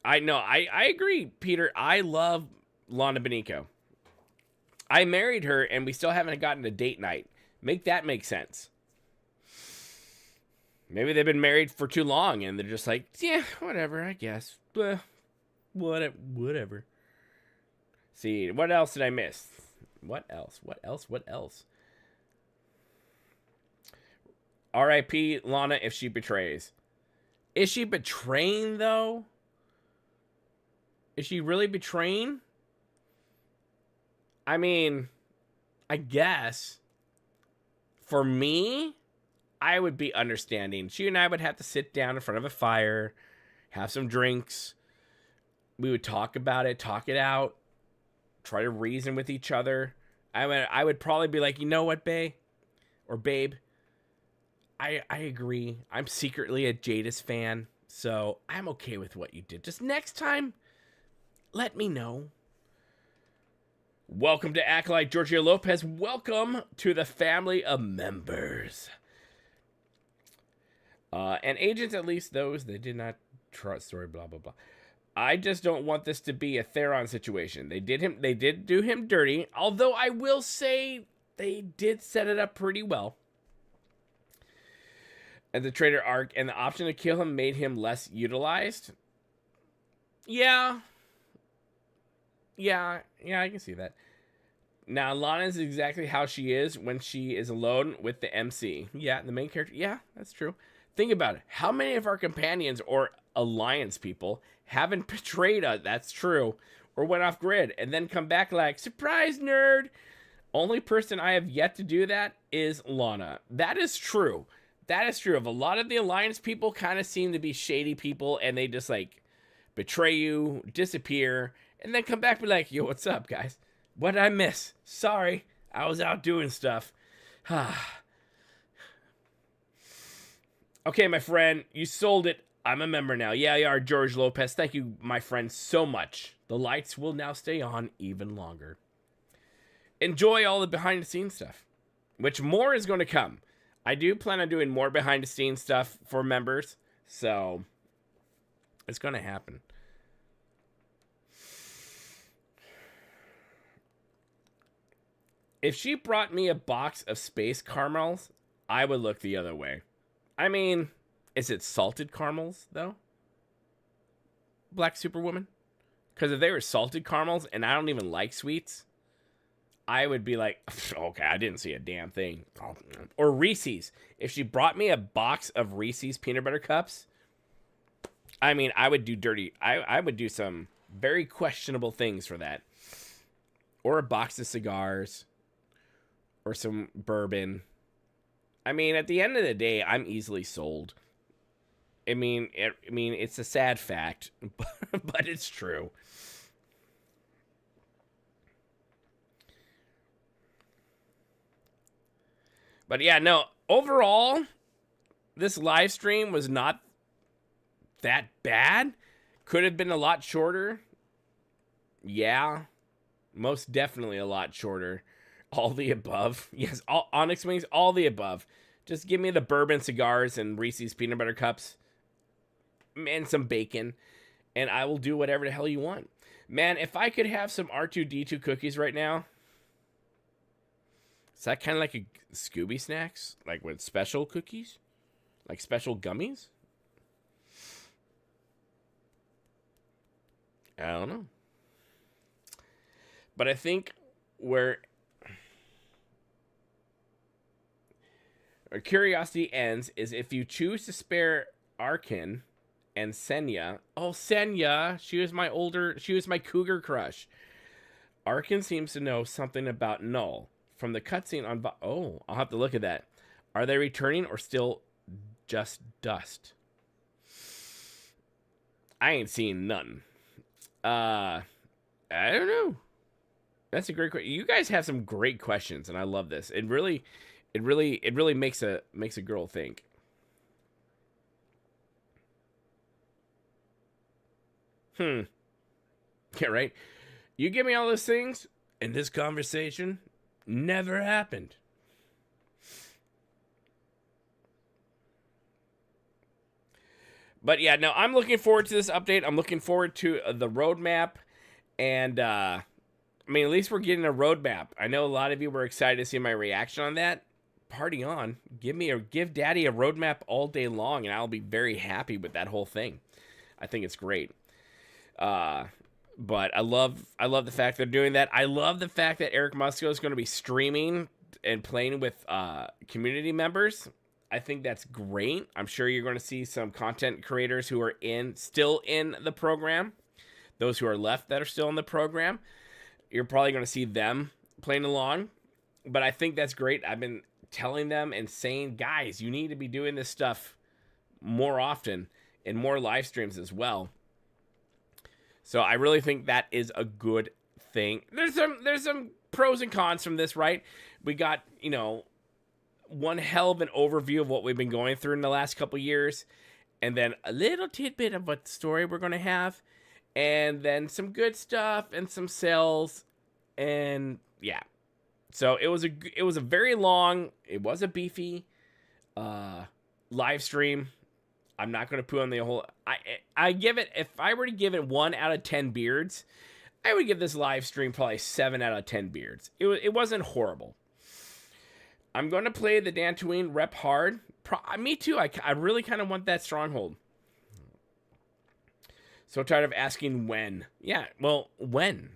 I know. I agree, Peter. I love Lana Benico. I married her and we still haven't gotten a date night. Make that make sense. Maybe they've been married for too long and they're just like, yeah, whatever, I guess. Whatever. See, what else did I miss? What else? R.I.P. Lana if she betrays. Is she betraying, though? Is she really betraying? I mean, I guess. For me, I would be understanding. She and I would have to sit down in front of a fire, have some drinks. We would talk about it, talk it out, try to reason with each other. I would probably be like, you know what, babe? Or babe? I agree. I'm secretly a Jadis fan, so I'm okay with what you did. Just next time, let me know. Welcome to Acolyte Giorgio Lopez. Welcome to the family of members. And agents, at least those that did not trust story, blah, blah, blah. I just don't want this to be a Theron situation. They did do him dirty, although I will say they did set it up pretty well. And the traitor arc and the option to kill him made him less utilized. Yeah, I can see that. Now, Lana is exactly how she is when she is alone with the MC. Yeah, the main character. Yeah, that's true. Think about it. How many of our companions or alliance people haven't betrayed us? That's true. Or went off grid and then come back like, surprise, nerd. Only person I have yet to do that is Lana. That is true. That is true. Of a lot of the alliance people kind of seem to be shady people and they just like betray you, disappear, and then come back and be like, yo, what's up, guys? What did I miss? Sorry, I was out doing stuff. Okay, my friend, you sold it. I'm a member now. Yeah, you are, George Lopez. Thank you, my friend, so much. The lights will now stay on even longer. Enjoy all the behind-the-scenes stuff, which more is going to come. I do plan on doing more behind-the-scenes stuff for members, so it's going to happen. If she brought me a box of space caramels, I would look the other way. I mean, is it salted caramels, though? Black Superwoman? Because if they were salted caramels, and I don't even like sweets, I would be like, okay, I didn't see a damn thing. Or Reese's. If she brought me a box of Reese's peanut butter cups, I mean, I would do dirty. I would do some very questionable things for that. Or a box of cigars. Or some bourbon. I mean, at the end of the day, I'm easily sold. I mean, it's a sad fact, but it's true. But yeah, no, overall, this live stream was not that bad. Could have been a lot shorter. Yeah, most definitely a lot shorter. All the above. Yes, all Onyx Wings, all the above. Just give me the bourbon cigars and Reese's peanut butter cups. And some bacon. And I will do whatever the hell you want. Man, if I could have some R2-D2 cookies right now. Is that kind of like a Scooby Snacks? Like with special cookies? Like special gummies? I don't know. But I think where our curiosity ends is if you choose to spare Arkin and Senya. Oh, Senya, she was my cougar crush. Arkin seems to know something about Null from the cutscene on. Oh, I'll have to look at that. Are they returning or still just dust? I ain't seen nothing. I don't know. That's a great question. You guys have some great questions, and I love this. It really makes a girl think. Yeah, right. You give me all those things, and this conversation never happened. But yeah, no, I'm looking forward to this update. I'm looking forward to the roadmap, and I mean, at least we're getting a roadmap. I know a lot of you were excited to see my reaction on that. Party on. Give Daddy a roadmap all day long, and I'll be very happy with that whole thing. I think it's great. But I love the fact they're doing that. I love the fact that Eric Musco is going to be streaming and playing with community members. I think that's great. I'm sure you're going to see some content creators who are still in the program. Those who are left that are still in the program, you're probably going to see them playing along. But I think that's great. I've been telling them and saying, guys, you need to be doing this stuff more often and more live streams as well. So I really think that is a good thing. There's some pros and cons from this, right? We got, one hell of an overview of what we've been going through in the last couple years, and then a little tidbit of what story we're going to have, and then some good stuff and some sales, and yeah. So it was a very long, it was a beefy live stream. I'm not going to put on the whole. I give it, if I were to give it 1 out of 10 beards, I would give this live stream probably 7 out of 10 beards. It wasn't horrible. I'm going to play the Dantooine rep hard. Me too. I really kind of want that Stronghold. So tired of asking when. Yeah, well, when?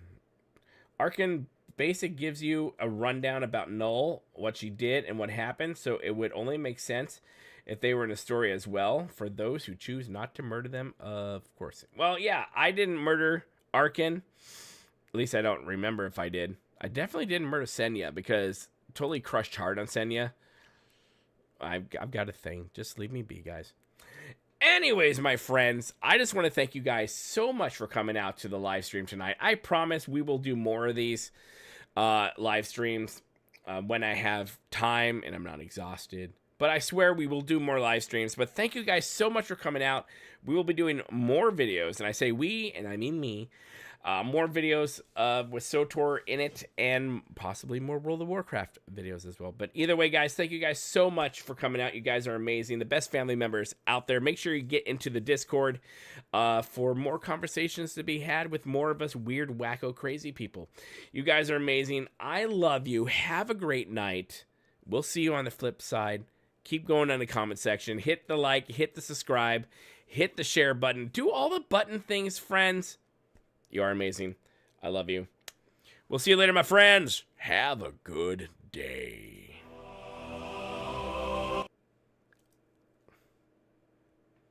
Arkin Basic gives you a rundown about Null, what she did, and what happened, so it would only make sense if they were in a story as well, for those who choose not to murder them, of course. Well, yeah, I didn't murder Arkin. At least I don't remember if I did. I definitely didn't murder Senya, because totally crushed hard on Senya. I've got a thing. Just leave me be, guys. Anyways, my friends, I just want to thank you guys so much for coming out to the live stream tonight. I promise we will do more of these live streams when I have time and I'm not exhausted. But I swear we will do more live streams. But thank you guys so much for coming out. We will be doing more videos. And I say we, and I mean me. More videos with SWTOR in it, and possibly more World of Warcraft videos as well. But either way, guys, thank you guys so much for coming out. You guys are amazing. The best family members out there. Make sure you get into the Discord for more conversations to be had with more of us weird, wacko, crazy people. You guys are amazing. I love you. Have a great night. We'll see you on the flip side. Keep going in the comment section. Hit the like, hit the subscribe, hit the share button. Do all the button things, friends. You are amazing. I love you. We'll see you later, my friends. Have a good day.